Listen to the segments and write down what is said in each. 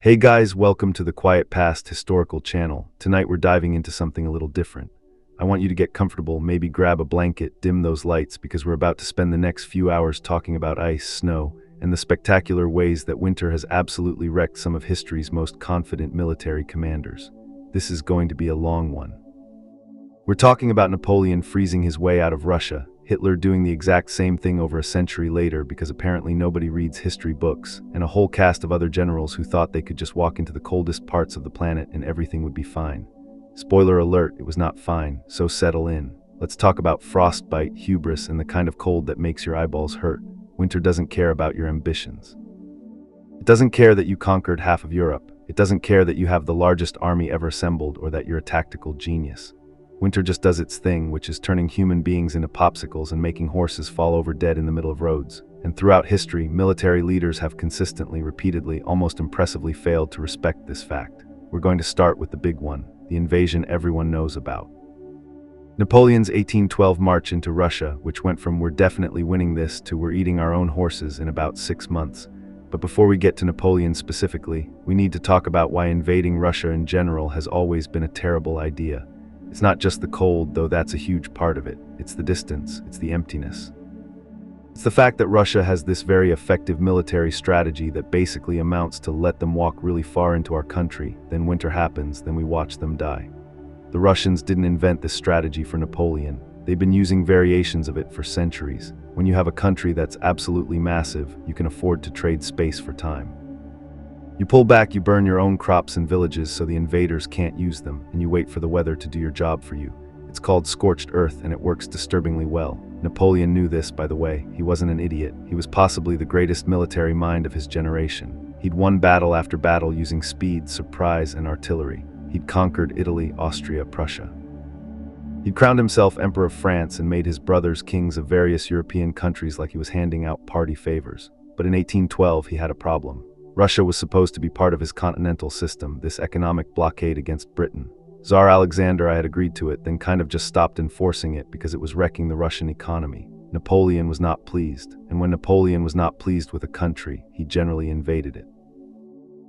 Hey guys, welcome to the Quiet Past historical channel. Tonight we're diving into something a little different. I want you to get comfortable, maybe grab a blanket, dim those lights, because we're about to spend the next few hours talking about ice, snow, and the spectacular ways that winter has absolutely wrecked some of history's most confident military commanders. This is going to be a long one. We're talking about Napoleon freezing his way out of Russia, Hitler doing the exact same thing over a century later because apparently nobody reads history books, and a whole cast of other generals who thought they could just walk into the coldest parts of the planet and everything would be fine. Spoiler alert, it was not fine, so settle in. Let's talk about frostbite, hubris, and the kind of cold that makes your eyeballs hurt. Winter doesn't care about your ambitions. It doesn't care that you conquered half of Europe. It doesn't care that you have the largest army ever assembled or that you're a tactical genius. Winter just does its thing, which is turning human beings into popsicles and making horses fall over dead in the middle of roads. And throughout history, military leaders have consistently, repeatedly, almost impressively failed to respect this fact. We're going to start with the big one, the invasion everyone knows about. Napoleon's 1812 march into Russia, which went from "we're definitely winning this" to "we're eating our own horses" in about 6 months. But before we get to Napoleon specifically, we need to talk about why invading Russia in general has always been a terrible idea. It's not just the cold, though that's a huge part of it. It's the distance, it's the emptiness. It's the fact that Russia has this very effective military strategy that basically amounts to let them walk really far into our country, then winter happens, then we watch them die. The Russians didn't invent this strategy for Napoleon. They've been using variations of it for centuries. When you have a country that's absolutely massive, you can afford to trade space for time. You pull back, you burn your own crops and villages so the invaders can't use them, and you wait for the weather to do your job for you. It's called scorched earth, and it works disturbingly well. Napoleon knew this, by the way. He wasn't an idiot. He was possibly the greatest military mind of his generation. He'd won battle after battle using speed, surprise, and artillery. He'd conquered Italy, Austria, Prussia. He'd crowned himself Emperor of France and made his brothers kings of various European countries like he was handing out party favors. But in 1812, he had a problem. Russia was supposed to be part of his continental system, this economic blockade against Britain. Tsar Alexander I had agreed to it, then kind of just stopped enforcing it because it was wrecking the Russian economy. Napoleon was not pleased, and when Napoleon was not pleased with a country, he generally invaded it.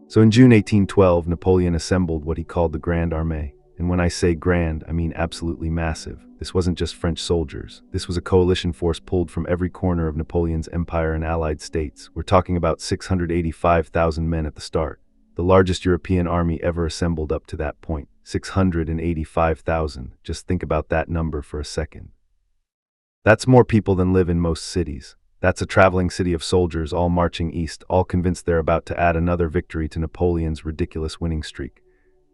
So in June 1812, Napoleon assembled what he called the Grand Armée. And when I say grand, I mean absolutely massive. This wasn't just French soldiers. This was a coalition force pulled from every corner of Napoleon's empire and allied states. We're talking about 685,000 men at the start. The largest European army ever assembled up to that point. 685,000. Just think about that number for a second. That's more people than live in most cities. That's a traveling city of soldiers all marching east, all convinced they're about to add another victory to Napoleon's ridiculous winning streak.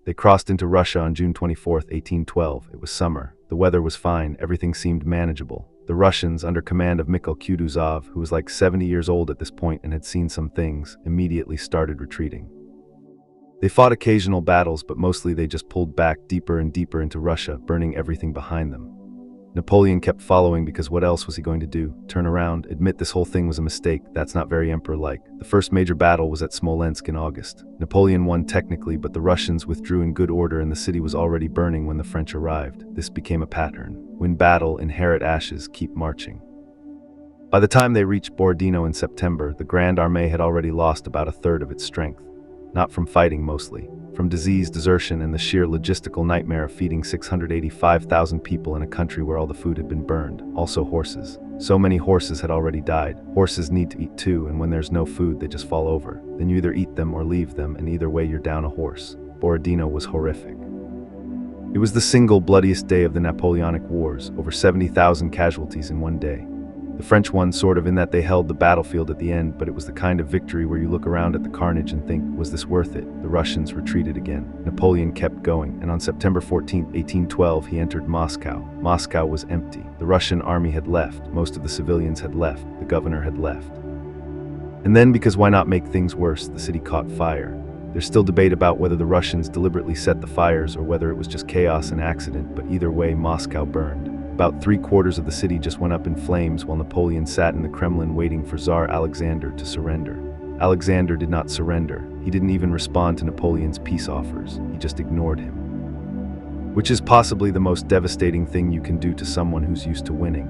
They crossed into Russia on June 24, 1812. It was summer. The weather was fine. Everything seemed manageable. The Russians, under command of Mikhail Kutuzov, who was like 70 years old at this point and had seen some things, immediately started retreating. They fought occasional battles, but mostly they just pulled back deeper and deeper into Russia, burning everything behind them. Napoleon kept following because what else was he going to do? Turn around, admit this whole thing was a mistake? That's not very emperor-like. The first major battle was at Smolensk in August. Napoleon won technically, but the Russians withdrew in good order and the city was already burning when the French arrived. This became a pattern. Win battle, inherit ashes, keep marching. By the time they reached Borodino in September, the Grand Armée had already lost about a third of its strength. Not from fighting mostly. From disease, desertion, and the sheer logistical nightmare of feeding 685,000 people in a country where all the food had been burned. Also horses. So many horses had already died. Horses need to eat too, and when there's no food, they just fall over. Then you either eat them or leave them, and either way you're down a horse. Borodino was horrific. It was the single bloodiest day of the Napoleonic Wars, over 70,000 casualties in one day. The French won sort of in that they held the battlefield at the end, but it was the kind of victory where you look around at the carnage and think, was this worth it? The Russians retreated again. Napoleon kept going, and on September 14, 1812, he entered Moscow. Moscow was empty. The Russian army had left. Most of the civilians had left. The governor had left. And then, because why not make things worse, the city caught fire. There's still debate about whether the Russians deliberately set the fires or whether it was just chaos and accident, but either way, Moscow burned. About 3/4 of the city just went up in flames while Napoleon sat in the Kremlin waiting for Tsar Alexander to surrender. Alexander did not surrender. He didn't even respond to Napoleon's peace offers. He just ignored him. Which is possibly the most devastating thing you can do to someone who's used to winning.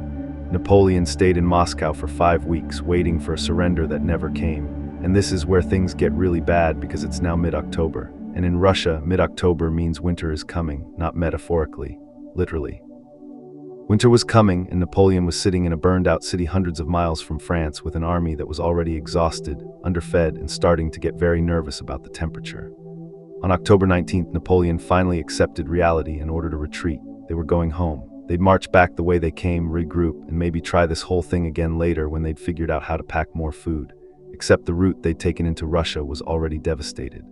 Napoleon stayed in Moscow for 5 weeks, waiting for a surrender that never came. And this is where things get really bad because it's now mid-October. And in Russia, mid-October means winter is coming, not metaphorically, literally. Winter was coming, and Napoleon was sitting in a burned-out city hundreds of miles from France with an army that was already exhausted, underfed, and starting to get very nervous about the temperature. On October 19th, Napoleon finally accepted reality and ordered a retreat. They were going home. They'd march back the way they came, regroup, and maybe try this whole thing again later when they'd figured out how to pack more food. Except the route they'd taken into Russia was already devastated.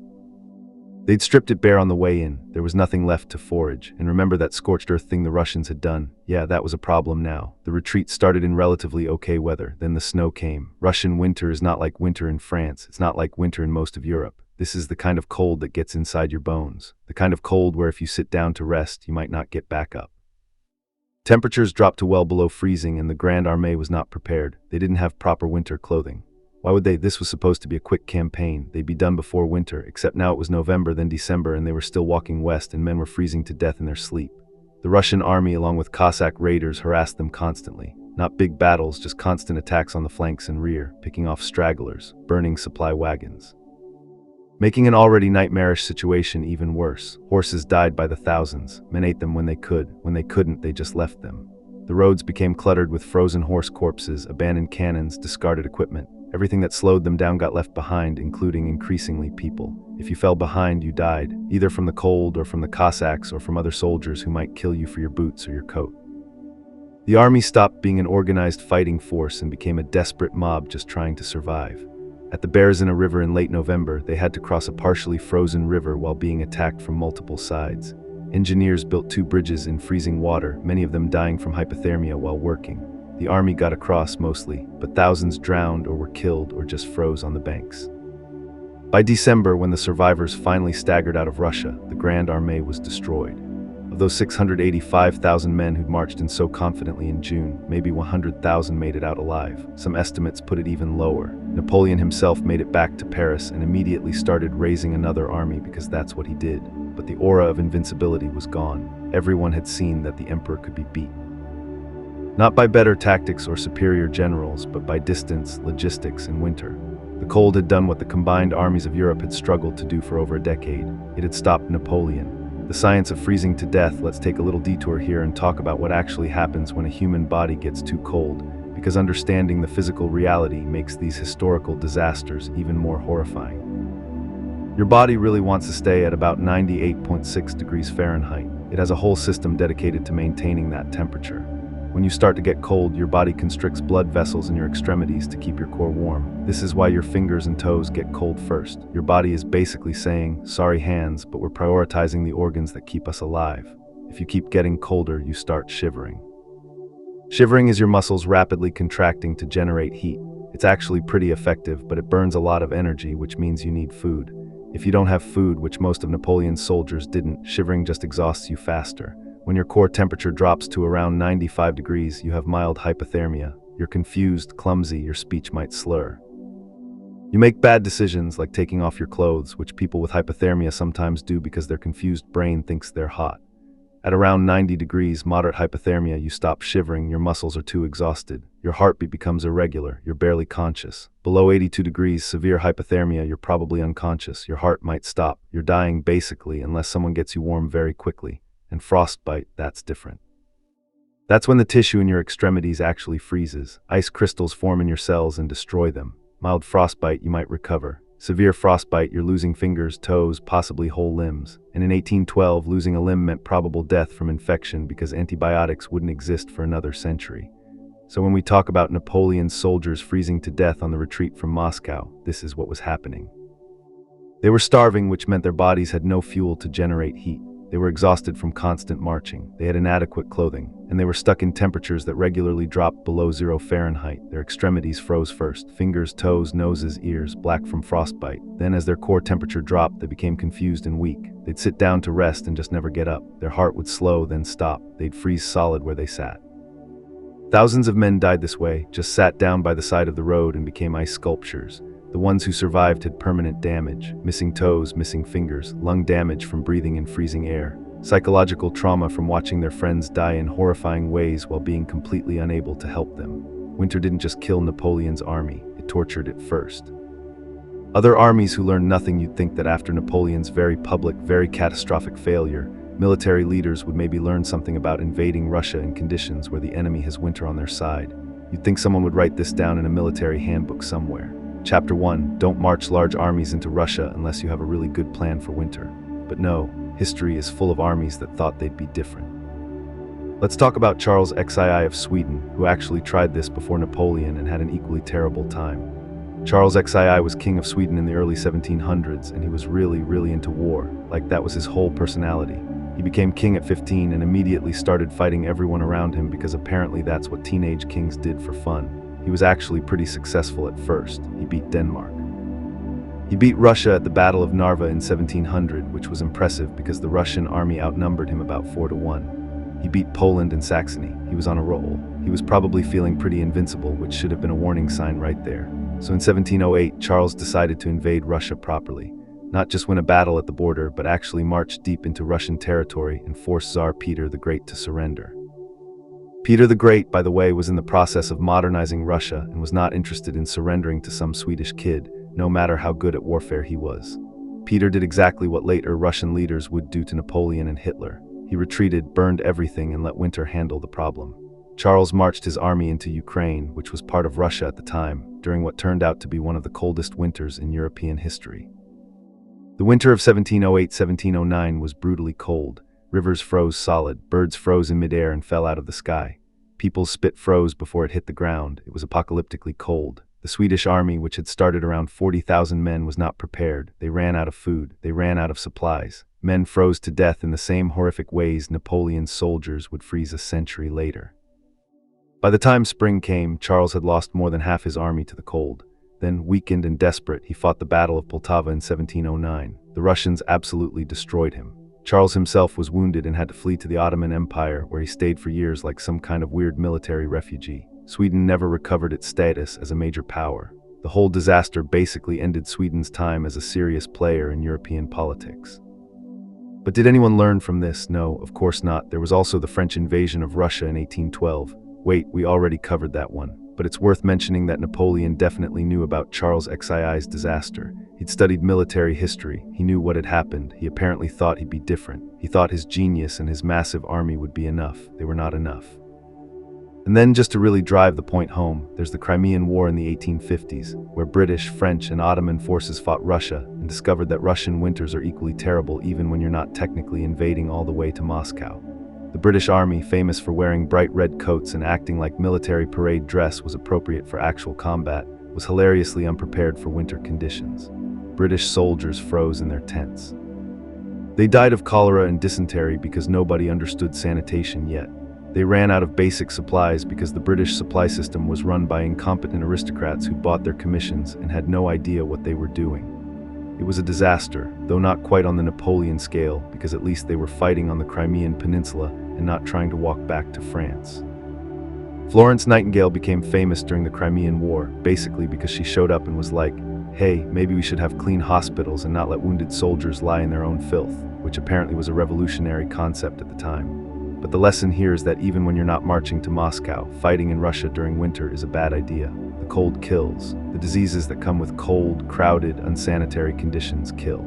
They'd stripped it bare on the way in. There was nothing left to forage. And remember that scorched earth thing the Russians had done? Yeah, that was a problem now. The retreat started in relatively okay weather. Then the snow came. Russian winter is not like winter in France. It's not like winter in most of Europe. This is the kind of cold that gets inside your bones. The kind of cold where if you sit down to rest, you might not get back up. Temperatures dropped to well below freezing, and the Grand Armée was not prepared. They didn't have proper winter clothing. Why would they? This was supposed to be a quick campaign. They'd be done before winter, except now it was November, then December, and they were still walking west, and men were freezing to death in their sleep. The Russian army, along with Cossack raiders, harassed them constantly. Not big battles, just constant attacks on the flanks and rear, picking off stragglers, burning supply wagons. Making an already nightmarish situation even worse. Horses died by the thousands. Men ate them when they could. When they couldn't, they just left them. The roads became cluttered with frozen horse corpses, abandoned cannons, discarded equipment. Everything that slowed them down got left behind, including increasingly people. If you fell behind, you died, either from the cold or from the Cossacks or from other soldiers who might kill you for your boots or your coat. The army stopped being an organized fighting force and became a desperate mob just trying to survive. At the Berezina River in late November, they had to cross a partially frozen river while being attacked from multiple sides. Engineers built 2 bridges in freezing water, many of them dying from hypothermia while working. The army got across mostly, but thousands drowned or were killed or just froze on the banks. By December, when the survivors finally staggered out of Russia, the Grand Armée was destroyed. Of those 685,000 men who'd marched in so confidently in June, maybe 100,000 made it out alive. Some estimates put it even lower. Napoleon himself made it back to Paris and immediately started raising another army because that's what he did. But the aura of invincibility was gone. Everyone had seen that the emperor could be beat. Not by better tactics or superior generals, but by distance, logistics, and winter. The cold had done what the combined armies of Europe had struggled to do for over a decade. It had stopped Napoleon. The science of freezing to death. Let's take a little detour here and talk about what actually happens when a human body gets too cold, because understanding the physical reality makes these historical disasters even more horrifying. Your body really wants to stay at about 98.6 degrees Fahrenheit. It has a whole system dedicated to maintaining that temperature. When you start to get cold, your body constricts blood vessels in your extremities to keep your core warm. This is why your fingers and toes get cold first. Your body is basically saying, sorry hands, but we're prioritizing the organs that keep us alive. If you keep getting colder, you start shivering. Shivering is your muscles rapidly contracting to generate heat. It's actually pretty effective, but it burns a lot of energy, which means you need food. If you don't have food, which most of Napoleon's soldiers didn't, shivering just exhausts you faster. When your core temperature drops to around 95 degrees, you have mild hypothermia. You're confused, clumsy, your speech might slur. You make bad decisions like taking off your clothes, which people with hypothermia sometimes do because their confused brain thinks they're hot. At around 90 degrees, moderate hypothermia, you stop shivering, your muscles are too exhausted. Your heartbeat becomes irregular, you're barely conscious. Below 82 degrees, severe hypothermia, you're probably unconscious. Your heart might stop. You're dying basically, unless someone gets you warm very quickly. And frostbite, that's different. That's when the tissue in your extremities actually freezes. Ice crystals form in your cells and destroy them. Mild frostbite, you might recover. Severe frostbite, you're losing fingers, toes, possibly whole limbs. And in 1812, losing a limb meant probable death from infection because antibiotics wouldn't exist for another century. So when we talk about Napoleon's soldiers freezing to death on the retreat from Moscow, this is what was happening. They were starving, which meant their bodies had no fuel to generate heat. They were exhausted from constant marching. They had inadequate clothing, and they were stuck in temperatures that regularly dropped below 0 Fahrenheit. Their extremities froze first, fingers, toes, noses, ears, black from frostbite. Then as their core temperature dropped, they became confused and weak. They'd sit down to rest and just never get up. Their heart would slow, then stop. They'd freeze solid where they sat. Thousands of men died this way, just sat down by the side of the road and became ice sculptures. The ones who survived had permanent damage, missing toes, missing fingers, lung damage from breathing in freezing air, psychological trauma from watching their friends die in horrifying ways while being completely unable to help them. Winter didn't just kill Napoleon's army, it tortured it first. Other armies who learned nothing. You'd think that after Napoleon's very public, very catastrophic failure, military leaders would maybe learn something about invading Russia in conditions where the enemy has winter on their side. You'd think someone would write this down in a military handbook somewhere. Chapter 1, don't march large armies into Russia unless you have a really good plan for winter. But no, history is full of armies that thought they'd be different. Let's talk about Charles XII of Sweden, who actually tried this before Napoleon and had an equally terrible time. Charles XII was king of Sweden in the early 1700s, and he was really into war. Like, that was his whole personality. He became king at 15 and immediately started fighting everyone around him because apparently that's what teenage kings did for fun. He was actually pretty successful at first. He beat Denmark. He beat Russia at the Battle of Narva in 1700, which was impressive because the Russian army outnumbered him about 4-1. He beat Poland and Saxony. He was on a roll. He was probably feeling pretty invincible, which should have been a warning sign right there. So in 1708, Charles decided to invade Russia properly. Not just win a battle at the border, but actually march deep into Russian territory and force Tsar Peter the Great to surrender. Peter the Great, by the way, was in the process of modernizing Russia and was not interested in surrendering to some Swedish kid, no matter how good at warfare he was. Peter did exactly what later Russian leaders would do to Napoleon and Hitler. He retreated, burned everything, and let winter handle the problem. Charles marched his army into Ukraine, which was part of Russia at the time, during what turned out to be one of the coldest winters in European history. The winter of 1708-1709 was brutally cold. Rivers froze solid, birds froze in midair and fell out of the sky. People's spit froze before it hit the ground. It was apocalyptically cold. The Swedish army, which had started around 40,000 men, was not prepared. They ran out of food. They ran out of supplies. Men froze to death in the same horrific ways Napoleon's soldiers would freeze a century later. By the time spring came, Charles had lost more than half his army to the cold. Then, weakened and desperate, he fought the Battle of Poltava in 1709. The Russians absolutely destroyed him. Charles himself was wounded and had to flee to the Ottoman Empire, where he stayed for years like some kind of weird military refugee. Sweden never recovered its status as a major power. The whole disaster basically ended Sweden's time as a serious player in European politics. But did anyone learn from this? No, of course not. There was also the French invasion of Russia in 1812. Wait, we already covered that one. But it's worth mentioning that Napoleon definitely knew about Charles XII's disaster. He'd studied military history. He knew what had happened. He apparently thought he'd be different. He thought his genius and his massive army would be enough. They were not enough. And then, just to really drive the point home, there's the Crimean War in the 1850s, where British, French, and Ottoman forces fought Russia and discovered that Russian winters are equally terrible even when you're not technically invading all the way to Moscow. The British Army, famous for wearing bright red coats and acting like military parade dress was appropriate for actual combat, was hilariously unprepared for winter conditions. British soldiers froze in their tents. They died of cholera and dysentery because nobody understood sanitation yet. They ran out of basic supplies because the British supply system was run by incompetent aristocrats who bought their commissions and had no idea what they were doing. It was a disaster, though not quite on the Napoleon scale, because at least they were fighting on the Crimean Peninsula and not trying to walk back to France. Florence Nightingale became famous during the Crimean War, basically because she showed up and was like, hey, maybe we should have clean hospitals and not let wounded soldiers lie in their own filth, which apparently was a revolutionary concept at the time. But the lesson here is that even when you're not marching to Moscow, fighting in Russia during winter is a bad idea. The cold kills. The diseases that come with cold, crowded, unsanitary conditions kill.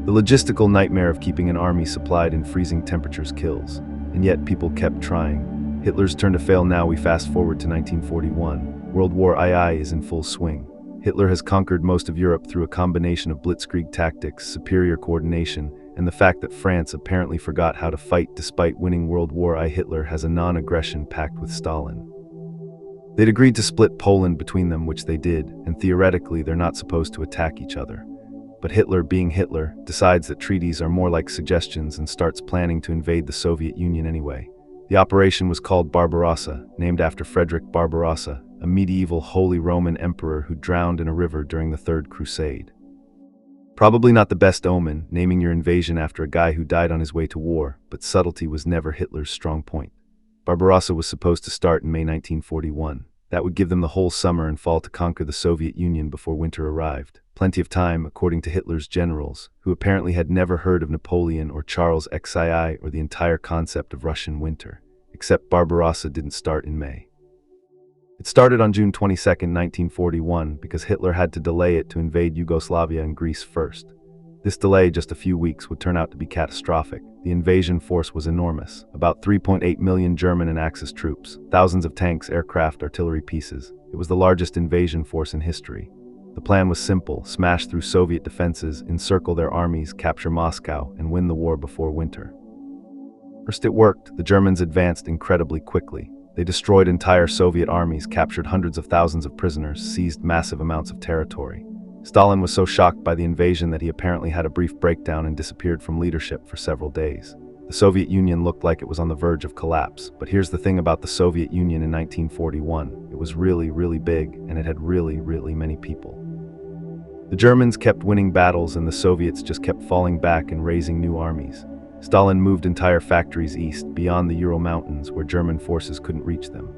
The logistical nightmare of keeping an army supplied in freezing temperatures kills. And yet people kept trying. Hitler's turn to fail now. We fast forward to 1941. World War II is in full swing. Hitler has conquered most of Europe through a combination of blitzkrieg tactics, superior coordination, and the fact that France apparently forgot how to fight despite winning World War I. Hitler has a non-aggression pact with Stalin. They'd agreed to split Poland between them, which they did, and theoretically they're not supposed to attack each other. But Hitler, being Hitler, decides that treaties are more like suggestions and starts planning to invade the Soviet Union anyway. The operation was called Barbarossa, named after Frederick Barbarossa, a medieval Holy Roman emperor who drowned in a river during the Third Crusade. Probably not the best omen, naming your invasion after a guy who died on his way to war, but subtlety was never Hitler's strong point. Barbarossa was supposed to start in May 1941. That would give them the whole summer and fall to conquer the Soviet Union before winter arrived. Plenty of time, according to Hitler's generals, who apparently had never heard of Napoleon or Charles XII or the entire concept of Russian winter. Except Barbarossa didn't start in May. It started on June 22, 1941, because Hitler had to delay it to invade Yugoslavia and Greece first. This delay, just a few weeks, would turn out to be catastrophic. The invasion force was enormous, about 3.8 million German and Axis troops, thousands of tanks, aircraft, artillery pieces. It was the largest invasion force in history. The plan was simple: smash through Soviet defenses, encircle their armies, capture Moscow, and win the war before winter. First it worked. The Germans advanced incredibly quickly. They destroyed entire Soviet armies, captured hundreds of thousands of prisoners, seized massive amounts of territory. Stalin was so shocked by the invasion that he apparently had a brief breakdown and disappeared from leadership for several days. The Soviet Union looked like it was on the verge of collapse, but here's the thing about the Soviet Union in 1941. It was really, really big, and it had really, really many people. The Germans kept winning battles and the Soviets just kept falling back and raising new armies. Stalin moved entire factories east, beyond the Ural Mountains, where German forces couldn't reach them.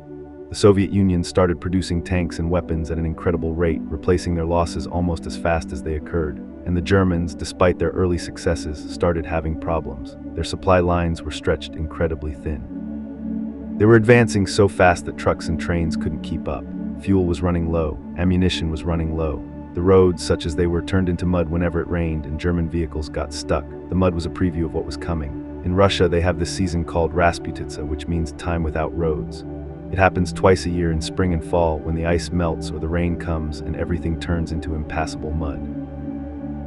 The Soviet Union started producing tanks and weapons at an incredible rate, replacing their losses almost as fast as they occurred. And the Germans, despite their early successes, started having problems. Their supply lines were stretched incredibly thin. They were advancing so fast that trucks and trains couldn't keep up. Fuel was running low, ammunition was running low. The roads, such as they were, turned into mud whenever it rained, and German vehicles got stuck. The mud was a preview of what was coming. In Russia, they have this season called Rasputitsa, which means time without roads. It happens twice a year in spring and fall, when the ice melts or the rain comes and everything turns into impassable mud.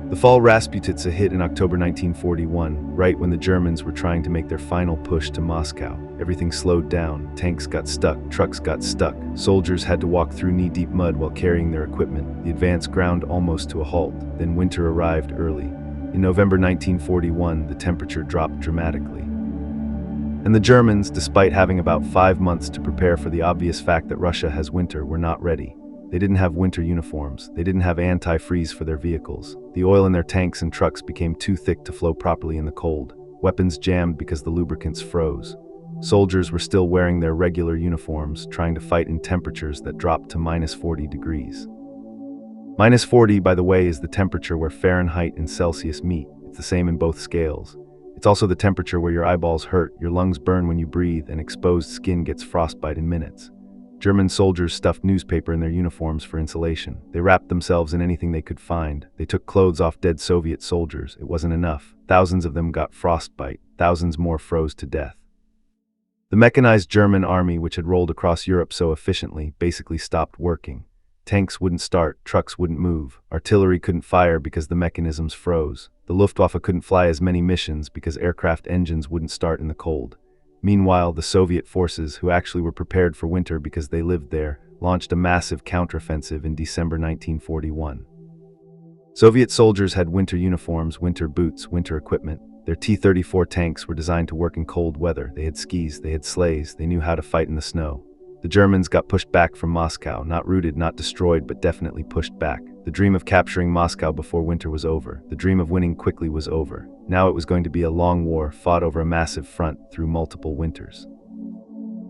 The fall Rasputitsa hit in October 1941, right when the Germans were trying to make their final push to Moscow. Everything slowed down, tanks got stuck, trucks got stuck, soldiers had to walk through knee-deep mud while carrying their equipment. The advance ground almost to a halt, then winter arrived early. In November 1941, the temperature dropped dramatically. And the Germans, despite having about 5 months to prepare for the obvious fact that Russia has winter, were not ready. They didn't have winter uniforms. They didn't have anti-freeze for their vehicles. The oil in their tanks and trucks became too thick to flow properly in the cold. Weapons jammed because the lubricants froze. Soldiers were still wearing their regular uniforms, trying to fight in temperatures that dropped to -40 degrees. -40, by the way, is the temperature where Fahrenheit and Celsius meet. It's the same in both scales. It's also the temperature where your eyeballs hurt, your lungs burn when you breathe, and exposed skin gets frostbite in minutes. German soldiers stuffed newspaper in their uniforms for insulation. They wrapped themselves in anything they could find. They took clothes off dead Soviet soldiers. It wasn't enough. Thousands of them got frostbite. Thousands more froze to death. The mechanized German army, which had rolled across Europe so efficiently, basically stopped working. Tanks wouldn't start, trucks wouldn't move, artillery couldn't fire because the mechanisms froze. The Luftwaffe couldn't fly as many missions because aircraft engines wouldn't start in the cold. Meanwhile, the Soviet forces, who actually were prepared for winter because they lived there, launched a massive counteroffensive in December 1941. Soviet soldiers had winter uniforms, winter boots, winter equipment. Their T-34 tanks were designed to work in cold weather. They had skis, they had sleighs, they knew how to fight in the snow. The Germans got pushed back from Moscow, not routed, not destroyed, but definitely pushed back. The dream of capturing Moscow before winter was over. The dream of winning quickly was over. Now it was going to be a long war, fought over a massive front through multiple winters.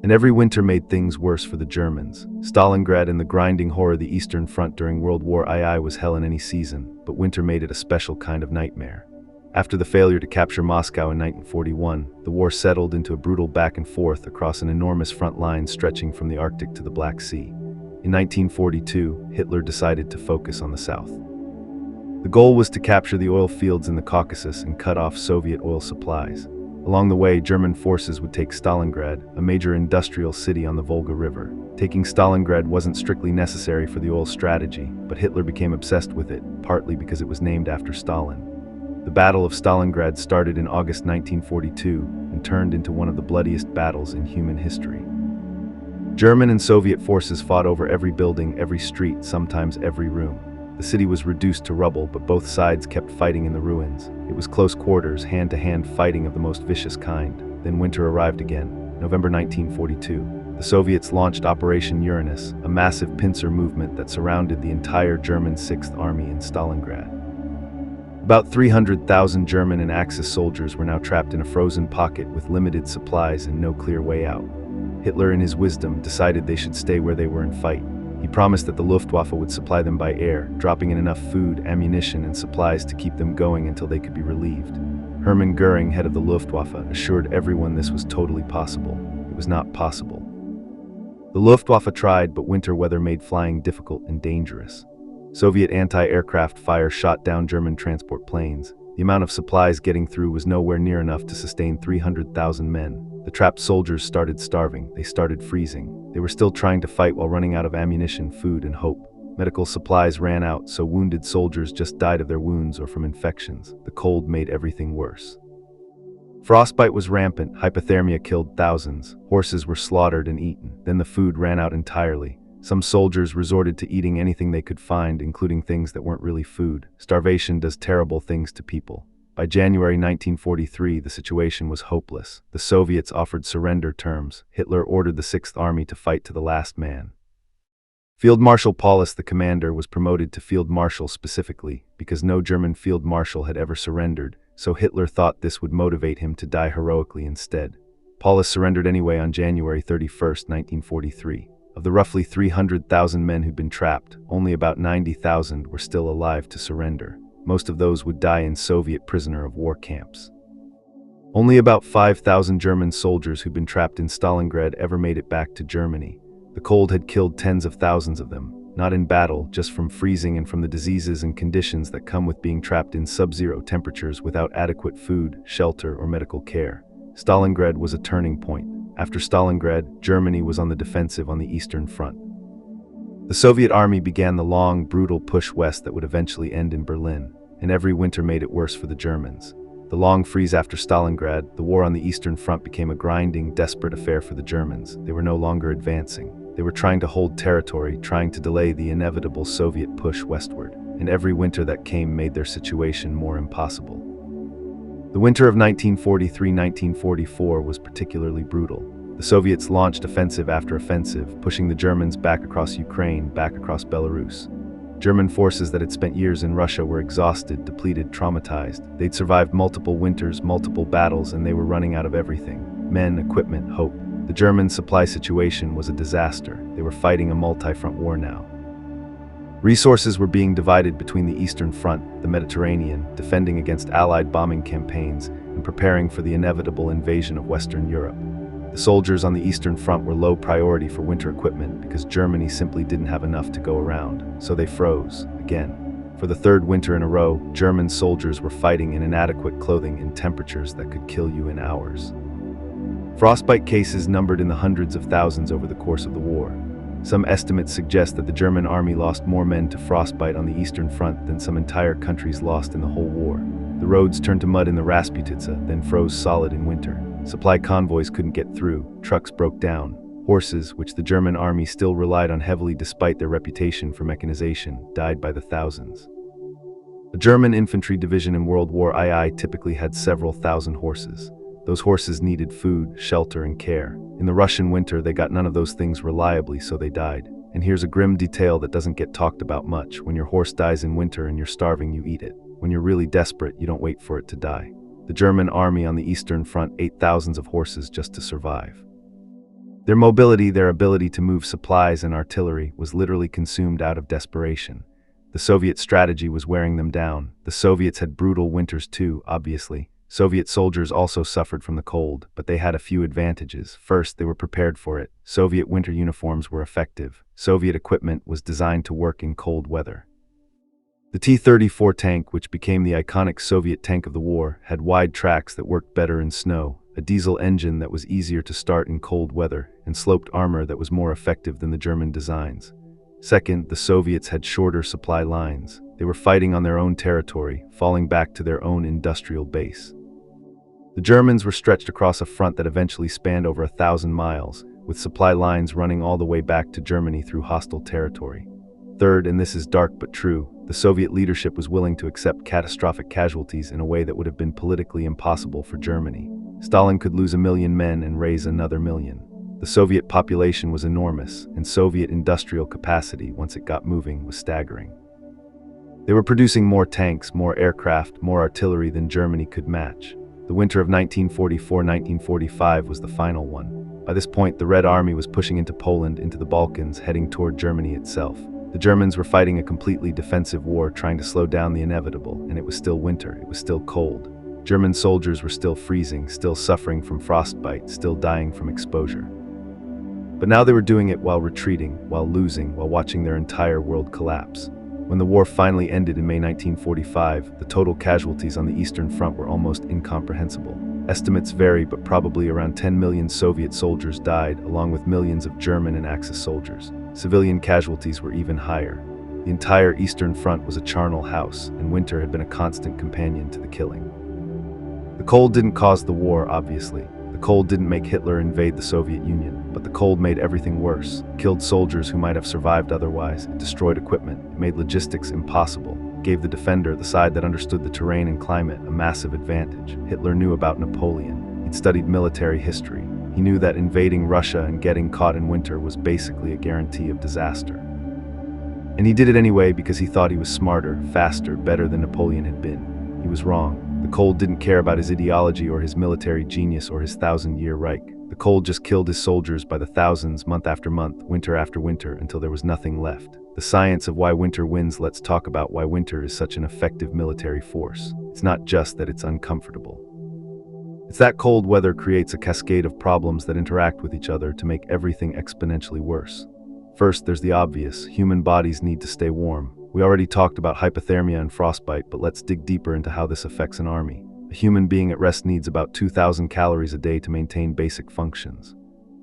And every winter made things worse for the Germans. Stalingrad and the grinding horror of the Eastern Front during World War II was hell in any season, but winter made it a special kind of nightmare. After the failure to capture Moscow in 1941, the war settled into a brutal back and forth across an enormous front line stretching from the Arctic to the Black Sea. In 1942, Hitler decided to focus on the south. The goal was to capture the oil fields in the Caucasus and cut off Soviet oil supplies. Along the way, German forces would take Stalingrad, a major industrial city on the Volga River. Taking Stalingrad wasn't strictly necessary for the oil strategy, but Hitler became obsessed with it, partly because it was named after Stalin. The Battle of Stalingrad started in August 1942 and turned into one of the bloodiest battles in human history. German and Soviet forces fought over every building, every street, sometimes every room. The city was reduced to rubble, but both sides kept fighting in the ruins. It was close quarters, hand-to-hand fighting of the most vicious kind. Then winter arrived again, November 1942. The Soviets launched Operation Uranus, a massive pincer movement that surrounded the entire German 6th Army in Stalingrad. About 300,000 German and Axis soldiers were now trapped in a frozen pocket with limited supplies and no clear way out. Hitler, in his wisdom, decided they should stay where they were and fight. He promised that the Luftwaffe would supply them by air, dropping in enough food, ammunition, and supplies to keep them going until they could be relieved. Hermann Göring, head of the Luftwaffe, assured everyone this was totally possible. It was not possible. The Luftwaffe tried, but winter weather made flying difficult and dangerous. Soviet anti-aircraft fire shot down German transport planes. The amount of supplies getting through was nowhere near enough to sustain 300,000 men. The trapped soldiers started starving. They started freezing. They were still trying to fight while running out of ammunition, food, and hope. Medical supplies ran out, so wounded soldiers just died of their wounds or from infections. The cold made everything worse. Frostbite was rampant. Hypothermia killed thousands. Horses were slaughtered and eaten. Then the food ran out entirely. Some soldiers resorted to eating anything they could find, including things that weren't really food. Starvation does terrible things to people. By January 1943, the situation was hopeless. The Soviets offered surrender terms. Hitler ordered the Sixth Army to fight to the last man. Field Marshal Paulus, the commander, was promoted to Field Marshal specifically because no German Field Marshal had ever surrendered, so Hitler thought this would motivate him to die heroically instead. Paulus surrendered anyway on January 31, 1943. Of the roughly 300,000 men who'd been trapped, only about 90,000 were still alive to surrender. Most of those would die in Soviet prisoner of war camps. Only about 5,000 German soldiers who'd been trapped in Stalingrad ever made it back to Germany. The cold had killed tens of thousands of them, not in battle, just from freezing and from the diseases and conditions that come with being trapped in sub-zero temperatures without adequate food, shelter, or medical care. Stalingrad was a turning point. After Stalingrad, Germany was on the defensive on the Eastern Front. The Soviet army began the long, brutal push west that would eventually end in Berlin, and every winter made it worse for the Germans. The long freeze after Stalingrad, the war on the Eastern Front became a grinding, desperate affair for the Germans. They were no longer advancing. They were trying to hold territory, trying to delay the inevitable Soviet push westward, and every winter that came made their situation more impossible. The winter of 1943-1944 was particularly brutal. The Soviets launched offensive after offensive, pushing the Germans back across Ukraine, back across Belarus. German forces that had spent years in Russia were exhausted, depleted, traumatized. They'd survived multiple winters, multiple battles, and they were running out of everything: men, equipment, hope. The German supply situation was a disaster. They were fighting a multi-front war now. Resources were being divided between the Eastern Front, the Mediterranean, defending against Allied bombing campaigns, and preparing for the inevitable invasion of Western Europe. The soldiers on the Eastern Front were low priority for winter equipment because Germany simply didn't have enough to go around, so they froze, again. For the third winter in a row, German soldiers were fighting in inadequate clothing in temperatures that could kill you in hours. Frostbite cases numbered in the hundreds of thousands over the course of the war. Some estimates suggest that the German army lost more men to frostbite on the Eastern Front than some entire countries lost in the whole war. The roads turned to mud in the Rasputitsa, then froze solid in winter. Supply convoys couldn't get through, trucks broke down. Horses, which the German army still relied on heavily despite their reputation for mechanization, died by the thousands. A German infantry division in World War II typically had several thousand horses. Those horses needed food, shelter, and care. In the Russian winter, they got none of those things reliably, so they died. And here's a grim detail that doesn't get talked about much. When your horse dies in winter and you're starving, you eat it. When you're really desperate, you don't wait for it to die. The German army on the Eastern Front ate thousands of horses just to survive. Their mobility, their ability to move supplies and artillery, was literally consumed out of desperation. The Soviet strategy was wearing them down. The Soviets had brutal winters too, obviously. Soviet soldiers also suffered from the cold, but they had a few advantages. First, they were prepared for it. Soviet winter uniforms were effective. Soviet equipment was designed to work in cold weather. The T-34 tank, which became the iconic Soviet tank of the war, had wide tracks that worked better in snow, a diesel engine that was easier to start in cold weather, and sloped armor that was more effective than the German designs. Second, the Soviets had shorter supply lines. They were fighting on their own territory, falling back to their own industrial base. The Germans were stretched across a front that eventually spanned over 1,000 miles, with supply lines running all the way back to Germany through hostile territory. Third, and this is dark but true, the Soviet leadership was willing to accept catastrophic casualties in a way that would have been politically impossible for Germany. Stalin could lose 1 million men and raise another million. The Soviet population was enormous, and Soviet industrial capacity, once it got moving, was staggering. They were producing more tanks, more aircraft, more artillery than Germany could match. The winter of 1944-1945 was the final one. By this point, the Red Army was pushing into Poland, into the Balkans, heading toward Germany itself. The Germans were fighting a completely defensive war, trying to slow down the inevitable, and it was still winter, it was still cold. German soldiers were still freezing, still suffering from frostbite, still dying from exposure. But now they were doing it while retreating, while losing, while watching their entire world collapse. When the war finally ended in May 1945, the total casualties on the Eastern Front were almost incomprehensible. Estimates vary, but probably around 10 million Soviet soldiers died, along with millions of German and Axis soldiers. Civilian casualties were even higher. The entire Eastern Front was a charnel house, and winter had been a constant companion to the killing. The cold didn't cause the war, obviously. The cold didn't make Hitler invade the Soviet Union, but the cold made everything worse. It killed soldiers who might have survived otherwise. It destroyed equipment. It made logistics impossible. It gave the defender, the side that understood the terrain and climate, a massive advantage. Hitler knew about Napoleon. He'd studied military history. He knew that invading Russia and getting caught in winter was basically a guarantee of disaster. And he did it anyway because he thought he was smarter, faster, better than Napoleon had been. He was wrong. The cold didn't care about his ideology or his military genius or his thousand-year Reich. The cold just killed his soldiers by the thousands, month after month, winter after winter, until there was nothing left. The science of why winter wins. Let's talk about why winter is such an effective military force. It's not just that it's uncomfortable. It's that cold weather creates a cascade of problems that interact with each other to make everything exponentially worse. First, there's the obvious. Human bodies need to stay warm. We already talked about hypothermia and frostbite, but let's dig deeper into how this affects an army. A human being at rest needs about 2,000 calories a day to maintain basic functions.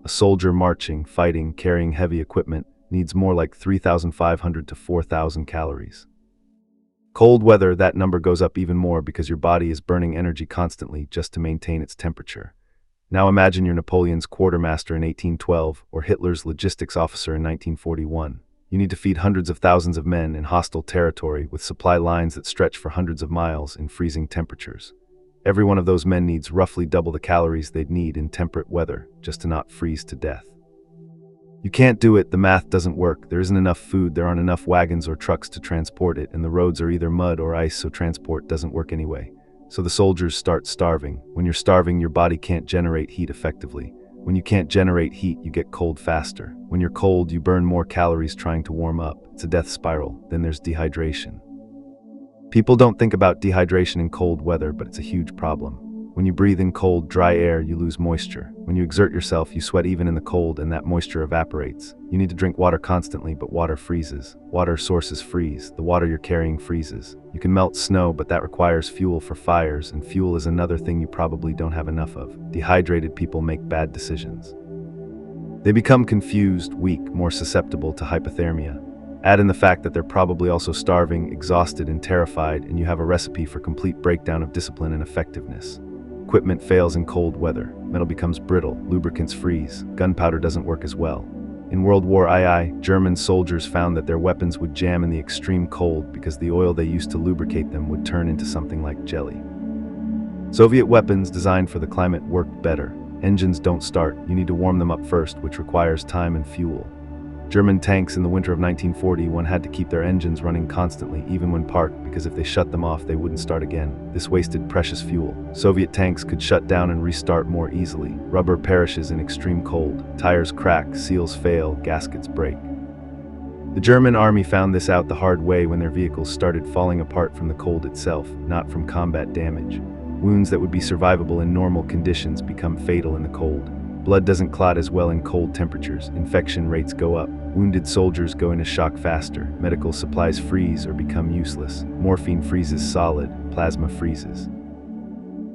A soldier marching, fighting, carrying heavy equipment needs more like 3,500 to 4,000 calories. Cold weather, that number goes up even more because your body is burning energy constantly just to maintain its temperature. Now imagine you're Napoleon's quartermaster in 1812 or Hitler's logistics officer in 1941. You need to feed hundreds of thousands of men in hostile territory with supply lines that stretch for hundreds of miles in freezing temperatures. Every one of those men needs roughly double the calories they'd need in temperate weather just to not freeze to death. You can't do it, the math doesn't work, there isn't enough food, there aren't enough wagons or trucks to transport it, and the roads are either mud or ice, so transport doesn't work anyway. So the soldiers start starving. When you're starving, your body can't generate heat effectively. When you can't generate heat, you get cold faster. When you're cold, you burn more calories trying to warm up. It's a death spiral. Then there's dehydration. People don't think about dehydration in cold weather, but it's a huge problem. When you breathe in cold, dry air, you lose moisture. When you exert yourself, you sweat even in the cold, and that moisture evaporates. You need to drink water constantly, but water freezes. Water sources freeze. The water you're carrying freezes. You can melt snow, but that requires fuel for fires, and fuel is another thing you probably don't have enough of. Dehydrated people make bad decisions. They become confused, weak, more susceptible to hypothermia. Add in the fact that they're probably also starving, exhausted, and terrified, and you have a recipe for complete breakdown of discipline and effectiveness. Equipment fails in cold weather. Metal becomes brittle. Lubricants freeze. Gunpowder doesn't work as well. In World War II, German soldiers found that their weapons would jam in the extreme cold because the oil they used to lubricate them would turn into something like jelly. Soviet weapons designed for the climate worked better. Engines don't start. You need to warm them up first, which requires time and fuel. German tanks in the winter of 1941 had to keep their engines running constantly, even when parked, because if they shut them off, they wouldn't start again. This wasted precious fuel. Soviet tanks could shut down and restart more easily. Rubber perishes in extreme cold. Tires crack, seals fail, gaskets break. The German army found this out the hard way when their vehicles started falling apart from the cold itself, not from combat damage. Wounds that would be survivable in normal conditions become fatal in the cold. Blood doesn't clot as well in cold temperatures. Infection rates go up. Wounded soldiers go into shock faster. Medical supplies freeze or become useless. Morphine freezes solid. Plasma freezes.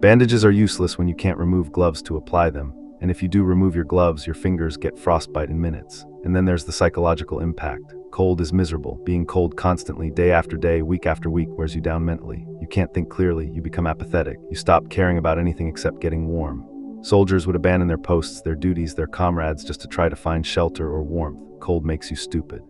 Bandages are useless when you can't remove gloves to apply them. And if you do remove your gloves, your fingers get frostbite in minutes. And then there's the psychological impact. Cold is miserable. Being cold constantly, day after day, week after week, wears you down mentally. You can't think clearly. You become apathetic. You stop caring about anything except getting warm. Soldiers would abandon their posts, their duties, their comrades just to try to find shelter or warmth. Cold makes you stupid.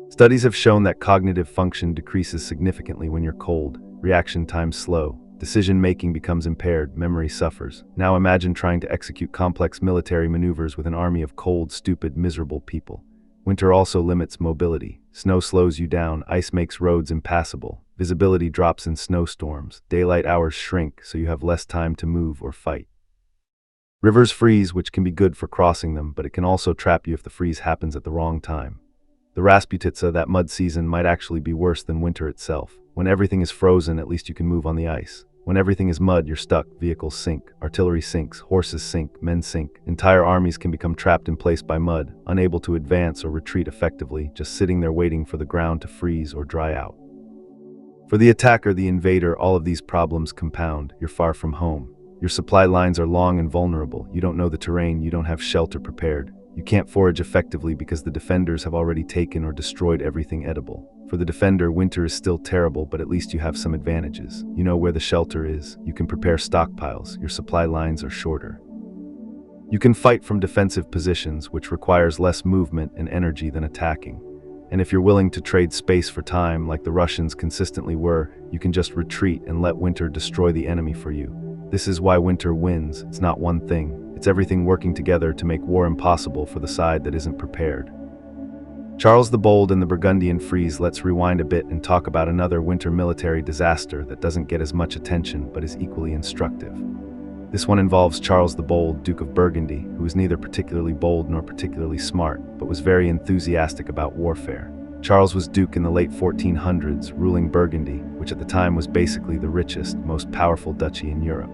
Studies have shown that cognitive function decreases significantly when you're cold. Reaction times slow. Decision-making becomes impaired. Memory suffers. Now imagine trying to execute complex military maneuvers with an army of cold, stupid, miserable people. Winter also limits mobility. Snow slows you down. Ice makes roads impassable. Visibility drops in snowstorms. Daylight hours shrink, so you have less time to move or fight. Rivers freeze, which can be good for crossing them, but it can also trap you if the freeze happens at the wrong time. The Rasputitsa, that mud season, might actually be worse than winter itself. When everything is frozen, at least you can move on the ice. When everything is mud, you're stuck. Vehicles sink, artillery sinks, horses sink, men sink. Entire armies can become trapped in place by mud, unable to advance or retreat effectively, just sitting there waiting for the ground to freeze or dry out. For the attacker, the invader, all of these problems compound. You're far from home. Your supply lines are long and vulnerable. You don't know the terrain, you don't have shelter prepared. You can't forage effectively because the defenders have already taken or destroyed everything edible. For the defender, winter is still terrible, but at least you have some advantages. You know where the shelter is. You can prepare stockpiles. Your supply lines are shorter. You can fight from defensive positions, which requires less movement and energy than attacking. And if you're willing to trade space for time, like the Russians consistently were, you can just retreat and let winter destroy the enemy for you. This is why winter wins. It's not one thing. It's everything working together to make war impossible for the side that isn't prepared. Charles the Bold and the Burgundian Freeze. Let's rewind a bit and talk about another winter military disaster that doesn't get as much attention but is equally instructive. This one involves Charles the Bold, Duke of Burgundy, who was neither particularly bold nor particularly smart, but was very enthusiastic about warfare. Charles was Duke in the late 1400s, ruling Burgundy, which at the time was basically the richest, most powerful duchy in Europe.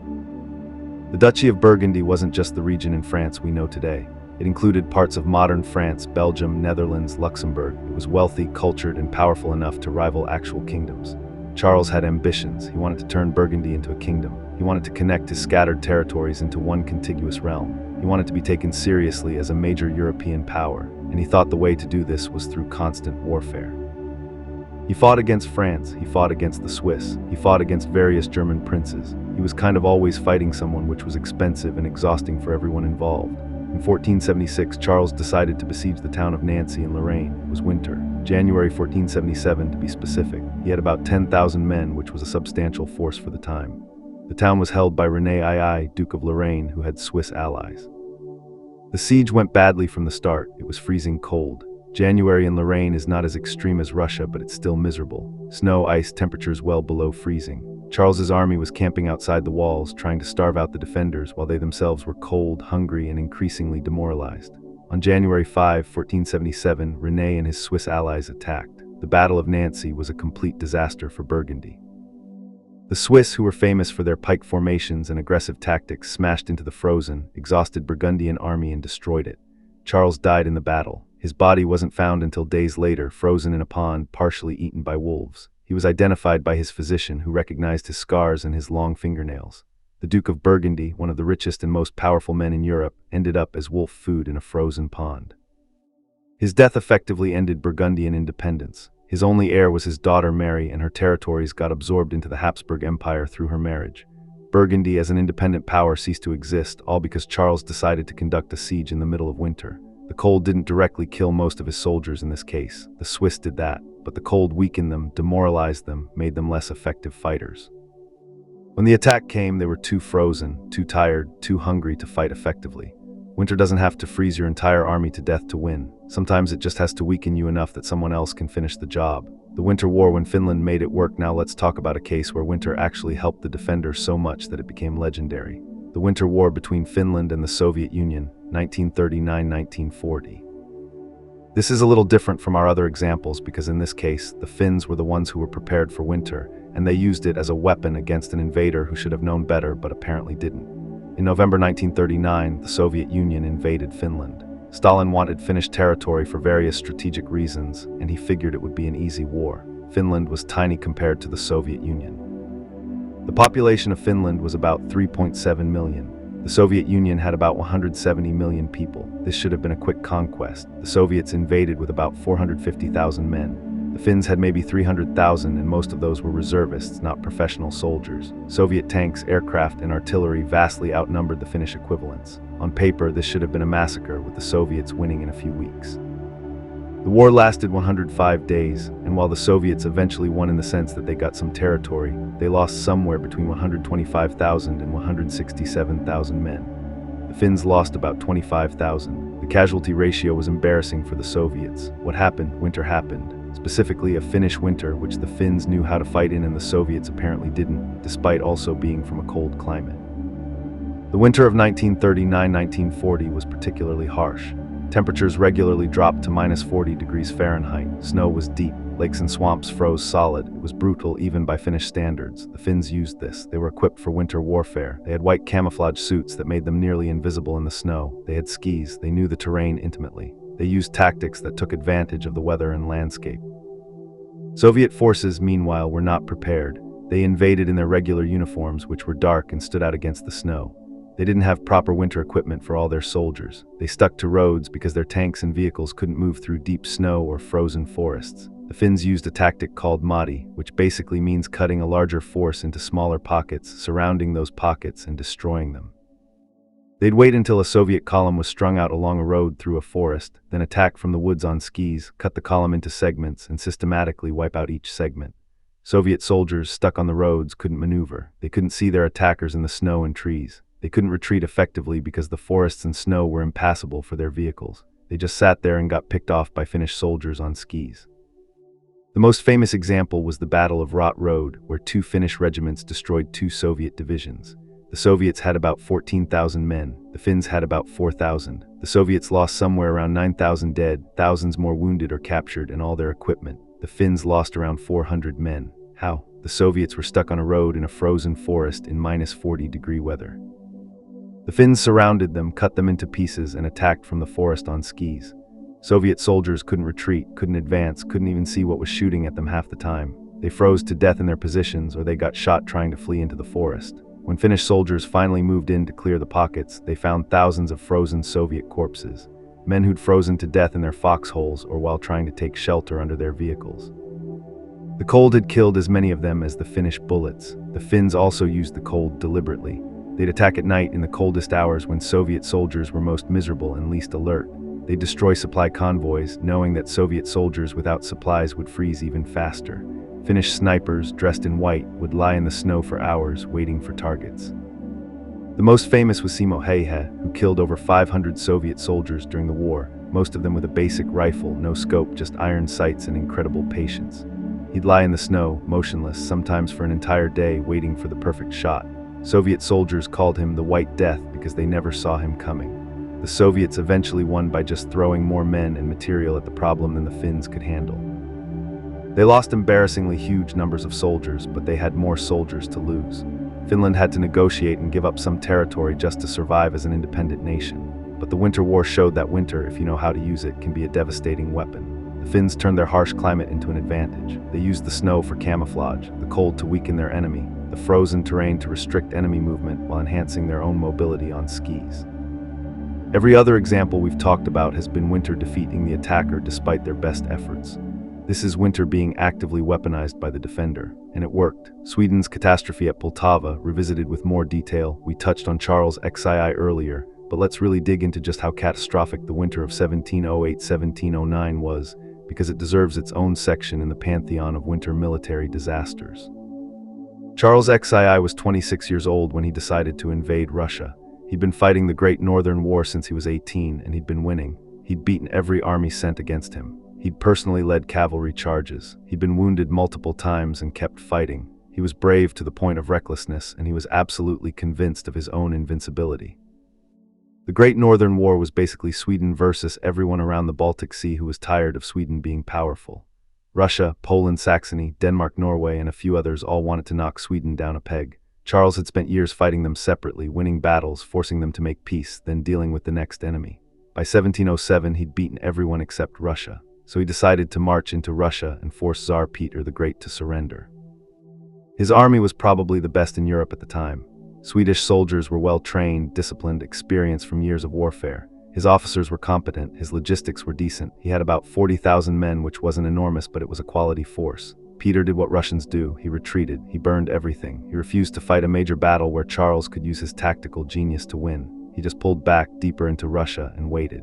The Duchy of Burgundy wasn't just the region in France we know today. It included parts of modern France, Belgium, Netherlands, Luxembourg. It was wealthy, cultured, and powerful enough to rival actual kingdoms. Charles had ambitions. He wanted to turn Burgundy into a kingdom. He wanted to connect his scattered territories into one contiguous realm. He wanted to be taken seriously as a major European power, and he thought the way to do this was through constant warfare. He fought against France, he fought against the Swiss, he fought against various German princes. He was kind of always fighting someone, which was expensive and exhausting for everyone involved. In 1476, Charles decided to besiege the town of Nancy in Lorraine. It was winter, January 1477 to be specific. He had about 10,000 men, which was a substantial force for the time. The town was held by René II, Duke of Lorraine, who had Swiss allies. The siege went badly from the start. It was freezing cold. January in Lorraine is not as extreme as Russia, but it's still miserable. Snow, ice, temperatures well below freezing. Charles's army was camping outside the walls, trying to starve out the defenders, while they themselves were cold, hungry, and increasingly demoralized. On January 5, 1477, René and his Swiss allies attacked. The Battle of Nancy was a complete disaster for Burgundy. The Swiss, who were famous for their pike formations and aggressive tactics, smashed into the frozen, exhausted Burgundian army and destroyed it. Charles died in the battle. His body wasn't found until days later, frozen in a pond, partially eaten by wolves. He was identified by his physician, who recognized his scars and his long fingernails. The Duke of Burgundy, one of the richest and most powerful men in Europe, ended up as wolf food in a frozen pond. His death effectively ended Burgundian independence. His only heir was his daughter Mary, and her territories got absorbed into the Habsburg Empire through her marriage. Burgundy as an independent power ceased to exist, all because Charles decided to conduct a siege in the middle of winter. The cold didn't directly kill most of his soldiers in this case. The Swiss did that, but the cold weakened them, demoralized them, made them less effective fighters. When the attack came, they were too frozen, too tired, too hungry to fight effectively. Winter doesn't have to freeze your entire army to death to win. Sometimes it just has to weaken you enough that someone else can finish the job. The Winter War, when Finland made it work. Now let's talk about a case where winter actually helped the defender so much that it became legendary. The Winter War between Finland and the Soviet Union, 1939-1940. This is a little different from our other examples because in this case, the Finns were the ones who were prepared for winter, and they used it as a weapon against an invader who should have known better but apparently didn't. In November 1939, the Soviet Union invaded Finland. Stalin wanted Finnish territory for various strategic reasons, and he figured it would be an easy war. Finland was tiny compared to the Soviet Union. The population of Finland was about 3.7 million. The Soviet Union had about 170 million people. This should have been a quick conquest. The Soviets invaded with about 450,000 men. The Finns had maybe 300,000, and most of those were reservists, not professional soldiers. Soviet tanks, aircraft, and artillery vastly outnumbered the Finnish equivalents. On paper, this should have been a massacre, with the Soviets winning in a few weeks. The war lasted 105 days, and while the Soviets eventually won in the sense that they got some territory, they lost somewhere between 125,000 and 167,000 men. The Finns lost about 25,000. The casualty ratio was embarrassing for the Soviets. What happened? Winter happened. Specifically a Finnish winter, which the Finns knew how to fight in and the Soviets apparently didn't, despite also being from a cold climate. The winter of 1939-1940 was particularly harsh. Temperatures regularly dropped to -40 degrees Fahrenheit. Snow was deep. Lakes and swamps froze solid. It was brutal even by Finnish standards. The Finns used this. They were equipped for winter warfare. They had white camouflage suits that made them nearly invisible in the snow. They had skis. They knew the terrain intimately. They used tactics that took advantage of the weather and landscape. Soviet forces, meanwhile, were not prepared. They invaded in their regular uniforms, which were dark and stood out against the snow. They didn't have proper winter equipment for all their soldiers. They stuck to roads because their tanks and vehicles couldn't move through deep snow or frozen forests. The Finns used a tactic called madi, which basically means cutting a larger force into smaller pockets, surrounding those pockets and destroying them. They'd wait until a Soviet column was strung out along a road through a forest, then attack from the woods on skis, cut the column into segments, and systematically wipe out each segment. Soviet soldiers stuck on the roads couldn't maneuver. They couldn't see their attackers in the snow and trees. They couldn't retreat effectively because the forests and snow were impassable for their vehicles. They just sat there and got picked off by Finnish soldiers on skis. The most famous example was the Battle of Rot Road, where 2 Finnish regiments destroyed 2 Soviet divisions. The Soviets had about 14,000 men. The Finns had about 4,000. The Soviets lost somewhere around 9,000 dead, thousands more wounded or captured, and all their equipment. The Finns lost around 400 men. How? The Soviets were stuck on a road in a frozen forest in -40-degree weather. The Finns surrounded them, cut them into pieces, and attacked from the forest on skis. Soviet soldiers couldn't retreat, couldn't advance, couldn't even see what was shooting at them half the time. They froze to death in their positions, or they got shot trying to flee into the forest. When Finnish soldiers finally moved in to clear the pockets, they found thousands of frozen Soviet corpses, men who'd frozen to death in their foxholes or while trying to take shelter under their vehicles. The cold had killed as many of them as the Finnish bullets. The Finns also used the cold deliberately. They'd attack at night in the coldest hours when Soviet soldiers were most miserable and least alert. They'd destroy supply convoys, knowing that Soviet soldiers without supplies would freeze even faster. Finnish snipers, dressed in white, would lie in the snow for hours, waiting for targets. The most famous was Simo Häyhä, who killed over 500 Soviet soldiers during the war, most of them with a basic rifle, no scope, just iron sights and incredible patience. He'd lie in the snow, motionless, sometimes for an entire day, waiting for the perfect shot. Soviet soldiers called him the White Death because they never saw him coming. The Soviets eventually won by just throwing more men and material at the problem than the Finns could handle. They lost embarrassingly huge numbers of soldiers, but they had more soldiers to lose. Finland had to negotiate and give up some territory just to survive as an independent nation. But the Winter War showed that winter, if you know how to use it, can be a devastating weapon. The Finns turned their harsh climate into an advantage. They used the snow for camouflage, the cold to weaken their enemy, the frozen terrain to restrict enemy movement while enhancing their own mobility on skis. Every other example we've talked about has been winter defeating the attacker despite their best efforts. This is winter being actively weaponized by the defender, and it worked. Sweden's catastrophe at Poltava, revisited with more detail. We touched on Charles XII earlier, but let's really dig into just how catastrophic the winter of 1708-1709 was, because it deserves its own section in the pantheon of winter military disasters. Charles XII was 26 years old when he decided to invade Russia. He'd been fighting the Great Northern War since he was 18, and he'd been winning. He'd beaten every army sent against him. He'd personally led cavalry charges. He'd been wounded multiple times and kept fighting. He was brave to the point of recklessness, and he was absolutely convinced of his own invincibility. The Great Northern War was basically Sweden versus everyone around the Baltic Sea who was tired of Sweden being powerful. Russia, Poland, Saxony, Denmark, Norway, and a few others all wanted to knock Sweden down a peg. Charles had spent years fighting them separately, winning battles, forcing them to make peace, then dealing with the next enemy. By 1707, he'd beaten everyone except Russia, so he decided to march into Russia and force Tsar Peter the Great to surrender. His army was probably the best in Europe at the time. Swedish soldiers were well-trained, disciplined, experienced from years of warfare. His officers were competent, his logistics were decent. He had about 40,000 men, which wasn't enormous, but it was a quality force. Peter did what Russians do. He retreated. He burned everything. He refused to fight a major battle where Charles could use his tactical genius to win. He just pulled back deeper into Russia and waited.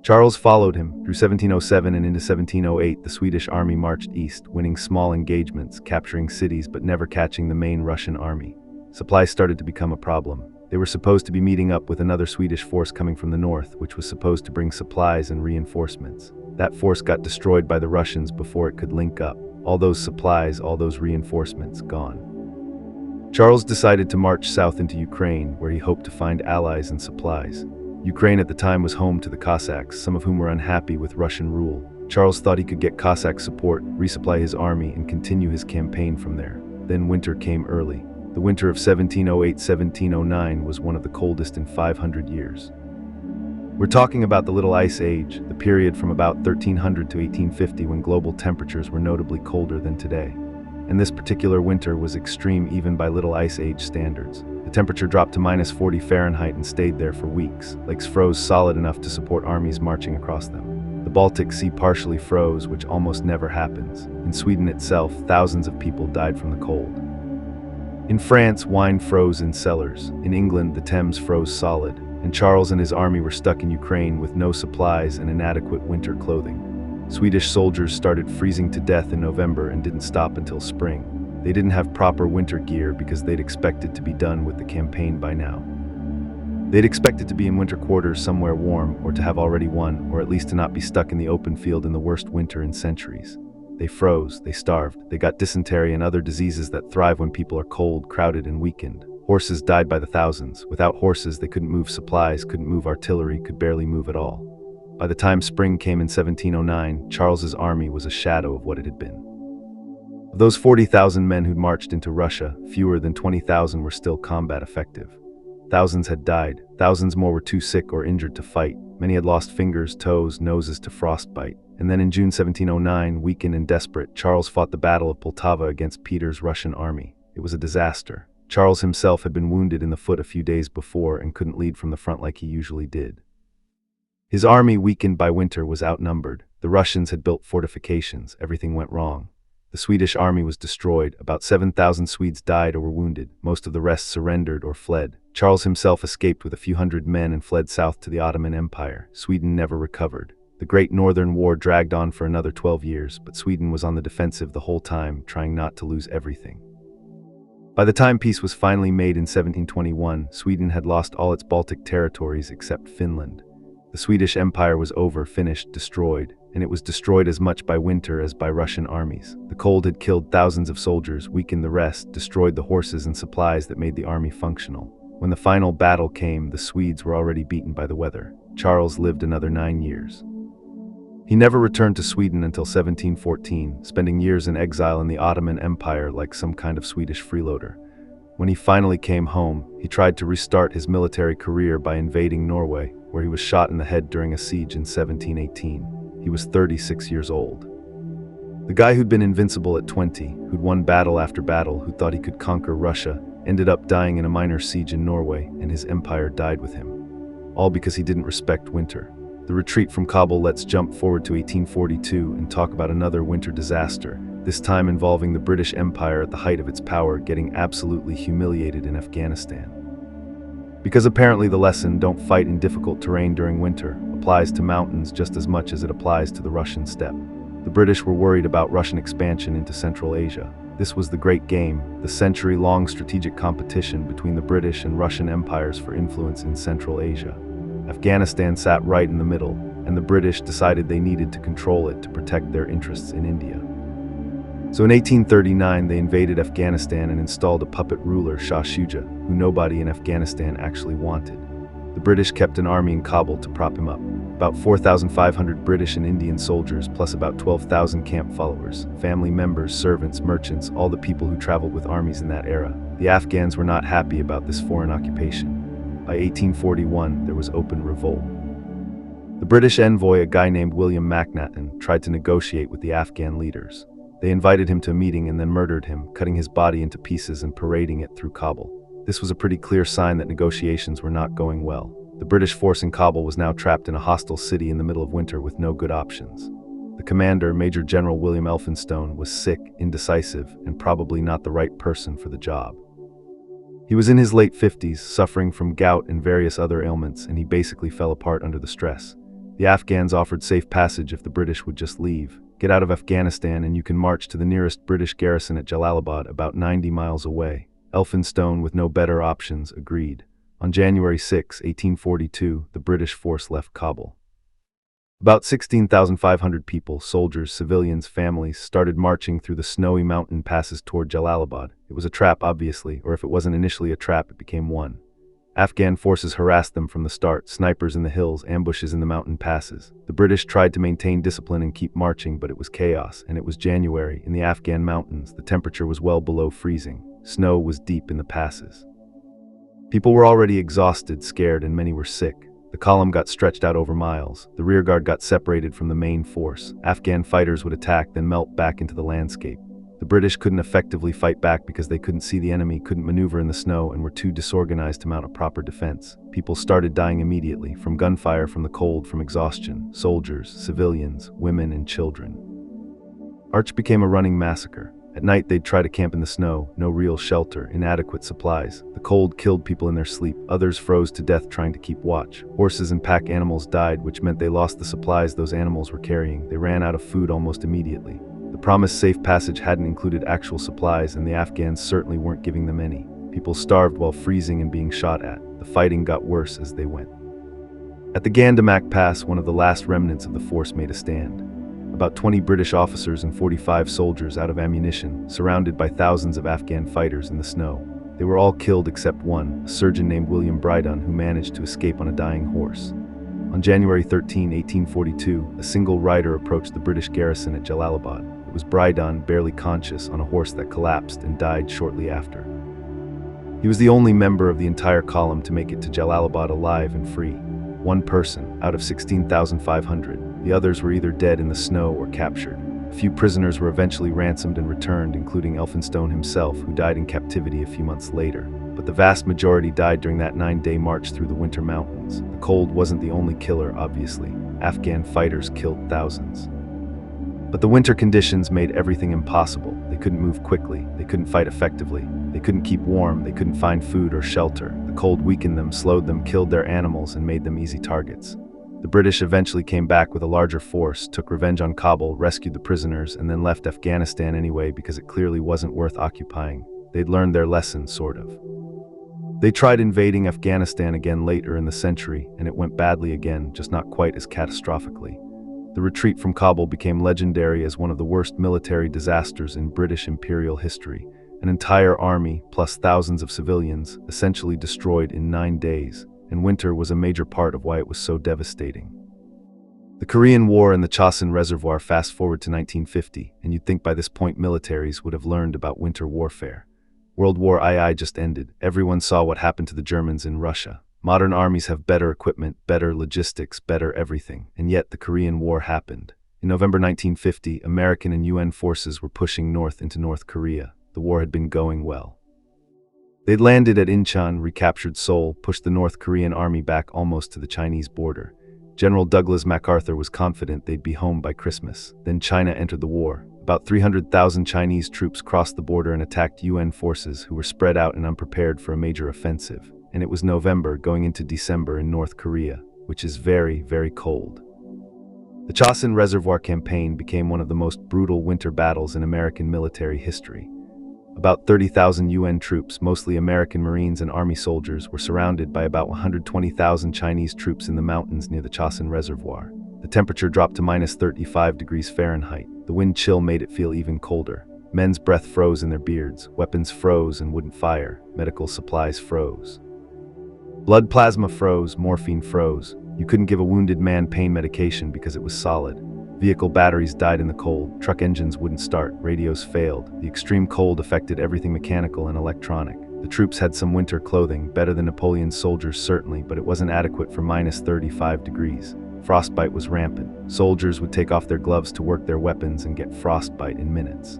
Charles followed him. Through 1707 and into 1708, the Swedish army marched east, winning small engagements, capturing cities, but never catching the main Russian army. Supplies started to become a problem. They were supposed to be meeting up with another Swedish force coming from the north, which was supposed to bring supplies and reinforcements. That force got destroyed by the Russians before it could link up. All those supplies, all those reinforcements, gone. Charles decided to march south into Ukraine, where he hoped to find allies and supplies. Ukraine at the time was home to the Cossacks, some of whom were unhappy with Russian rule. Charles thought he could get Cossack support, resupply his army, and continue his campaign from there. Then winter came early. The winter of 1708-1709 was one of the coldest in 500 years. We're talking about the Little Ice Age, the period from about 1300 to 1850 when global temperatures were notably colder than today. And this particular winter was extreme even by Little Ice Age standards. The temperature dropped to -40 Fahrenheit and stayed there for weeks. Lakes froze solid enough to support armies marching across them. The Baltic Sea partially froze, which almost never happens. In Sweden itself, thousands of people died from the cold. In France, wine froze in cellars. In England, the Thames froze solid. And Charles and his army were stuck in Ukraine with no supplies and inadequate winter clothing. Swedish soldiers started freezing to death in November and didn't stop until spring. They didn't have proper winter gear because they'd expected to be done with the campaign by now. They'd expected to be in winter quarters somewhere warm, or to have already won, or at least to not be stuck in the open field in the worst winter in centuries. They froze, they starved, they got dysentery and other diseases that thrive when people are cold, crowded, and weakened. Horses died by the thousands. Without horses, they couldn't move supplies, couldn't move artillery, could barely move at all. By the time spring came in 1709, Charles's army was a shadow of what it had been. Of those 40,000 men who'd marched into Russia, fewer than 20,000 were still combat effective. Thousands had died, thousands more were too sick or injured to fight. Many had lost fingers, toes, noses to frostbite. And then in June 1709, weakened and desperate, Charles fought the Battle of Poltava against Peter's Russian army. It was a disaster. Charles himself had been wounded in the foot a few days before and couldn't lead from the front like he usually did. His army, weakened by winter, was outnumbered. The Russians had built fortifications. Everything went wrong. The Swedish army was destroyed. About 7,000 Swedes died or were wounded. Most of the rest surrendered or fled. Charles himself escaped with a few hundred men and fled south to the Ottoman Empire. Sweden never recovered. The Great Northern War dragged on for another 12 years, but Sweden was on the defensive the whole time, trying not to lose everything. By the time peace was finally made in 1721, Sweden had lost all its Baltic territories except Finland. The Swedish Empire was over, finished, destroyed, and it was destroyed as much by winter as by Russian armies. The cold had killed thousands of soldiers, weakened the rest, destroyed the horses and supplies that made the army functional. When the final battle came, the Swedes were already beaten by the weather. Charles lived another 9 years. He never returned to Sweden until 1714, spending years in exile in the Ottoman Empire like some kind of Swedish freeloader. When he finally came home, he tried to restart his military career by invading Norway, where he was shot in the head during a siege in 1718. He was 36 years old. The guy who'd been invincible at 20, who'd won battle after battle, who thought he could conquer Russia, ended up dying in a minor siege in Norway, and his empire died with him. All because he didn't respect winter. The retreat from Kabul. Let's jump forward to 1842 and talk about another winter disaster, this time involving the British Empire at the height of its power getting absolutely humiliated in Afghanistan. Because apparently the lesson, don't fight in difficult terrain during winter, applies to mountains just as much as it applies to the Russian steppe. The British were worried about Russian expansion into Central Asia. This was the Great Game, the century-long strategic competition between the British and Russian empires for influence in Central Asia. Afghanistan sat right in the middle, and the British decided they needed to control it to protect their interests in India. So in 1839, they invaded Afghanistan and installed a puppet ruler, Shah Shuja, who nobody in Afghanistan actually wanted. The British kept an army in Kabul to prop him up. About 4,500 British and Indian soldiers, plus about 12,000 camp followers, family members, servants, merchants, all the people who traveled with armies in that era. The Afghans were not happy about this foreign occupation. By 1841, there was open revolt. The British envoy, a guy named William Macnaghten, tried to negotiate with the Afghan leaders. They invited him to a meeting and then murdered him, cutting his body into pieces and parading it through Kabul. This was a pretty clear sign that negotiations were not going well. The British force in Kabul was now trapped in a hostile city in the middle of winter with no good options. The commander, Major General William Elphinstone, was sick, indecisive, and probably not the right person for the job. He was in his late 50s, suffering from gout and various other ailments, and he basically fell apart under the stress. The Afghans offered safe passage if the British would just leave. Get out of Afghanistan and you can march to the nearest British garrison at Jalalabad, about 90 miles away. Elphinstone, with no better options, agreed. On January 6, 1842, the British force left Kabul. About 16,500 people, soldiers, civilians, families, started marching through the snowy mountain passes toward Jalalabad. It was a trap, obviously, or if it wasn't initially a trap, it became one. Afghan forces harassed them from the start, snipers in the hills, ambushes in the mountain passes. The British tried to maintain discipline and keep marching, but it was chaos, and it was January. In the Afghan mountains, the temperature was well below freezing. Snow was deep in the passes. People were already exhausted, scared, and many were sick. The column got stretched out over miles. The rearguard got separated from the main force. Afghan fighters would attack, then melt back into the landscape. The British couldn't effectively fight back because they couldn't see the enemy, couldn't maneuver in the snow, and were too disorganized to mount a proper defense. People started dying immediately, from gunfire, from the cold, from exhaustion. Soldiers, civilians, women, and children. Arch became a running massacre. At night, they'd try to camp in the snow, no real shelter, inadequate supplies. The cold killed people in their sleep. Others froze to death trying to keep watch. Horses and pack animals died, which meant they lost the supplies those animals were carrying. They ran out of food almost immediately. The promised safe passage hadn't included actual supplies, and the Afghans certainly weren't giving them any. People starved while freezing and being shot at. The fighting got worse as they went. At the Gandamak Pass, one of the last remnants of the force made a stand. About 20 British officers and 45 soldiers out of ammunition, surrounded by thousands of Afghan fighters in the snow. They were all killed except one, a surgeon named William Brydon, who managed to escape on a dying horse. On January 13, 1842, a single rider approached the British garrison at Jalalabad. It was Brydon, barely conscious, on a horse that collapsed and died shortly after. He was the only member of the entire column to make it to Jalalabad alive and free. One person, out of 16,500. The others were either dead in the snow or captured. A few prisoners were eventually ransomed and returned, including Elphinstone himself, who died in captivity a few months later. But the vast majority died during that 9-day march through the winter mountains. The cold wasn't the only killer, obviously. Afghan fighters killed thousands. But the winter conditions made everything impossible. They couldn't move quickly. They couldn't fight effectively. They couldn't keep warm. They couldn't find food or shelter. The cold weakened them, slowed them, killed their animals, and made them easy targets. The British eventually came back with a larger force, took revenge on Kabul, rescued the prisoners, and then left Afghanistan anyway because it clearly wasn't worth occupying. They'd learned their lesson, sort of. They tried invading Afghanistan again later in the century, and it went badly again, just not quite as catastrophically. The retreat from Kabul became legendary as one of the worst military disasters in British imperial history. An entire army, plus thousands of civilians, essentially destroyed in 9 days. And winter was a major part of why it was so devastating. The Korean War and the Chosin Reservoir fast forward to 1950, and you'd think by this point militaries would have learned about winter warfare. World War II just ended. Everyone saw what happened to the Germans in Russia. Modern armies have better equipment, better logistics, better everything, and yet the Korean War happened. In November 1950, American and UN forces were pushing north into North Korea. The war had been going well. They'd landed at Incheon, recaptured Seoul, pushed the North Korean army back almost to the Chinese border. General Douglas MacArthur was confident they'd be home by Christmas. Then China entered the war. About 300,000 Chinese troops crossed the border and attacked UN forces who were spread out and unprepared for a major offensive. And it was November, going into December in North Korea, which is very, very cold. The Chosin Reservoir campaign became one of the most brutal winter battles in American military history. About 30,000 UN troops, mostly American Marines and Army soldiers, were surrounded by about 120,000 Chinese troops in the mountains near the Chosin Reservoir. The temperature dropped to minus 35 degrees Fahrenheit. The wind chill made it feel even colder. Men's breath froze in their beards. Weapons froze and wouldn't fire. Medical supplies froze. Blood plasma froze. Morphine froze. You couldn't give a wounded man pain medication because it was solid. Vehicle batteries died in the cold, truck engines wouldn't start, radios failed. The extreme cold affected everything mechanical and electronic. The troops had some winter clothing, better than Napoleon's soldiers certainly, but it wasn't adequate for minus 35 degrees. Frostbite was rampant. Soldiers would take off their gloves to work their weapons and get frostbite in minutes.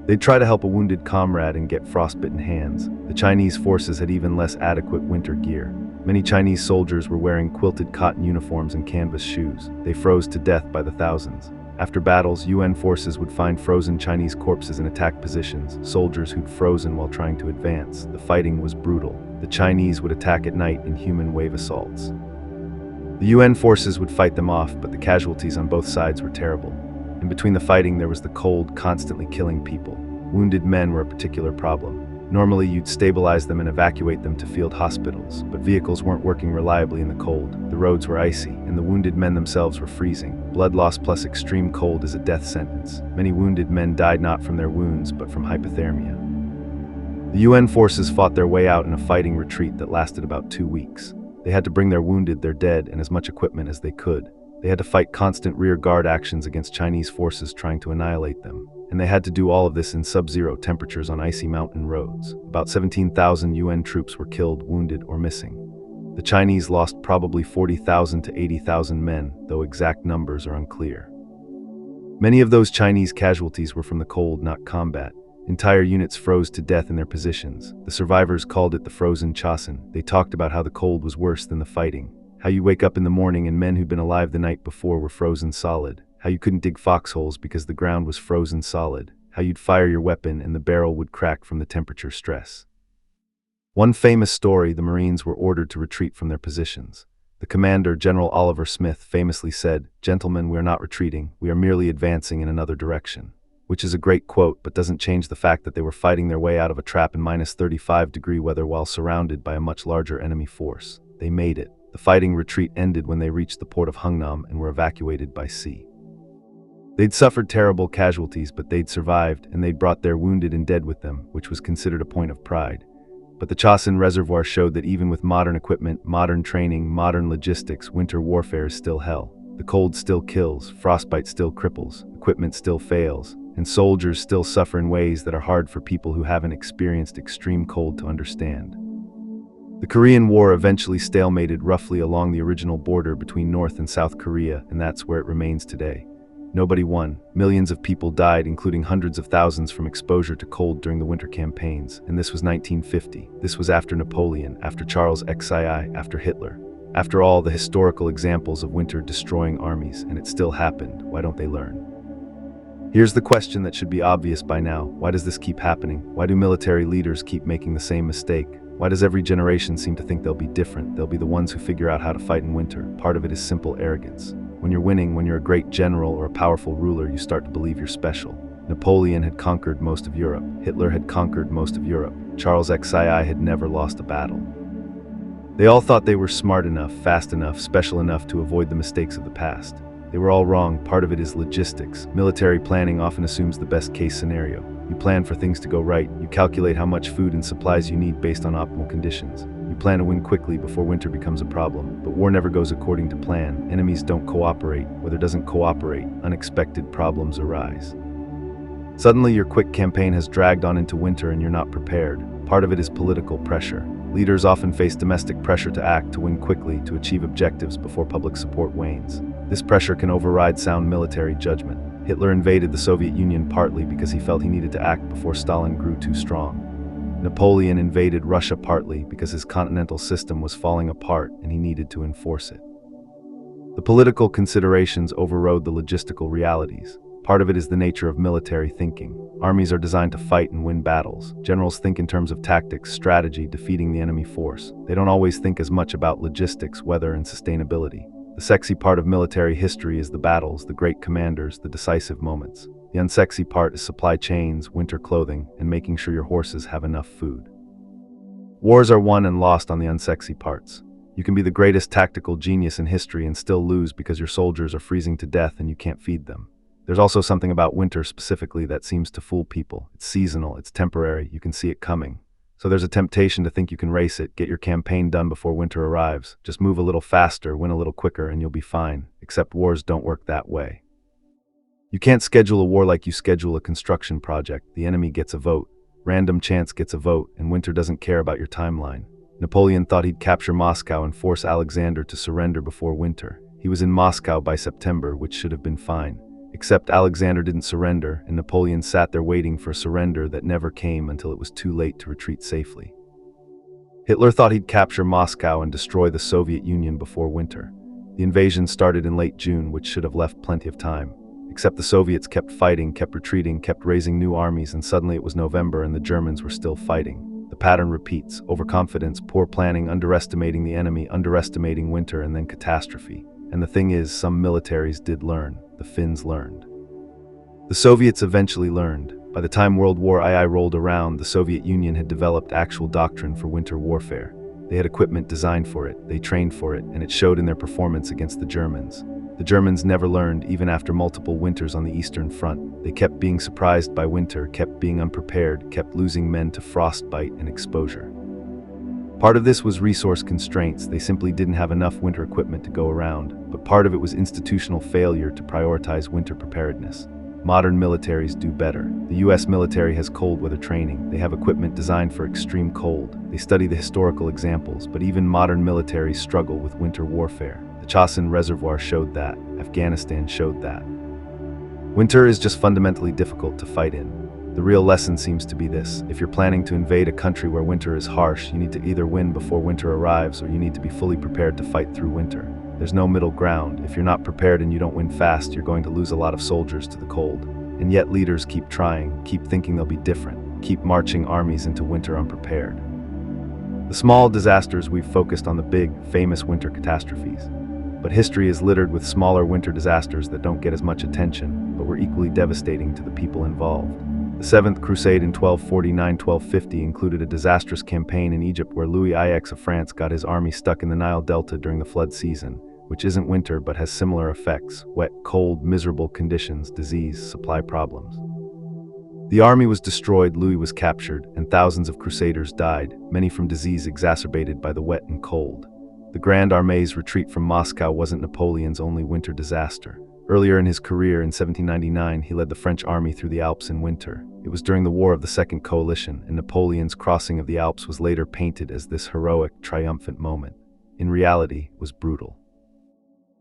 They'd try to help a wounded comrade and get frostbitten hands. The Chinese forces had even less adequate winter gear. Many Chinese soldiers were wearing quilted cotton uniforms and canvas shoes. They froze to death by the thousands. After battles, UN forces would find frozen Chinese corpses in attack positions, soldiers who'd frozen while trying to advance. The fighting was brutal. The Chinese would attack at night in human wave assaults. The UN forces would fight them off, but the casualties on both sides were terrible. In between the fighting, there was the cold, constantly killing people. Wounded men were a particular problem. Normally, you'd stabilize them and evacuate them to field hospitals, but vehicles weren't working reliably in the cold. The roads were icy, and the wounded men themselves were freezing. Blood loss plus extreme cold is a death sentence. Many wounded men died not from their wounds, but from hypothermia. The UN forces fought their way out in a fighting retreat that lasted about 2 weeks. They had to bring their wounded, their dead, and as much equipment as they could. They had to fight constant rear guard actions against Chinese forces trying to annihilate them. And they had to do all of this in sub-zero temperatures on icy mountain roads. About 17,000 UN troops were killed, wounded, or missing. The Chinese lost probably 40,000 to 80,000 men, though exact numbers are unclear. Many of those Chinese casualties were from the cold, not combat. Entire units froze to death in their positions. The survivors called it the frozen Chosin. They talked about how the cold was worse than the fighting. How you wake up in the morning and men who'd been alive the night before were frozen solid. How you couldn't dig foxholes because the ground was frozen solid. How you'd fire your weapon and the barrel would crack from the temperature stress. One famous story, the Marines were ordered to retreat from their positions. The commander, General Oliver Smith, famously said, "Gentlemen, we are not retreating, we are merely advancing in another direction." Which is a great quote, but doesn't change the fact that they were fighting their way out of a trap in -35-degree weather while surrounded by a much larger enemy force. They made it. The fighting retreat ended when they reached the port of Hungnam and were evacuated by sea. They'd suffered terrible casualties, but they'd survived, and they'd brought their wounded and dead with them, which was considered a point of pride. But the Chosin Reservoir showed that even with modern equipment, modern training, modern logistics, winter warfare is still hell. The cold still kills, frostbite still cripples, equipment still fails, and soldiers still suffer in ways that are hard for people who haven't experienced extreme cold to understand. The Korean War eventually stalemated roughly along the original border between North and South Korea, and that's where it remains today. Nobody won. Millions of people died, including hundreds of thousands from exposure to cold during the winter campaigns, and this was 1950. This was after Napoleon, after Charles XII, after Hitler. After all the historical examples of winter destroying armies, and it still happened. Why don't they learn? Here's the question that should be obvious by now. Why does this keep happening? Why do military leaders keep making the same mistake? Why does every generation seem to think they'll be different? They'll be the ones who figure out how to fight in winter. Part of it is simple arrogance. When you're winning, when you're a great general or a powerful ruler, you start to believe you're special. Napoleon had conquered most of Europe. Hitler had conquered most of Europe. Charles XII had never lost a battle. They all thought they were smart enough, fast enough, special enough to avoid the mistakes of the past. They were all wrong. Part of it is logistics. Military planning often assumes the best case scenario. You plan for things to go right. You calculate how much food and supplies you need based on optimal conditions. You plan to win quickly before winter becomes a problem. But war never goes according to plan. Enemies don't cooperate. Weather doesn't cooperate. Unexpected problems arise. Suddenly your quick campaign has dragged on into winter and you're not prepared. Part of it is political pressure. Leaders often face domestic pressure to act, to win quickly, to achieve objectives before public support wanes. This pressure can override sound military judgment. Hitler invaded the Soviet Union partly because he felt he needed to act before Stalin grew too strong. Napoleon invaded Russia partly because his continental system was falling apart and he needed to enforce it. The political considerations overrode the logistical realities. Part of it is the nature of military thinking. Armies are designed to fight and win battles. Generals think in terms of tactics, strategy, defeating the enemy force. They don't always think as much about logistics, weather, and sustainability. The sexy part of military history is the battles, the great commanders, the decisive moments. The unsexy part is supply chains, winter clothing, and making sure your horses have enough food. Wars are won and lost on the unsexy parts. You can be the greatest tactical genius in history and still lose because your soldiers are freezing to death and you can't feed them. There's also something about winter specifically that seems to fool people. It's seasonal, it's temporary, you can see it coming. So there's a temptation to think you can race it, get your campaign done before winter arrives. Just move a little faster, win a little quicker, and you'll be fine. Except wars don't work that way. You can't schedule a war like you schedule a construction project. The enemy gets a vote. Random chance gets a vote, and winter doesn't care about your timeline. Napoleon thought he'd capture Moscow and force Alexander to surrender before winter. He was in Moscow by September, which should have been fine. Except Alexander didn't surrender, and Napoleon sat there waiting for a surrender that never came until it was too late to retreat safely. Hitler thought he'd capture Moscow and destroy the Soviet Union before winter. The invasion started in late June, which should have left plenty of time. Except the Soviets kept fighting, kept retreating, kept raising new armies, and suddenly it was November and the Germans were still fighting. The pattern repeats: overconfidence, poor planning, underestimating the enemy, underestimating winter, and then catastrophe. And the thing is, some militaries did learn. The Finns learned. The Soviets eventually learned. By the time World War II rolled around, the Soviet Union had developed actual doctrine for winter warfare. They had equipment designed for it, they trained for it, and it showed in their performance against the Germans. The Germans never learned, even after multiple winters on the Eastern Front. They kept being surprised by winter, kept being unprepared, kept losing men to frostbite and exposure. Part of this was resource constraints. They simply didn't have enough winter equipment to go around, but part of it was institutional failure to prioritize winter preparedness. Modern militaries do better. The US military has cold weather training. They have equipment designed for extreme cold. They study the historical examples, but even modern militaries struggle with winter warfare. The Chosin Reservoir showed that. Afghanistan showed that. Winter is just fundamentally difficult to fight in. The real lesson seems to be this: if you're planning to invade a country where winter is harsh, you need to either win before winter arrives, or you need to be fully prepared to fight through winter. There's no middle ground. If you're not prepared and you don't win fast, you're going to lose a lot of soldiers to the cold. And yet leaders keep trying, keep thinking they'll be different, keep marching armies into winter unprepared. The small disasters, we've focused on the big, famous winter catastrophes. But history is littered with smaller winter disasters that don't get as much attention, but were equally devastating to the people involved. The Seventh Crusade in 1249-1250 included a disastrous campaign in Egypt where Louis IX of France got his army stuck in the Nile Delta during the flood season, which isn't winter but has similar effects: wet, cold, miserable conditions, disease, supply problems. The army was destroyed, Louis was captured, and thousands of crusaders died, many from disease exacerbated by the wet and cold. The Grand Army's retreat from Moscow wasn't Napoleon's only winter disaster. Earlier in his career, in 1799, he led the French army through the Alps in winter. It was during the War of the Second Coalition, and Napoleon's crossing of the Alps was later painted as this heroic, triumphant moment. In reality, it was brutal.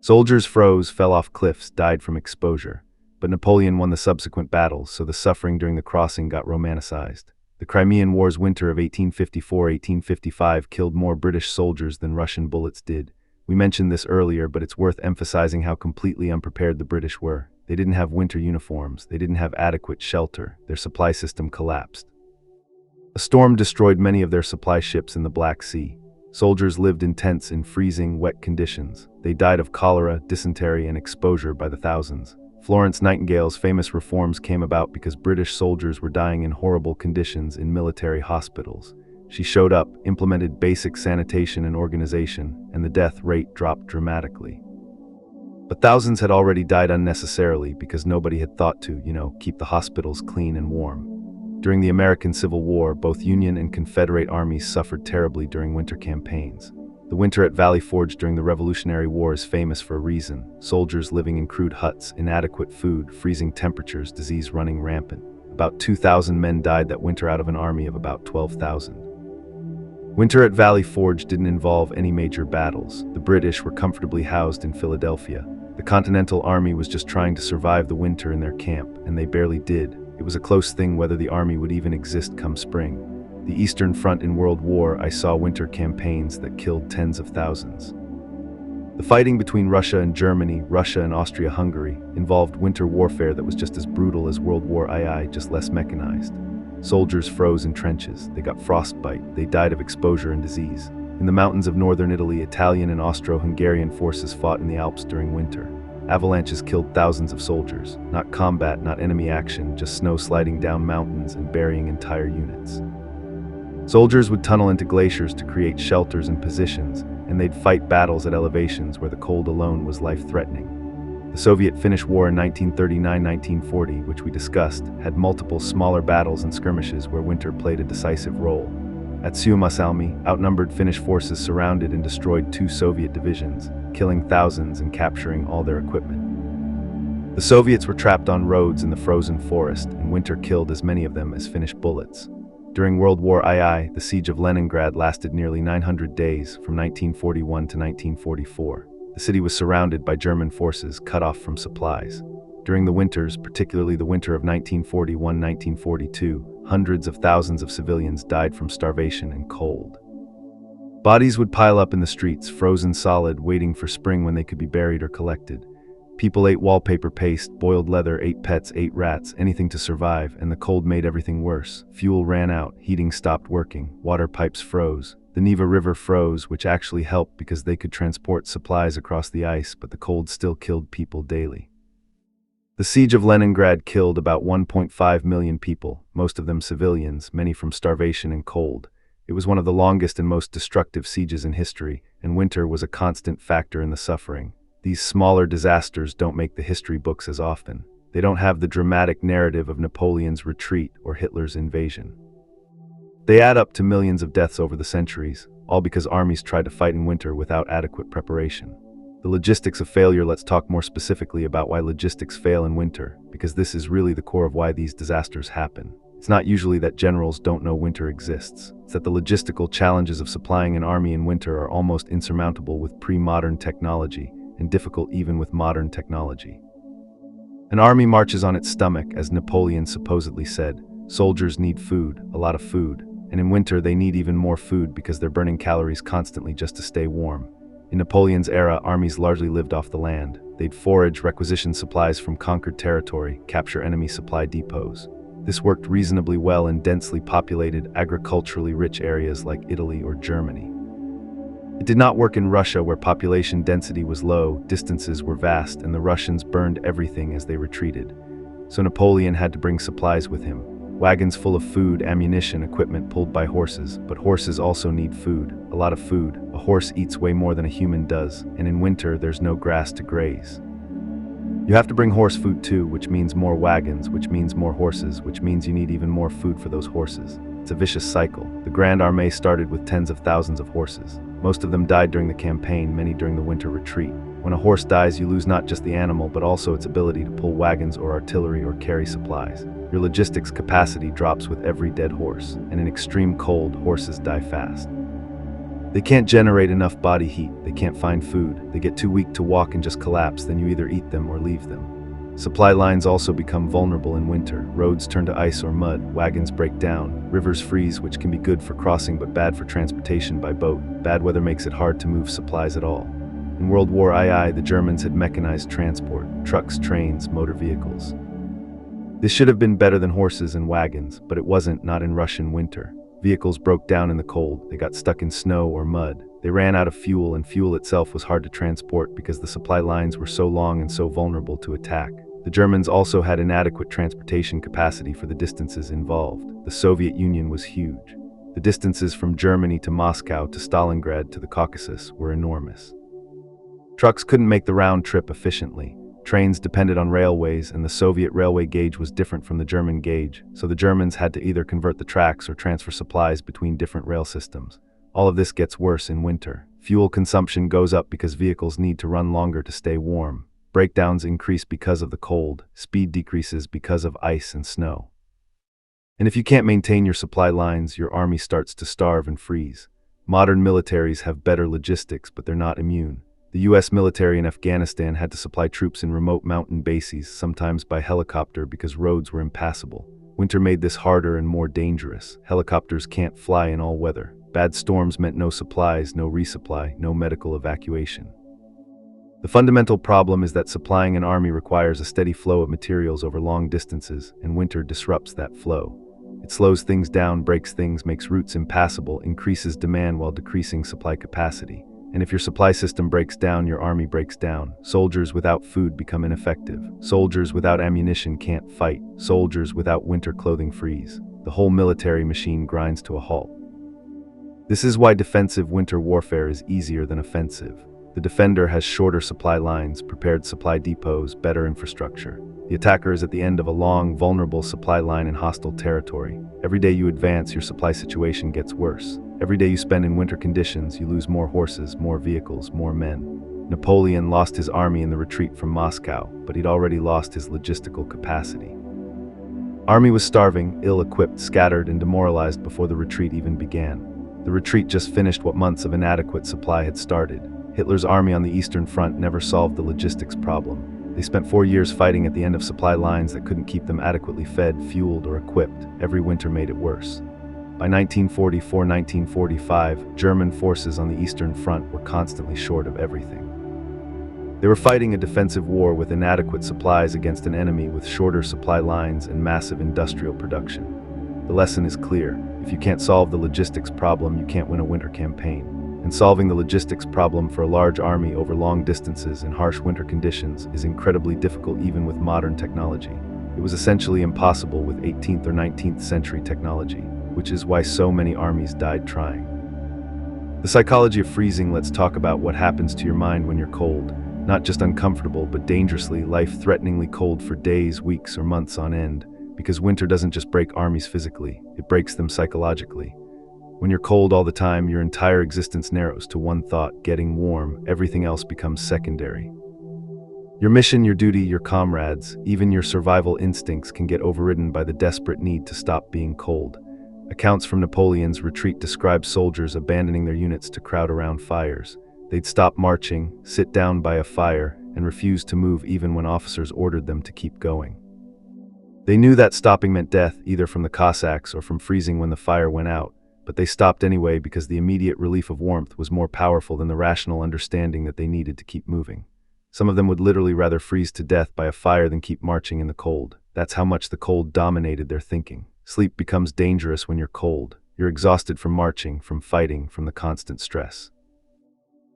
Soldiers froze, fell off cliffs, died from exposure. But Napoleon won the subsequent battles, so the suffering during the crossing got romanticized. The Crimean War's winter of 1854-1855 killed more British soldiers than Russian bullets did. We mentioned this earlier, but it's worth emphasizing how completely unprepared the British were. They didn't have winter uniforms, they didn't have adequate shelter, their supply system collapsed. A storm destroyed many of their supply ships in the Black Sea. Soldiers lived in tents in freezing, wet conditions. They died of cholera, dysentery, and exposure by the thousands. Florence Nightingale's famous reforms came about because British soldiers were dying in horrible conditions in military hospitals. She showed up, implemented basic sanitation and organization, and the death rate dropped dramatically. But thousands had already died unnecessarily because nobody had thought to, keep the hospitals clean and warm. During the American Civil War, both Union and Confederate armies suffered terribly during winter campaigns. The winter at Valley Forge during the Revolutionary War is famous for a reason: soldiers living in crude huts, inadequate food, freezing temperatures, disease running rampant. About 2,000 men died that winter out of an army of about 12,000. Winter at Valley Forge didn't involve any major battles. The British were comfortably housed in Philadelphia. The Continental Army was just trying to survive the winter in their camp, and they barely did. It was a close thing whether the army would even exist come spring. The Eastern Front in World War, I saw winter campaigns that killed tens of thousands. The fighting between Russia and Germany, Russia and Austria-Hungary, involved winter warfare that was just as brutal as World War II, just less mechanized. Soldiers froze in trenches, they got frostbite, they died of exposure and disease. In the mountains of northern Italy, Italian and Austro-Hungarian forces fought in the Alps during winter. Avalanches killed thousands of soldiers. Not combat, not enemy action, just snow sliding down mountains and burying entire units. Soldiers would tunnel into glaciers to create shelters and positions, and they'd fight battles at elevations where the cold alone was life-threatening. The Soviet-Finnish War in 1939-1940, which we discussed, had multiple smaller battles and skirmishes where winter played a decisive role. At Suomussalmi, outnumbered Finnish forces surrounded and destroyed 2 Soviet divisions, killing thousands and capturing all their equipment. The Soviets were trapped on roads in the frozen forest, and winter killed as many of them as Finnish bullets. During World War II, the siege of Leningrad lasted nearly 900 days, from 1941 to 1944. The city was surrounded by German forces, cut off from supplies. During the winters, particularly the winter of 1941-1942, hundreds of thousands of civilians died from starvation and cold. Bodies would pile up in the streets, frozen solid, waiting for spring when they could be buried or collected. People ate wallpaper paste, boiled leather, ate pets, ate rats, anything to survive, and the cold made everything worse. Fuel ran out, heating stopped working, water pipes froze. The Neva River froze, which actually helped because they could transport supplies across the ice, but the cold still killed people daily. The siege of Leningrad killed about 1.5 million people, most of them civilians, many from starvation and cold. It was one of the longest and most destructive sieges in history, and winter was a constant factor in the suffering. These smaller disasters don't make the history books as often. They don't have the dramatic narrative of Napoleon's retreat or Hitler's invasion. They add up to millions of deaths over the centuries, all because armies tried to fight in winter without adequate preparation. The logistics of failure. Let's talk more specifically about why logistics fail in winter, because this is really the core of why these disasters happen. It's not usually that generals don't know winter exists. It's that the logistical challenges of supplying an army in winter are almost insurmountable with pre-modern technology, and difficult even with modern technology. An army marches on its stomach, as Napoleon supposedly said. Soldiers need food, a lot of food, and in winter they need even more food because they're burning calories constantly just to stay warm. In Napoleon's era, armies largely lived off the land. They'd forage, requisition supplies from conquered territory, capture enemy supply depots. This worked reasonably well in densely populated, agriculturally rich areas like Italy or Germany. It did not work in Russia, where population density was low, distances were vast, and the Russians burned everything as they retreated. So Napoleon had to bring supplies with him. Wagons full of food, ammunition, equipment pulled by horses. But horses also need food, a lot of food. A horse eats way more than a human does, and in winter there's no grass to graze. You have to bring horse food too, which means more wagons, which means more horses, which means you need even more food for those horses. It's a vicious cycle. The Grand Armée started with tens of thousands of horses. Most of them died during the campaign, many during the winter retreat. When a horse dies, you lose not just the animal, but also its ability to pull wagons or artillery or carry supplies. Your logistics capacity drops with every dead horse, and in extreme cold, horses die fast. They can't generate enough body heat, they can't find food, they get too weak to walk and just collapse, then you either eat them or leave them. Supply lines also become vulnerable in winter. Roads turn to ice or mud, wagons break down, rivers freeze, which can be good for crossing but bad for transportation by boat. Bad weather makes it hard to move supplies at all. In World War II, the Germans had mechanized transport, trucks, trains, motor vehicles. This should have been better than horses and wagons, but it wasn't, not in Russian winter. Vehicles broke down in the cold, they got stuck in snow or mud. They ran out of fuel, and fuel itself was hard to transport because the supply lines were so long and so vulnerable to attack. The Germans also had inadequate transportation capacity for the distances involved. The Soviet Union was huge. The distances from Germany to Moscow to Stalingrad to the Caucasus were enormous. Trucks couldn't make the round trip efficiently. Trains depended on railways, and the Soviet railway gauge was different from the German gauge, so the Germans had to either convert the tracks or transfer supplies between different rail systems. All of this gets worse in winter. Fuel consumption goes up because vehicles need to run longer to stay warm. Breakdowns increase because of the cold. Speed decreases because of ice and snow. And if you can't maintain your supply lines, your army starts to starve and freeze. Modern militaries have better logistics, but they're not immune. The US military in Afghanistan had to supply troops in remote mountain bases, sometimes by helicopter because roads were impassable. Winter made this harder and more dangerous. Helicopters can't fly in all weather. Bad storms meant no supplies, no resupply, no medical evacuation. The fundamental problem is that supplying an army requires a steady flow of materials over long distances, and winter disrupts that flow. It slows things down, breaks things, makes routes impassable, increases demand while decreasing supply capacity. And if your supply system breaks down, your army breaks down. Soldiers without food become ineffective. Soldiers without ammunition can't fight. Soldiers without winter clothing freeze. The whole military machine grinds to a halt. This is why defensive winter warfare is easier than offensive. The defender has shorter supply lines, prepared supply depots, better infrastructure. The attacker is at the end of a long, vulnerable supply line in hostile territory. Every day you advance, your supply situation gets worse. Every day you spend in winter conditions, you lose more horses, more vehicles, more men. Napoleon lost his army in the retreat from Moscow, but he'd already lost his logistical capacity. Army was starving, ill-equipped, scattered, and demoralized before the retreat even began. The retreat just finished what months of inadequate supply had started. Hitler's army on the Eastern Front never solved the logistics problem. They spent 4 years fighting at the end of supply lines that couldn't keep them adequately fed, fueled, or equipped. Every winter made it worse. By 1944-1945, German forces on the Eastern Front were constantly short of everything. They were fighting a defensive war with inadequate supplies against an enemy with shorter supply lines and massive industrial production. The lesson is clear. If you can't solve the logistics problem, you can't win a winter campaign. And solving the logistics problem for a large army over long distances in harsh winter conditions is incredibly difficult even with modern technology. It was essentially impossible with 18th or 19th century technology, which is why so many armies died trying. The psychology of freezing. Let's talk about what happens to your mind when you're cold. Not just uncomfortable, but dangerously, life-threateningly cold for days, weeks, or months on end. Because winter doesn't just break armies physically, it breaks them psychologically. When you're cold all the time, your entire existence narrows to one thought: getting warm. Everything else becomes secondary. Your mission, your duty, your comrades, even your survival instincts can get overridden by the desperate need to stop being cold. Accounts from Napoleon's retreat describe soldiers abandoning their units to crowd around fires. They'd stop marching, sit down by a fire, and refuse to move even when officers ordered them to keep going. They knew that stopping meant death, either from the Cossacks or from freezing when the fire went out, but they stopped anyway because the immediate relief of warmth was more powerful than the rational understanding that they needed to keep moving. Some of them would literally rather freeze to death by a fire than keep marching in the cold. That's how much the cold dominated their thinking. Sleep becomes dangerous when you're cold. You're exhausted from marching, from fighting, from the constant stress.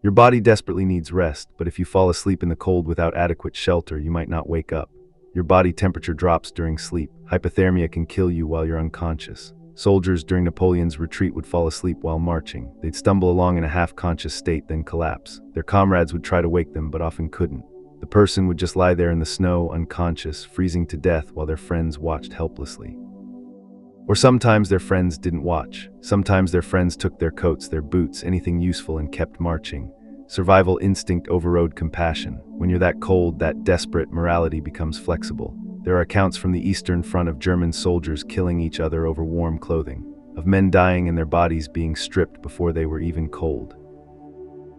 Your body desperately needs rest, but if you fall asleep in the cold without adequate shelter, you might not wake up. Your body temperature drops during sleep. Hypothermia can kill you while you're unconscious. Soldiers during Napoleon's retreat would fall asleep while marching. They'd stumble along in a half-conscious state, then collapse. Their comrades would try to wake them, but often couldn't. The person would just lie there in the snow, unconscious, freezing to death while their friends watched helplessly. Or sometimes their friends didn't watch. Sometimes their friends took their coats, their boots, anything useful, and kept marching. Survival instinct overrode compassion. When you're that cold, that desperate, morality becomes flexible. There are accounts from the Eastern Front of German soldiers killing each other over warm clothing, of men dying and their bodies being stripped before they were even cold,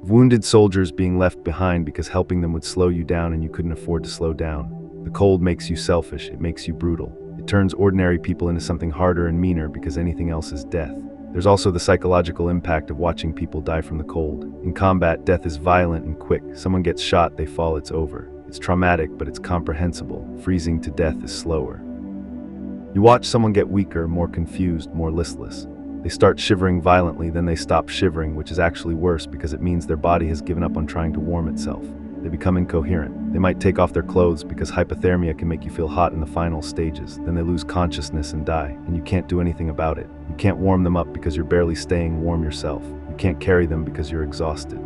of wounded soldiers being left behind because helping them would slow you down and you couldn't afford to slow down. The cold makes you selfish, it makes you brutal. It turns ordinary people into something harder and meaner because anything else is death. There's also the psychological impact of watching people die from the cold. In combat, death is violent and quick. Someone gets shot, they fall, it's over. It's traumatic, but it's comprehensible. Freezing to death is slower. You watch someone get weaker, more confused, more listless. They start shivering violently, then they stop shivering, which is actually worse because it means their body has given up on trying to warm itself. They become incoherent. They might take off their clothes because hypothermia can make you feel hot in the final stages. Then they lose consciousness and die, and you can't do anything about it. You can't warm them up because you're barely staying warm yourself. You can't carry them because you're exhausted.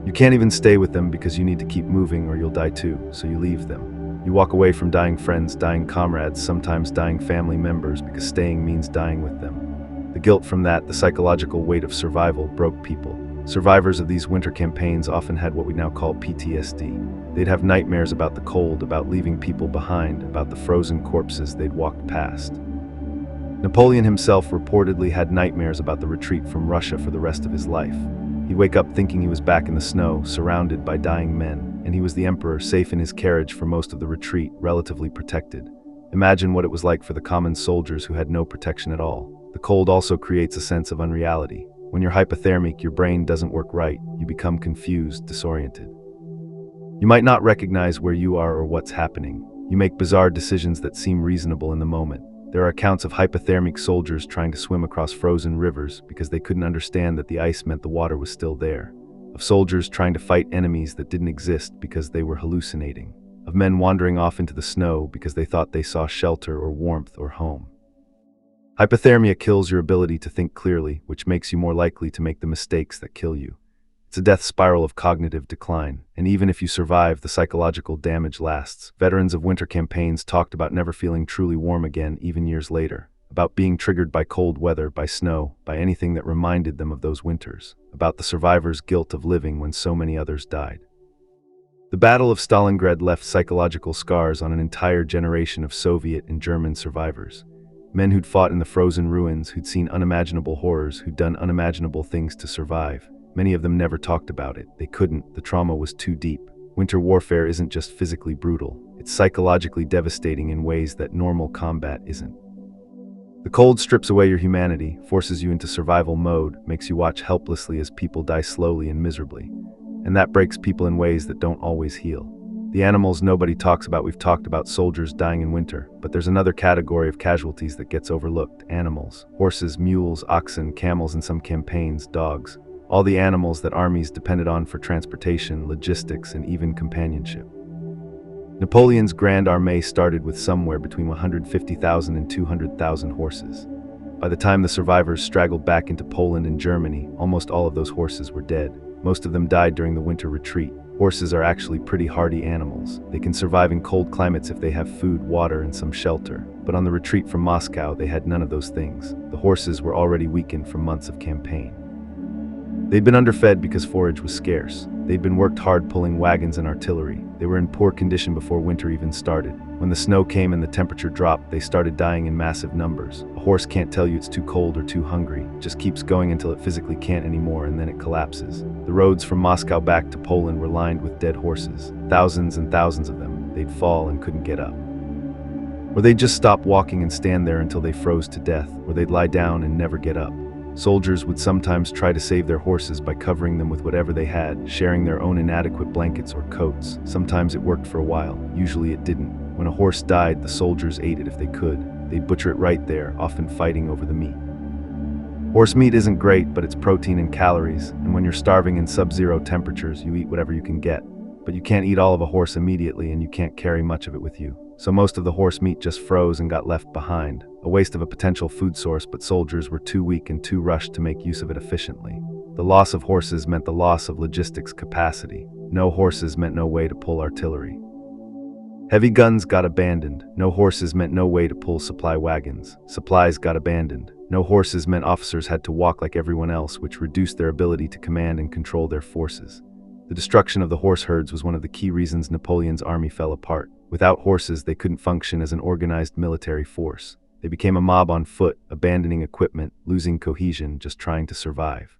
You can't even stay with them because you need to keep moving or you'll die too, so you leave them. You walk away from dying friends, dying comrades, sometimes dying family members because staying means dying with them. The guilt from that, the psychological weight of survival, broke people. Survivors of these winter campaigns often had what we now call PTSD. They'd have nightmares about the cold, about leaving people behind, about the frozen corpses they'd walked past. Napoleon himself reportedly had nightmares about the retreat from Russia for the rest of his life. He'd wake up thinking he was back in the snow, surrounded by dying men, and he was the emperor, safe in his carriage for most of the retreat, relatively protected. Imagine what it was like for the common soldiers who had no protection at all. The cold also creates a sense of unreality. When you're hypothermic, your brain doesn't work right. You become confused, disoriented. You might not recognize where you are or what's happening. You make bizarre decisions that seem reasonable in the moment. There are accounts of hypothermic soldiers trying to swim across frozen rivers because they couldn't understand that the ice meant the water was still there. Of soldiers trying to fight enemies that didn't exist because they were hallucinating. Of men wandering off into the snow because they thought they saw shelter or warmth or home. Hypothermia kills your ability to think clearly, which makes you more likely to make the mistakes that kill you. It's a death spiral of cognitive decline, and even if you survive, the psychological damage lasts. Veterans of winter campaigns talked about never feeling truly warm again, even years later, about being triggered by cold weather, by snow, by anything that reminded them of those winters, about the survivors' guilt of living when so many others died. The Battle of Stalingrad left psychological scars on an entire generation of Soviet and German survivors. Men who'd fought in the frozen ruins, who'd seen unimaginable horrors, who'd done unimaginable things to survive. Many of them never talked about it. They couldn't. The trauma was too deep. Winter warfare isn't just physically brutal. It's psychologically devastating in ways that normal combat isn't. The cold strips away your humanity, forces you into survival mode, makes you watch helplessly as people die slowly and miserably. And that breaks people in ways that don't always heal. The animals nobody talks about. We've talked about soldiers dying in winter, but there's another category of casualties that gets overlooked. Animals. Horses, mules, oxen, camels, in some campaigns, dogs. All the animals that armies depended on for transportation, logistics, and even companionship. Napoleon's Grand Armée started with somewhere between 150,000 and 200,000 horses. By the time the survivors straggled back into Poland and Germany, almost all of those horses were dead. Most of them died during the winter retreat. Horses are actually pretty hardy animals. They can survive in cold climates if they have food, water, and some shelter. But on the retreat from Moscow, they had none of those things. The horses were already weakened from months of campaign. They'd been underfed because forage was scarce. They'd been worked hard pulling wagons and artillery. They were in poor condition before winter even started. When the snow came and the temperature dropped, they started dying in massive numbers. A horse can't tell you it's too cold or too hungry. It just keeps going until it physically can't anymore, and then it collapses. The roads from Moscow back to Poland were lined with dead horses. Thousands and thousands of them. They'd fall and couldn't get up. Or they'd just stop walking and stand there until they froze to death, or they'd lie down and never get up. Soldiers would sometimes try to save their horses by covering them with whatever they had, sharing their own inadequate blankets or coats. Sometimes it worked for a while, usually it didn't. When a horse died, the soldiers ate it if they could. They'd butcher it right there, often fighting over the meat. Horse meat isn't great, but it's protein and calories, and when you're starving in sub-zero temperatures, you eat whatever you can get. But you can't eat all of a horse immediately, and you can't carry much of it with you. So most of the horse meat just froze and got left behind. A waste of a potential food source, but soldiers were too weak and too rushed to make use of it efficiently. The loss of horses meant the loss of logistics capacity. No horses meant no way to pull artillery. Heavy guns got abandoned. No horses meant no way to pull supply wagons. Supplies got abandoned. No horses meant officers had to walk like everyone else, which reduced their ability to command and control their forces. The destruction of the horse herds was one of the key reasons Napoleon's army fell apart. Without horses, they couldn't function as an organized military force. They became a mob on foot, abandoning equipment, losing cohesion, just trying to survive.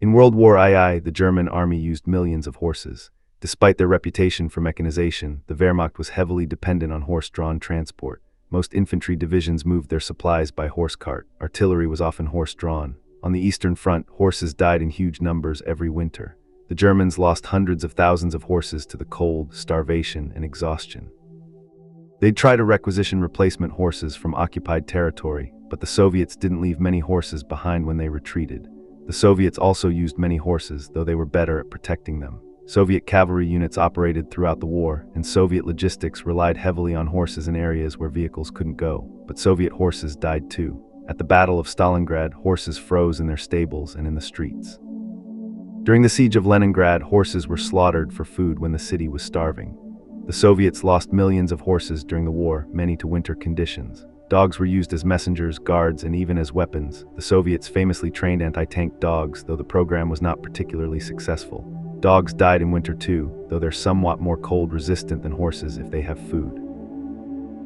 In World War II, the German army used millions of horses. Despite their reputation for mechanization, the Wehrmacht was heavily dependent on horse-drawn transport. Most infantry divisions moved their supplies by horse cart. Artillery was often horse-drawn. On the Eastern Front, horses died in huge numbers every winter. The Germans lost hundreds of thousands of horses to the cold, starvation, and exhaustion. They'd try to requisition replacement horses from occupied territory, but the Soviets didn't leave many horses behind when they retreated. The Soviets also used many horses, though they were better at protecting them. Soviet cavalry units operated throughout the war, and Soviet logistics relied heavily on horses in areas where vehicles couldn't go. But Soviet horses died too. At the Battle of Stalingrad, horses froze in their stables and in the streets. During the siege of Leningrad, horses were slaughtered for food when the city was starving. The Soviets lost millions of horses during the war, many to winter conditions. Dogs were used as messengers, guards, and even as weapons. The Soviets famously trained anti-tank dogs, though the program was not particularly successful. Dogs died in winter too, though they're somewhat more cold-resistant than horses if they have food.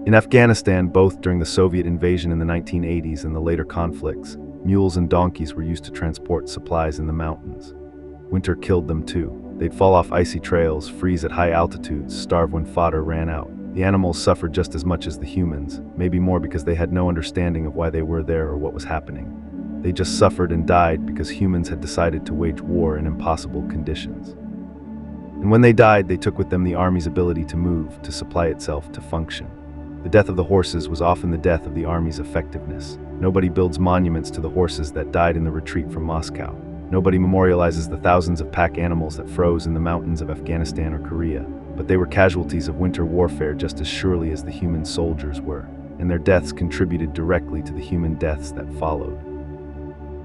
In Afghanistan, both during the Soviet invasion in the 1980s and the later conflicts, mules and donkeys were used to transport supplies in the mountains. Winter killed them too. They'd fall off icy trails, freeze at high altitudes, starve when fodder ran out. The animals suffered just as much as the humans, maybe more because they had no understanding of why they were there or what was happening. They just suffered and died because humans had decided to wage war in impossible conditions. And when they died, they took with them the army's ability to move, to supply itself, to function. The death of the horses was often the death of the army's effectiveness. Nobody builds monuments to the horses that died in the retreat from Moscow. Nobody memorializes the thousands of pack animals that froze in the mountains of Afghanistan or Korea, but they were casualties of winter warfare just as surely as the human soldiers were, and their deaths contributed directly to the human deaths that followed.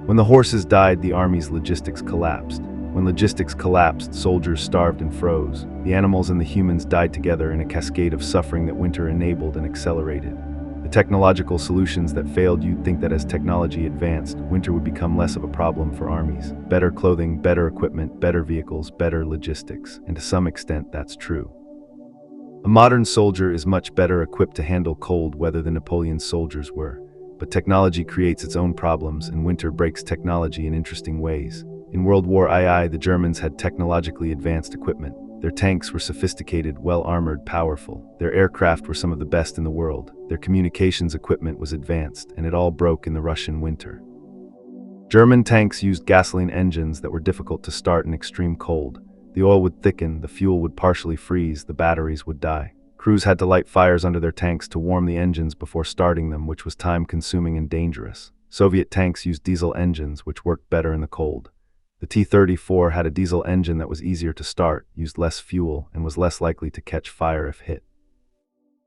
When the horses died, the army's logistics collapsed. When logistics collapsed, soldiers starved and froze. The animals and the humans died together in a cascade of suffering that winter enabled and accelerated. The technological solutions that failed, you'd think that as technology advanced, winter would become less of a problem for armies. Better clothing, better equipment, better vehicles, better logistics, and to some extent that's true. A modern soldier is much better equipped to handle cold weather than Napoleon's soldiers were, but technology creates its own problems and winter breaks technology in interesting ways. In World War II, the Germans had technologically advanced equipment. Their tanks were sophisticated, well-armored, powerful. Their aircraft were some of the best in the world. Their communications equipment was advanced, and it all broke in the Russian winter. German tanks used gasoline engines that were difficult to start in extreme cold. The oil would thicken, the fuel would partially freeze, the batteries would die. Crews had to light fires under their tanks to warm the engines before starting them, which was time-consuming and dangerous. Soviet tanks used diesel engines, which worked better in the cold. The T-34 had a diesel engine that was easier to start, used less fuel, and was less likely to catch fire if hit.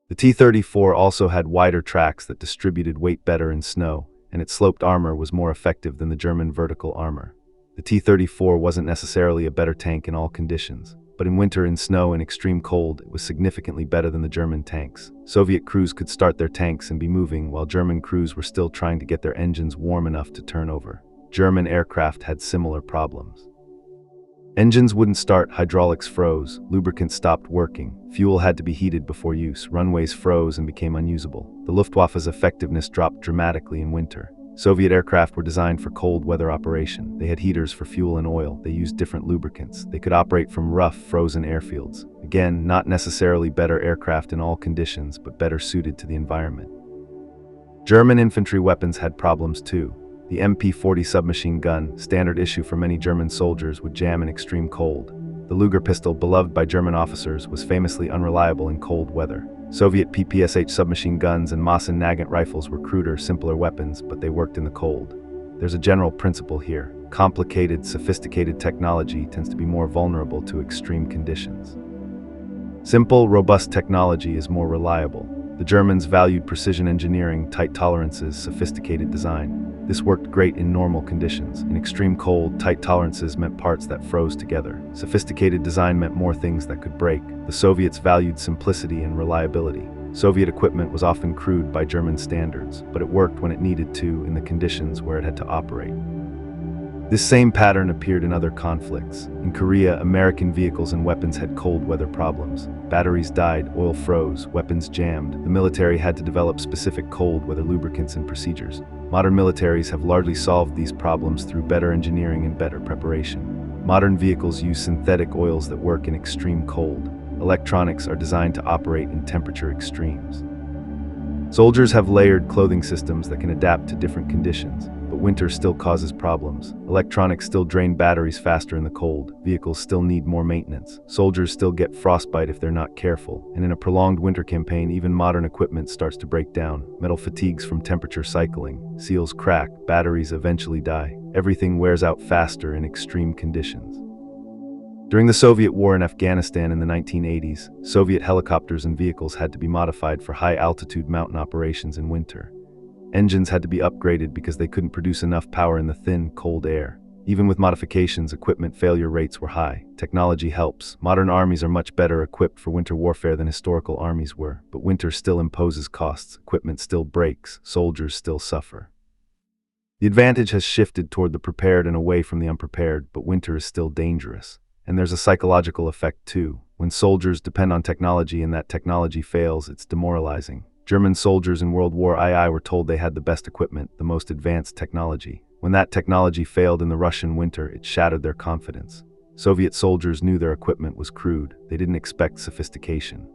The T-34 also had wider tracks that distributed weight better in snow, and its sloped armor was more effective than the German vertical armor. The T-34 wasn't necessarily a better tank in all conditions, but in winter, in snow, and extreme cold, it was significantly better than the German tanks. Soviet crews could start their tanks and be moving, while German crews were still trying to get their engines warm enough to turn over. German aircraft had similar problems. Engines wouldn't start, hydraulics froze, lubricants stopped working, fuel had to be heated before use, runways froze and became unusable. The Luftwaffe's effectiveness dropped dramatically in winter. Soviet aircraft were designed for cold weather operation. They had heaters for fuel and oil. They used different lubricants. They could operate from rough, frozen airfields. Again, not necessarily better aircraft in all conditions, but better suited to the environment. German infantry weapons had problems too. The MP-40 submachine gun, standard issue for many German soldiers, would jam in extreme cold. The Luger pistol, beloved by German officers, was famously unreliable in cold weather. Soviet PPSH submachine guns and Mosin-Nagant rifles were cruder, simpler weapons, but they worked in the cold. There's a general principle here. Complicated, sophisticated technology tends to be more vulnerable to extreme conditions. Simple, robust technology is more reliable. The Germans valued precision engineering, tight tolerances, sophisticated design. This worked great in normal conditions. In extreme cold, tight tolerances meant parts that froze together. Sophisticated design meant more things that could break. The Soviets valued simplicity and reliability. Soviet equipment was often crude by German standards, but it worked when it needed to in the conditions where it had to operate. This same pattern appeared in other conflicts. In Korea, American vehicles and weapons had cold weather problems. Batteries died, oil froze, weapons jammed. The military had to develop specific cold weather lubricants and procedures. Modern militaries have largely solved these problems through better engineering and better preparation. Modern vehicles use synthetic oils that work in extreme cold. Electronics are designed to operate in temperature extremes. Soldiers have layered clothing systems that can adapt to different conditions, but winter still causes problems. Electronics still drain batteries faster in the cold. Vehicles still need more maintenance. Soldiers still get frostbite if they're not careful. And in a prolonged winter campaign, even modern equipment starts to break down. Metal fatigues from temperature cycling. Seals crack. Batteries eventually die. Everything wears out faster in extreme conditions. During the Soviet war in Afghanistan in the 1980s, Soviet helicopters and vehicles had to be modified for high-altitude mountain operations in winter. Engines had to be upgraded because they couldn't produce enough power in the thin, cold air. Even with modifications, equipment failure rates were high. Technology helps. Modern armies are much better equipped for winter warfare than historical armies were, but winter still imposes costs. Equipment still breaks. Soldiers still suffer. The advantage has shifted toward the prepared and away from the unprepared, but winter is still dangerous. And there's a psychological effect too. When soldiers depend on technology and that technology fails, it's demoralizing. German soldiers in World War II were told they had the best equipment, the most advanced technology. When that technology failed in the Russian winter, it shattered their confidence. Soviet soldiers knew their equipment was crude. They didn't expect sophistication.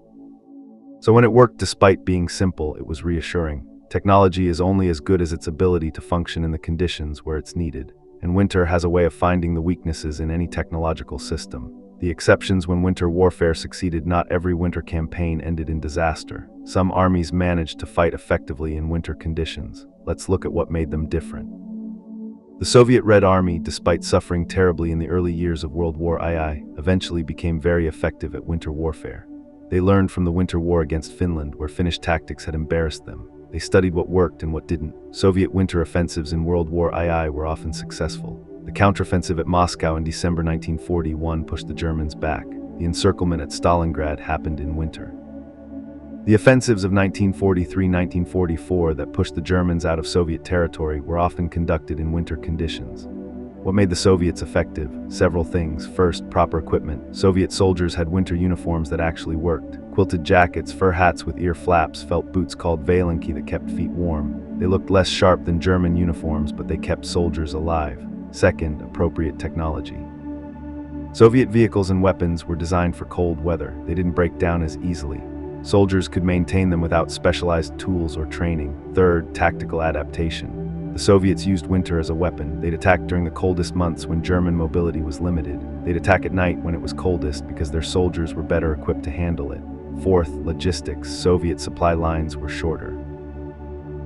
So when it worked despite being simple, it was reassuring. Technology is only as good as its ability to function in the conditions where it's needed. And winter has a way of finding the weaknesses in any technological system. The exceptions when winter warfare succeeded. Not every winter campaign ended in disaster. Some armies managed to fight effectively in winter conditions. Let's look at what made them different. The Soviet Red Army, despite suffering terribly in the early years of World War II, eventually became very effective at winter warfare. They learned from the winter war against Finland, where Finnish tactics had embarrassed them. They studied what worked and what didn't. Soviet winter offensives in World War II were often successful. The counteroffensive at Moscow in December 1941 pushed the Germans back. The encirclement at Stalingrad happened in winter. The offensives of 1943-1944 that pushed the Germans out of Soviet territory were often conducted in winter conditions. What made the Soviets effective? Several things. First, proper equipment. Soviet soldiers had winter uniforms that actually worked. Quilted jackets, fur hats with ear flaps, felt boots called valenki that kept feet warm. They looked less sharp than German uniforms, but they kept soldiers alive. Second, appropriate technology. Soviet vehicles and weapons were designed for cold weather. They didn't break down as easily. Soldiers could maintain them without specialized tools or training. Third, tactical adaptation. The Soviets used winter as a weapon. They'd attack during the coldest months when German mobility was limited. They'd attack at night when it was coldest because their soldiers were better equipped to handle it. Fourth, logistics. Soviet supply lines were shorter.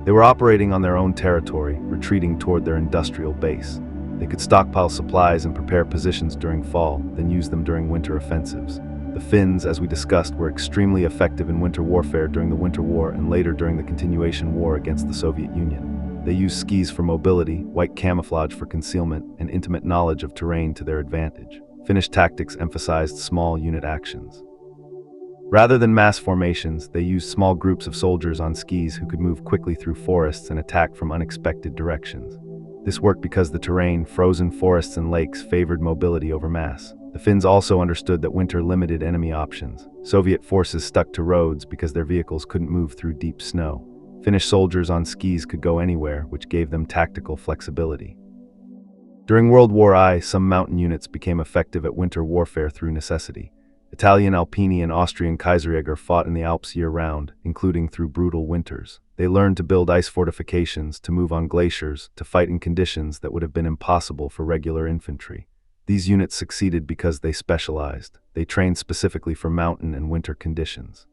They were operating on their own territory, retreating toward their industrial base. They could stockpile supplies and prepare positions during fall, then use them during winter offensives. The Finns, as we discussed, were extremely effective in winter warfare during the Winter War and later during the continuation war against the Soviet Union. They used skis for mobility, white camouflage for concealment, and intimate knowledge of terrain to their advantage. Finnish tactics emphasized small unit actions. Rather than mass formations, they used small groups of soldiers on skis who could move quickly through forests and attack from unexpected directions. This worked because the terrain, frozen forests and lakes, favored mobility over mass. The Finns also understood that winter limited enemy options. Soviet forces stuck to roads because their vehicles couldn't move through deep snow. Finnish soldiers on skis could go anywhere, which gave them tactical flexibility. During World War I, some mountain units became effective at winter warfare through necessity. Italian Alpini and Austrian Kaiserjäger fought in the Alps year-round, including through brutal winters. They learned to build ice fortifications, to move on glaciers, to fight in conditions that would have been impossible for regular infantry. These units succeeded because they specialized. They trained specifically for mountain and winter conditions.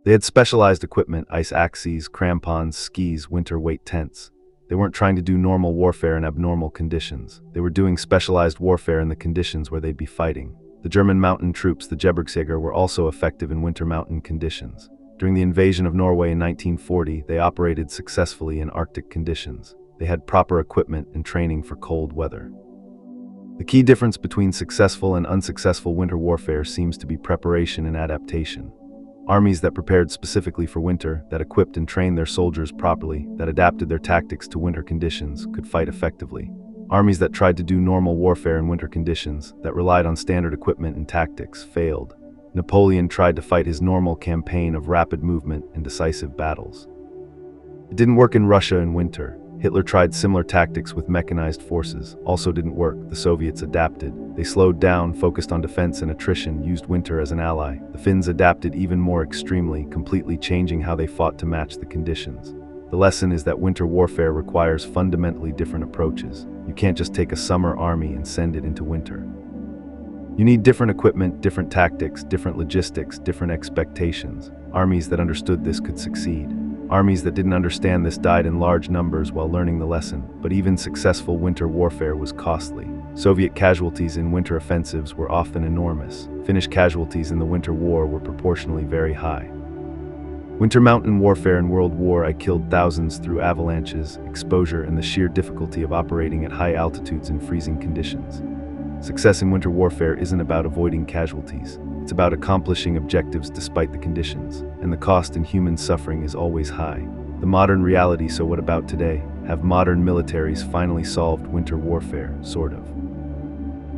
They had specialized equipment: ice axes, crampons, skis, winter weight tents. They weren't trying to do normal warfare in abnormal conditions. They were doing specialized warfare in the conditions where they'd be fighting. The German mountain troops, the Gebirgsjäger, were also effective in winter mountain conditions. During the invasion of Norway in 1940, they operated successfully in Arctic conditions. They had proper equipment and training for cold weather. The key difference between successful and unsuccessful winter warfare seems to be preparation and adaptation. Armies that prepared specifically for winter, that equipped and trained their soldiers properly, that adapted their tactics to winter conditions, could fight effectively. Armies that tried to do normal warfare in winter conditions, that relied on standard equipment and tactics, failed. Napoleon tried to fight his normal campaign of rapid movement and decisive battles. It didn't work in Russia in winter. Hitler tried similar tactics with mechanized forces. Also didn't work. The Soviets adapted. They slowed down, focused on defense and attrition, used winter as an ally. The Finns adapted even more extremely, completely changing how they fought to match the conditions. The lesson is that winter warfare requires fundamentally different approaches. You can't just take a summer army and send it into winter. You need different equipment, different tactics, different logistics, different expectations. Armies that understood this could succeed. Armies that didn't understand this died in large numbers while learning the lesson, but even successful winter warfare was costly. Soviet casualties in winter offensives were often enormous. Finnish casualties in the Winter War were proportionally very high. Winter mountain warfare in World War I killed thousands through avalanches, exposure, and the sheer difficulty of operating at high altitudes in freezing conditions. Success in winter warfare isn't about avoiding casualties. It's about accomplishing objectives despite the conditions, and the cost in human suffering is always high. The modern reality, so what about today? Have modern militaries finally solved winter warfare? Sort of.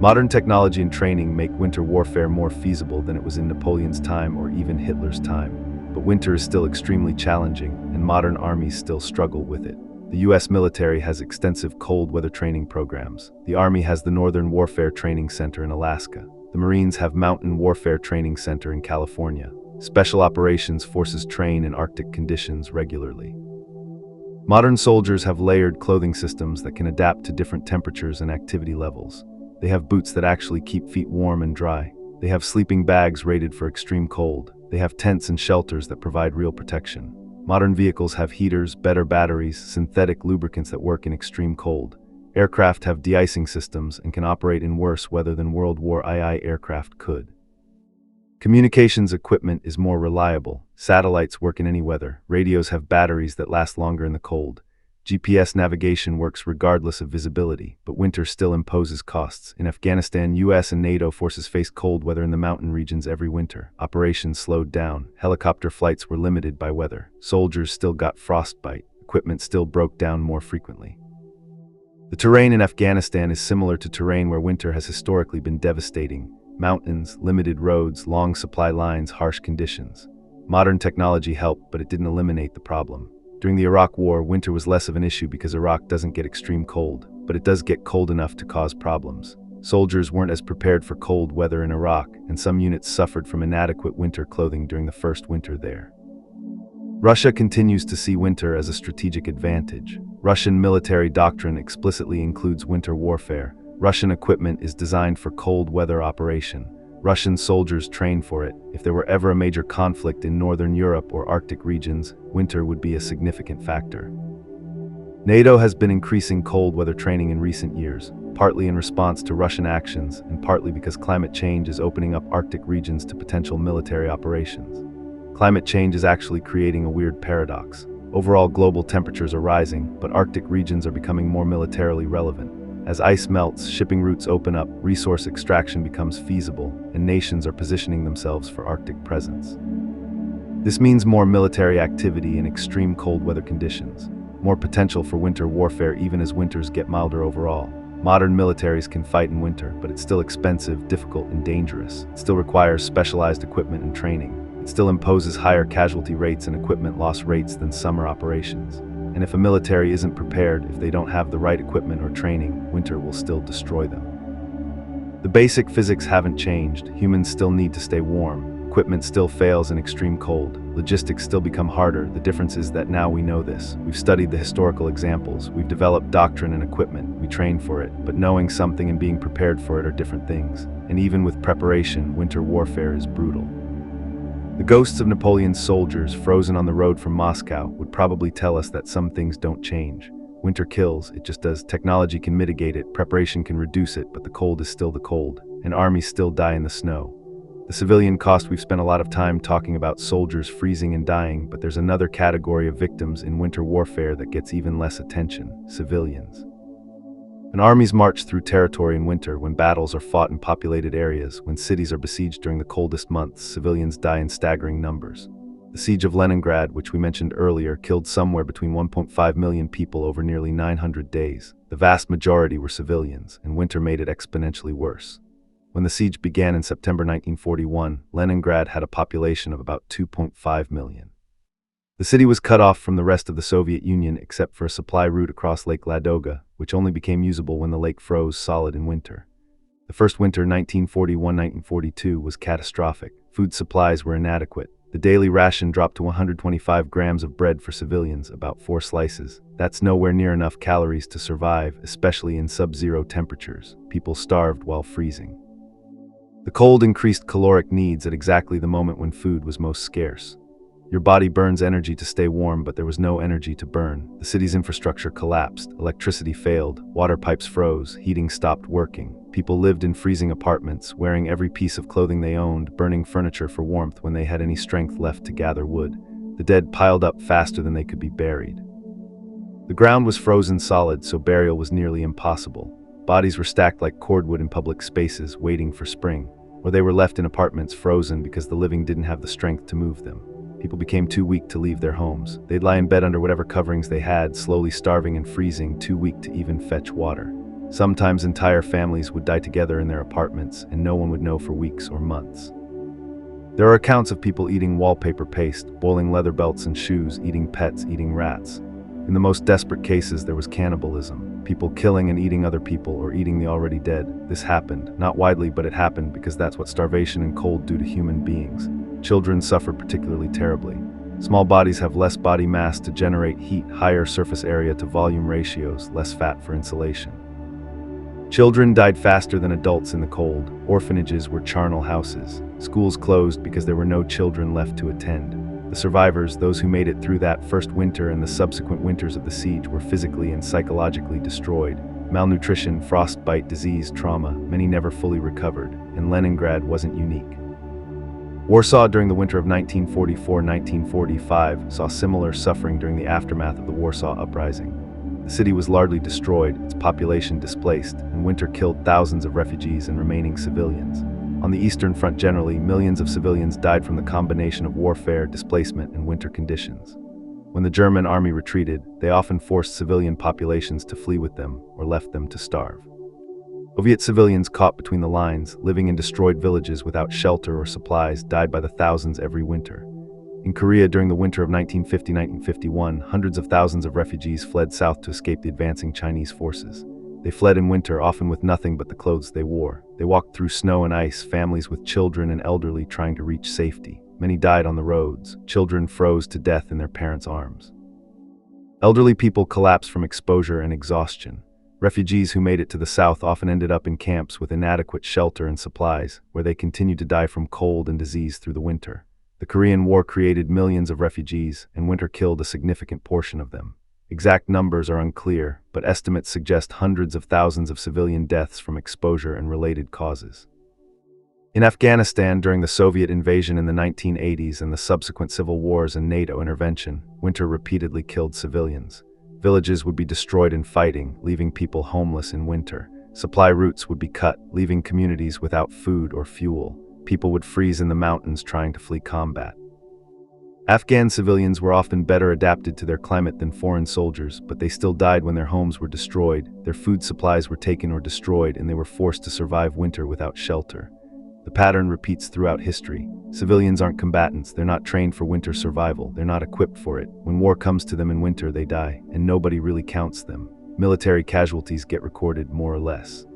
Modern technology and training make winter warfare more feasible than it was in Napoleon's time or even Hitler's time. But winter is still extremely challenging, and modern armies still struggle with it. The US military has extensive cold weather training programs. The Army has the Northern Warfare Training Center in Alaska. The Marines have Mountain Warfare Training Center in California. Special operations forces train in Arctic conditions regularly. Modern soldiers have layered clothing systems that can adapt to different temperatures and activity levels. They have boots that actually keep feet warm and dry. They have sleeping bags rated for extreme cold. They have tents and shelters that provide real protection. Modern vehicles have heaters, better batteries, synthetic lubricants that work in extreme cold. Aircraft have de-icing systems and can operate in worse weather than World War II aircraft could. Communications equipment is more reliable. Satellites work in any weather. Radios have batteries that last longer in the cold. GPS navigation works regardless of visibility, but winter still imposes costs. In Afghanistan, US and NATO forces face cold weather in the mountain regions every winter. Operations slowed down. Helicopter flights were limited by weather. Soldiers still got frostbite. Equipment still broke down more frequently. The terrain in Afghanistan is similar to terrain where winter has historically been devastating. Mountains, limited roads, long supply lines, harsh conditions. Modern technology helped, but it didn't eliminate the problem. During the Iraq War, winter was less of an issue because Iraq doesn't get extreme cold, but it does get cold enough to cause problems. Soldiers weren't as prepared for cold weather in Iraq, and some units suffered from inadequate winter clothing during the first winter there. Russia continues to see winter as a strategic advantage. Russian military doctrine explicitly includes winter warfare. Russian equipment is designed for cold weather operation. Russian soldiers train for it. If there were ever a major conflict in Northern Europe or Arctic regions, winter would be a significant factor. NATO has been increasing cold weather training in recent years, partly in response to Russian actions and partly because climate change is opening up Arctic regions to potential military operations. Climate change is actually creating a weird paradox. Overall global temperatures are rising, but Arctic regions are becoming more militarily relevant. As ice melts, shipping routes open up, resource extraction becomes feasible, and nations are positioning themselves for Arctic presence. This means more military activity in extreme cold weather conditions, more potential for winter warfare even as winters get milder overall. Modern militaries can fight in winter, but it's still expensive, difficult, and dangerous. It still requires specialized equipment and training. It still imposes higher casualty rates and equipment loss rates than summer operations. And if a military isn't prepared, if they don't have the right equipment or training, winter will still destroy them. The basic physics haven't changed. Humans still need to stay warm. Equipment still fails in extreme cold. Logistics still become harder. The difference is that now we know this. We've studied the historical examples. We've developed doctrine and equipment. We train for it. But knowing something and being prepared for it are different things. And even with preparation, winter warfare is brutal. The ghosts of Napoleon's soldiers, frozen on the road from Moscow, would probably tell us that some things don't change. Winter kills, it just does. Technology can mitigate it, preparation can reduce it, but the cold is still the cold, and armies still die in the snow. The civilian cost, we've spent a lot of time talking about soldiers freezing and dying, but there's another category of victims in winter warfare that gets even less attention: civilians. When armies march through territory in winter, when battles are fought in populated areas, when cities are besieged during the coldest months, civilians die in staggering numbers. The siege of Leningrad, which we mentioned earlier, killed somewhere between 1.5 million people over nearly 900 days. The vast majority were civilians, and winter made it exponentially worse. When the siege began in September 1941, Leningrad had a population of about 2.5 million. The city was cut off from the rest of the Soviet Union except for a supply route across Lake Ladoga, which only became usable when the lake froze solid in winter. The first winter, 1941-1942, was catastrophic. Food supplies were inadequate. The daily ration dropped to 125 grams of bread for civilians, about 4 slices. That's nowhere near enough calories to survive, especially in sub-zero temperatures. People starved while freezing. The cold increased caloric needs at exactly the moment when food was most scarce. Your body burns energy to stay warm, but there was no energy to burn. The city's infrastructure collapsed. Electricity failed. Water pipes froze. Heating stopped working. People lived in freezing apartments, wearing every piece of clothing they owned, burning furniture for warmth when they had any strength left to gather wood. The dead piled up faster than they could be buried. The ground was frozen solid, so burial was nearly impossible. Bodies were stacked like cordwood in public spaces, waiting for spring, or they were left in apartments frozen because the living didn't have the strength to move them. People became too weak to leave their homes. They'd lie in bed under whatever coverings they had, slowly starving and freezing, too weak to even fetch water. Sometimes entire families would die together in their apartments, and no one would know for weeks or months. There are accounts of people eating wallpaper paste, boiling leather belts and shoes, eating pets, eating rats. In the most desperate cases, there was cannibalism, people killing and eating other people or eating the already dead. This happened, not widely, but it happened because that's what starvation and cold do to human beings. Children suffered particularly terribly. Small bodies have less body mass to generate heat, higher surface area to volume ratios, less fat for insulation. Children died faster than adults in the cold. Orphanages were charnel houses. Schools closed because there were no children left to attend. The survivors, those who made it through that first winter and the subsequent winters of the siege, were physically and psychologically destroyed. Malnutrition, frostbite, disease, trauma, many never fully recovered, and Leningrad wasn't unique. Warsaw during the winter of 1944-1945 saw similar suffering during the aftermath of the Warsaw Uprising. The city was largely destroyed, its population displaced, and winter killed thousands of refugees and remaining civilians. On the Eastern Front generally, millions of civilians died from the combination of warfare, displacement, and winter conditions. When the German army retreated, they often forced civilian populations to flee with them or left them to starve. Soviet civilians caught between the lines, living in destroyed villages without shelter or supplies, died by the thousands every winter. In Korea during the winter of 1950-1951, hundreds of thousands of refugees fled south to escape the advancing Chinese forces. They fled in winter, often with nothing but the clothes they wore. They walked through snow and ice, families with children and elderly trying to reach safety. Many died on the roads. Children froze to death in their parents' arms. Elderly people collapsed from exposure and exhaustion. Refugees who made it to the south often ended up in camps with inadequate shelter and supplies, where they continued to die from cold and disease through the winter. The Korean War created millions of refugees, and winter killed a significant portion of them. Exact numbers are unclear, but estimates suggest hundreds of thousands of civilian deaths from exposure and related causes. In Afghanistan, during the Soviet invasion in the 1980s and the subsequent civil wars and NATO intervention, winter repeatedly killed civilians. Villages would be destroyed in fighting, leaving people homeless in winter. Supply routes would be cut, leaving communities without food or fuel. People would freeze in the mountains trying to flee combat. Afghan civilians were often better adapted to their climate than foreign soldiers, but they still died when their homes were destroyed, their food supplies were taken or destroyed, and they were forced to survive winter without shelter. The pattern repeats throughout history. Civilians aren't combatants, they're not trained for winter survival, they're not equipped for it. When war comes to them in winter, they die, and nobody really counts them. Military casualties get recorded more or less.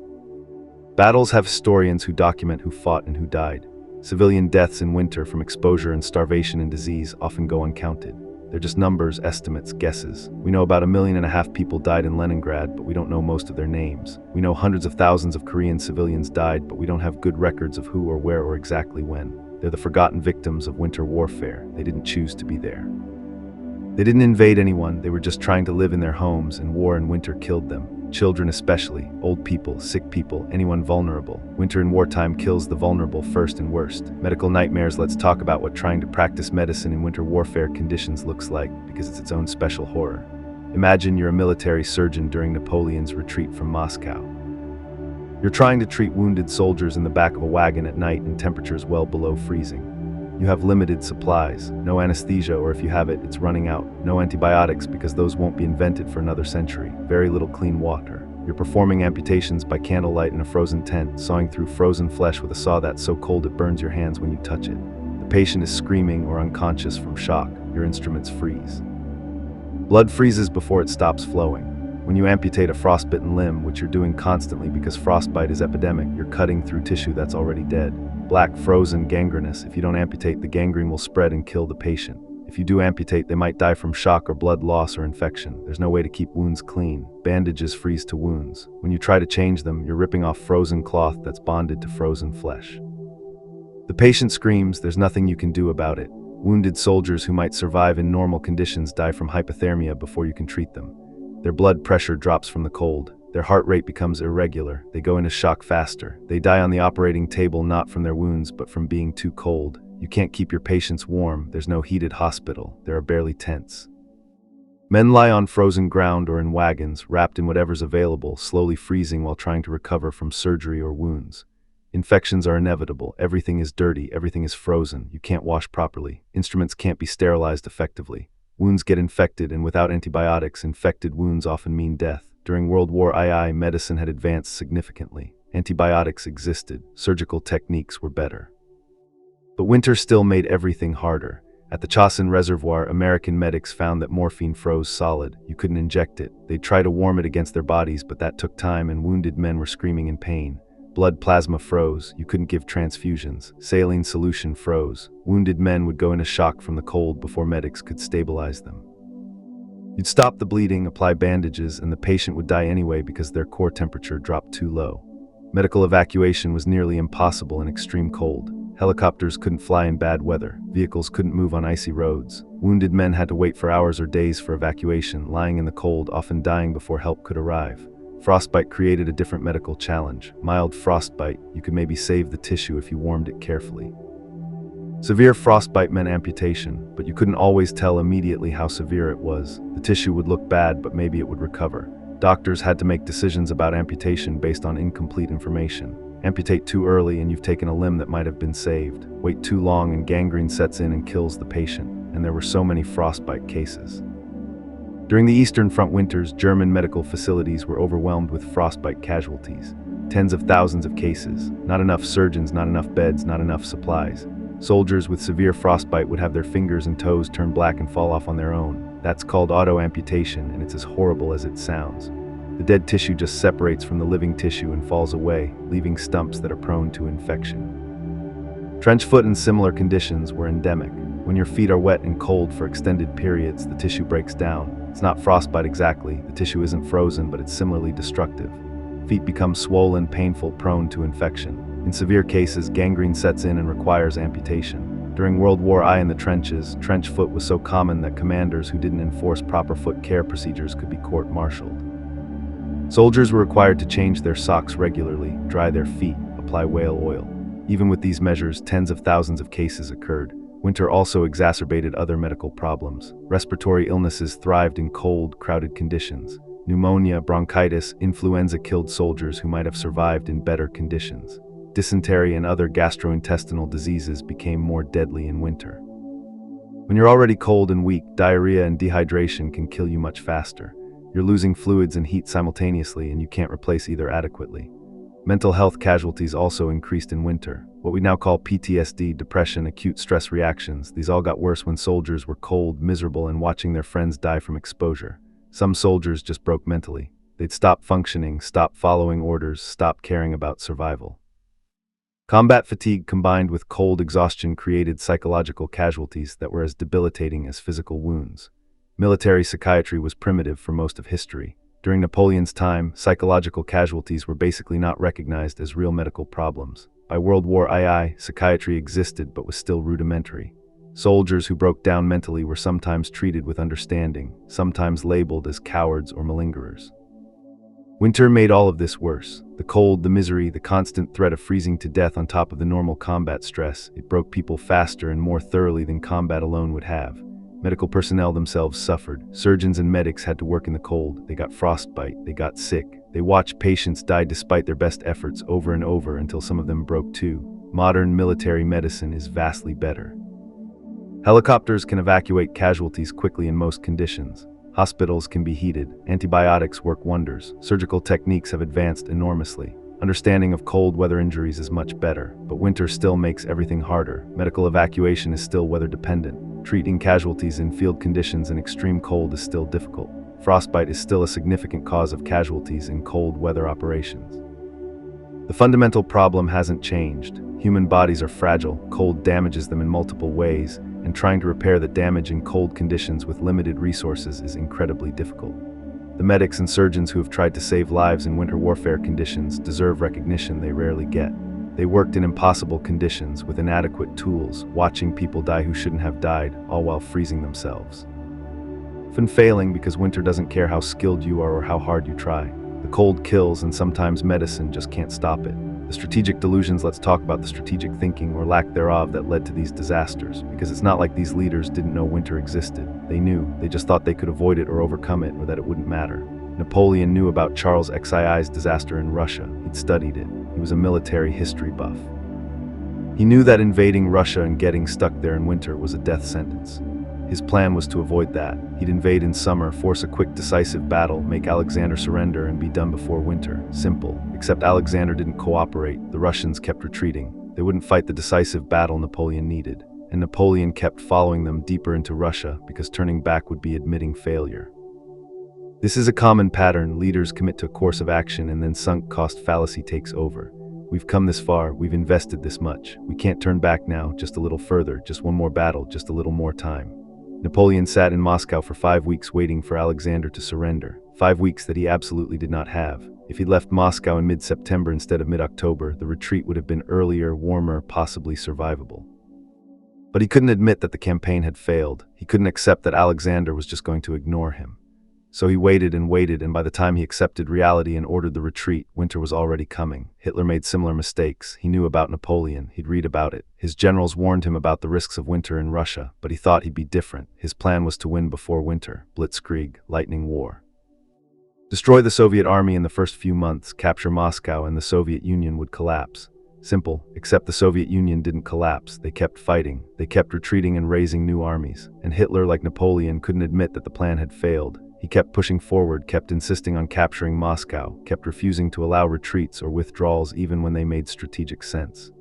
Battles have historians who document who fought and who died. Civilian deaths in winter from exposure and starvation and disease often go uncounted. They're just numbers, estimates, guesses. We know about 1.5 million people died in Leningrad, but we don't know most of their names. We know hundreds of thousands of Korean civilians died, but we don't have good records of who or where or exactly when. They're the forgotten victims of winter warfare. They didn't choose to be there. They didn't invade anyone, they were just trying to live in their homes, and war and winter killed them. Children especially, old people, sick people, anyone vulnerable. Winter in wartime kills the vulnerable first and worst. Medical nightmares. Let's talk about what trying to practice medicine in winter warfare conditions looks like, because it's its own special horror. Imagine you're a military surgeon during Napoleon's retreat from Moscow. You're trying to treat wounded soldiers in the back of a wagon at night in temperatures well below freezing. You have limited supplies, no anesthesia, or if you have it, it's running out. No antibiotics because those won't be invented for another century. Very little clean water. You're performing amputations by candlelight in a frozen tent, sawing through frozen flesh with a saw that's so cold it burns your hands when you touch it. The patient is screaming or unconscious from shock. Your instruments freeze. Blood freezes before it stops flowing. When you amputate a frostbitten limb, which you're doing constantly because frostbite is epidemic, you're cutting through tissue that's already dead. Black, frozen, gangrenous. If you don't amputate, the gangrene will spread and kill the patient. If you do amputate, they might die from shock or blood loss or infection. There's no way to keep wounds clean. Bandages freeze to wounds. When you try to change them, you're ripping off frozen cloth that's bonded to frozen flesh. The patient screams, there's nothing you can do about it. Wounded soldiers who might survive in normal conditions die from hypothermia before you can treat them. Their blood pressure drops from the cold. Their heart rate becomes irregular. They go into shock faster. They die on the operating table not from their wounds but from being too cold. You can't keep your patients warm. There's no heated hospital. There are barely tents. Men lie on frozen ground or in wagons, wrapped in whatever's available, slowly freezing while trying to recover from surgery or wounds. Infections are inevitable. Everything is dirty. Everything is frozen. You can't wash properly. Instruments can't be sterilized effectively. Wounds get infected, and without antibiotics, infected wounds often mean death. During World War II, medicine had advanced significantly. Antibiotics existed. Surgical techniques were better. But winter still made everything harder. At the Chasen Reservoir, American medics found that morphine froze solid. You couldn't inject it. They'd try to warm it against their bodies, but that took time, and wounded men were screaming in pain. Blood plasma froze. You couldn't give transfusions. Saline solution froze. Wounded men would go into shock from the cold before medics could stabilize them. You'd stop the bleeding, apply bandages, and the patient would die anyway because their core temperature dropped too low. Medical evacuation was nearly impossible in extreme cold. Helicopters couldn't fly in bad weather. Vehicles couldn't move on icy roads. Wounded men had to wait for hours or days for evacuation, lying in the cold, often dying before help could arrive. Frostbite created a different medical challenge. Mild frostbite, you could maybe save the tissue if you warmed it carefully. Severe frostbite meant amputation, but you couldn't always tell immediately how severe it was. The tissue would look bad, but maybe it would recover. Doctors had to make decisions about amputation based on incomplete information. Amputate too early and you've taken a limb that might have been saved. Wait too long and gangrene sets in and kills the patient. And there were so many frostbite cases. During the Eastern Front winters, German medical facilities were overwhelmed with frostbite casualties. Tens of thousands of cases. Not enough surgeons, not enough beds, not enough supplies. Soldiers with severe frostbite would have their fingers and toes turn black and fall off on their own. That's called auto-amputation, and it's as horrible as it sounds. The dead tissue just separates from the living tissue and falls away, leaving stumps that are prone to infection. Trench foot and similar conditions were endemic. When your feet are wet and cold for extended periods, the tissue breaks down. It's not frostbite exactly. The tissue isn't frozen, but it's similarly destructive. Feet become swollen, painful, prone to infection. In severe cases, gangrene sets in and requires amputation. During World War I in the trenches, trench foot was so common that commanders who didn't enforce proper foot care procedures could be court-martialed. Soldiers were required to change their socks regularly, dry their feet, apply whale oil. Even with these measures, tens of thousands of cases occurred. Winter also exacerbated other medical problems. Respiratory illnesses thrived in cold, crowded conditions. Pneumonia, bronchitis, influenza killed soldiers who might have survived in better conditions. Dysentery and other gastrointestinal diseases became more deadly in winter. When you're already cold and weak, diarrhea and dehydration can kill you much faster. You're losing fluids and heat simultaneously, and you can't replace either adequately. Mental health casualties also increased in winter. What we now call PTSD, depression, acute stress reactions, these all got worse when soldiers were cold, miserable, and watching their friends die from exposure. Some soldiers just broke mentally. They'd stop functioning, stop following orders, stop caring about survival. Combat fatigue combined with cold exhaustion created psychological casualties that were as debilitating as physical wounds. Military psychiatry was primitive for most of history. During Napoleon's time, psychological casualties were basically not recognized as real medical problems. By World War II, psychiatry existed but was still rudimentary. Soldiers who broke down mentally were sometimes treated with understanding, sometimes labeled as cowards or malingerers. Winter made all of this worse. The cold, the misery, the constant threat of freezing to death on top of the normal combat stress, it broke people faster and more thoroughly than combat alone would have. Medical personnel themselves suffered. Surgeons and medics had to work in the cold. They got frostbite. They got sick. They watched patients die despite their best efforts over and over until some of them broke too. Modern military medicine is vastly better. Helicopters can evacuate casualties quickly in most conditions. Hospitals can be heated. Antibiotics work wonders. Surgical techniques have advanced enormously. Understanding of cold weather injuries is much better, but winter still makes everything harder. Medical evacuation is still weather dependent. Treating casualties in field conditions in extreme cold is still difficult. Frostbite is still a significant cause of casualties in cold weather operations. The fundamental problem hasn't changed. Human bodies are fragile, cold damages them in multiple ways, and trying to repair the damage in cold conditions with limited resources is incredibly difficult. The medics and surgeons who have tried to save lives in winter warfare conditions deserve recognition they rarely get. They worked in impossible conditions with inadequate tools, watching people die who shouldn't have died, all while freezing themselves. Often failing because winter doesn't care how skilled you are or how hard you try. The cold kills, and sometimes medicine just can't stop it. The strategic delusions, let's talk about the strategic thinking or lack thereof that led to these disasters, because it's not like these leaders didn't know winter existed. They knew, they just thought they could avoid it or overcome it, or that it wouldn't matter. Napoleon knew about Charles XII's disaster in Russia. He'd studied it. He was a military history buff. He knew that invading Russia and getting stuck there in winter was a death sentence. His plan was to avoid that. He'd invade in summer, force a quick, decisive battle, make Alexander surrender, and be done before winter. Simple. Except Alexander didn't cooperate. The Russians kept retreating. They wouldn't fight the decisive battle Napoleon needed. And Napoleon kept following them deeper into Russia because turning back would be admitting failure. This is a common pattern. Leaders commit to a course of action and then sunk cost fallacy takes over. We've come this far, we've invested this much. We can't turn back now, just a little further, just one more battle, just a little more time. Napoleon sat in Moscow for 5 weeks waiting for Alexander to surrender. 5 weeks that he absolutely did not have. If he'd left Moscow in mid-September instead of mid-October, the retreat would have been earlier, warmer, possibly survivable. But he couldn't admit that the campaign had failed. He couldn't accept that Alexander was just going to ignore him. So he waited, and by the time he accepted reality and ordered the retreat, winter was already coming. Hitler made similar mistakes. He knew about Napoleon. He'd read about it. His generals warned him about the risks of winter in Russia, but he thought he'd be different. His plan was to win before winter. Blitzkrieg, lightning war. Destroy the Soviet army in the first few months, capture Moscow, and the Soviet Union would collapse. Simple, except the Soviet Union didn't collapse. They kept fighting. They kept retreating and raising new armies. And Hitler, like Napoleon, couldn't admit that the plan had failed. He kept pushing forward, kept insisting on capturing Moscow, kept refusing to allow retreats or withdrawals even when they made strategic sense.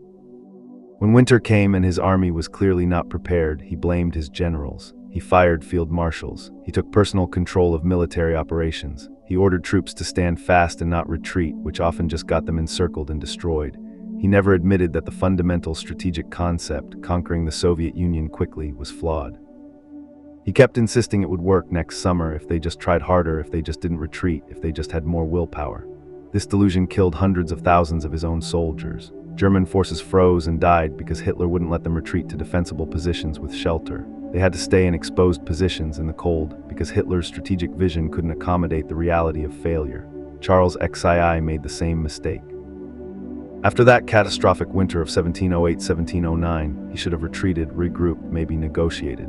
When winter came and his army was clearly not prepared, he blamed his generals. He fired field marshals. He took personal control of military operations. He ordered troops to stand fast and not retreat, which often just got them encircled and destroyed. He never admitted that the fundamental strategic concept, conquering the Soviet Union quickly, was flawed. He kept insisting it would work next summer if they just tried harder, if they just didn't retreat, if they just had more willpower. This delusion killed hundreds of thousands of his own soldiers. German forces froze and died because Hitler wouldn't let them retreat to defensible positions with shelter. They had to stay in exposed positions in the cold because Hitler's strategic vision couldn't accommodate the reality of failure. Charles XII made the same mistake. After that catastrophic winter of 1708-1709, he should have retreated, regrouped, maybe negotiated.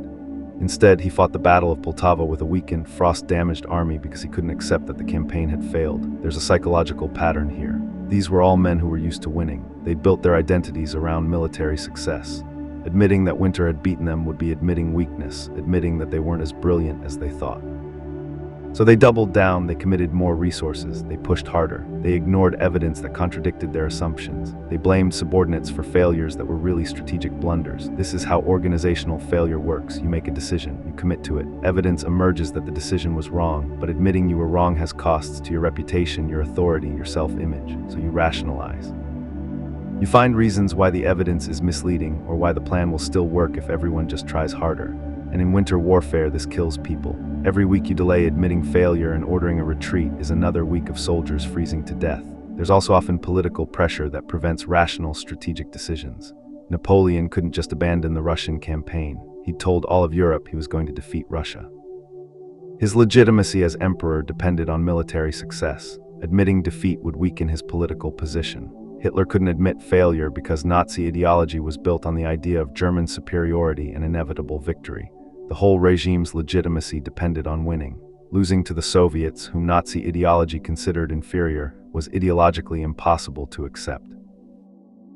Instead, he fought the Battle of Poltava with a weakened, frost-damaged army because he couldn't accept that the campaign had failed. There's a psychological pattern here. These were all men who were used to winning. They'd built their identities around military success. Admitting that winter had beaten them would be admitting weakness, admitting that they weren't as brilliant as they thought. So they doubled down, they committed more resources, they pushed harder, they ignored evidence that contradicted their assumptions. They blamed subordinates for failures that were really strategic blunders. This is how organizational failure works. You make a decision, you commit to it. Evidence emerges that the decision was wrong, but admitting you were wrong has costs to your reputation, your authority, your self-image, so you rationalize. You find reasons why the evidence is misleading or why the plan will still work if everyone just tries harder. And in winter warfare, this kills people. Every week you delay admitting failure and ordering a retreat is another week of soldiers freezing to death. There's also often political pressure that prevents rational strategic decisions. Napoleon couldn't just abandon the Russian campaign. He'd told all of Europe he was going to defeat Russia. His legitimacy as emperor depended on military success. Admitting defeat would weaken his political position. Hitler couldn't admit failure because Nazi ideology was built on the idea of German superiority and inevitable victory. The whole regime's legitimacy depended on winning. Losing to the Soviets, whom Nazi ideology considered inferior, was ideologically impossible to accept.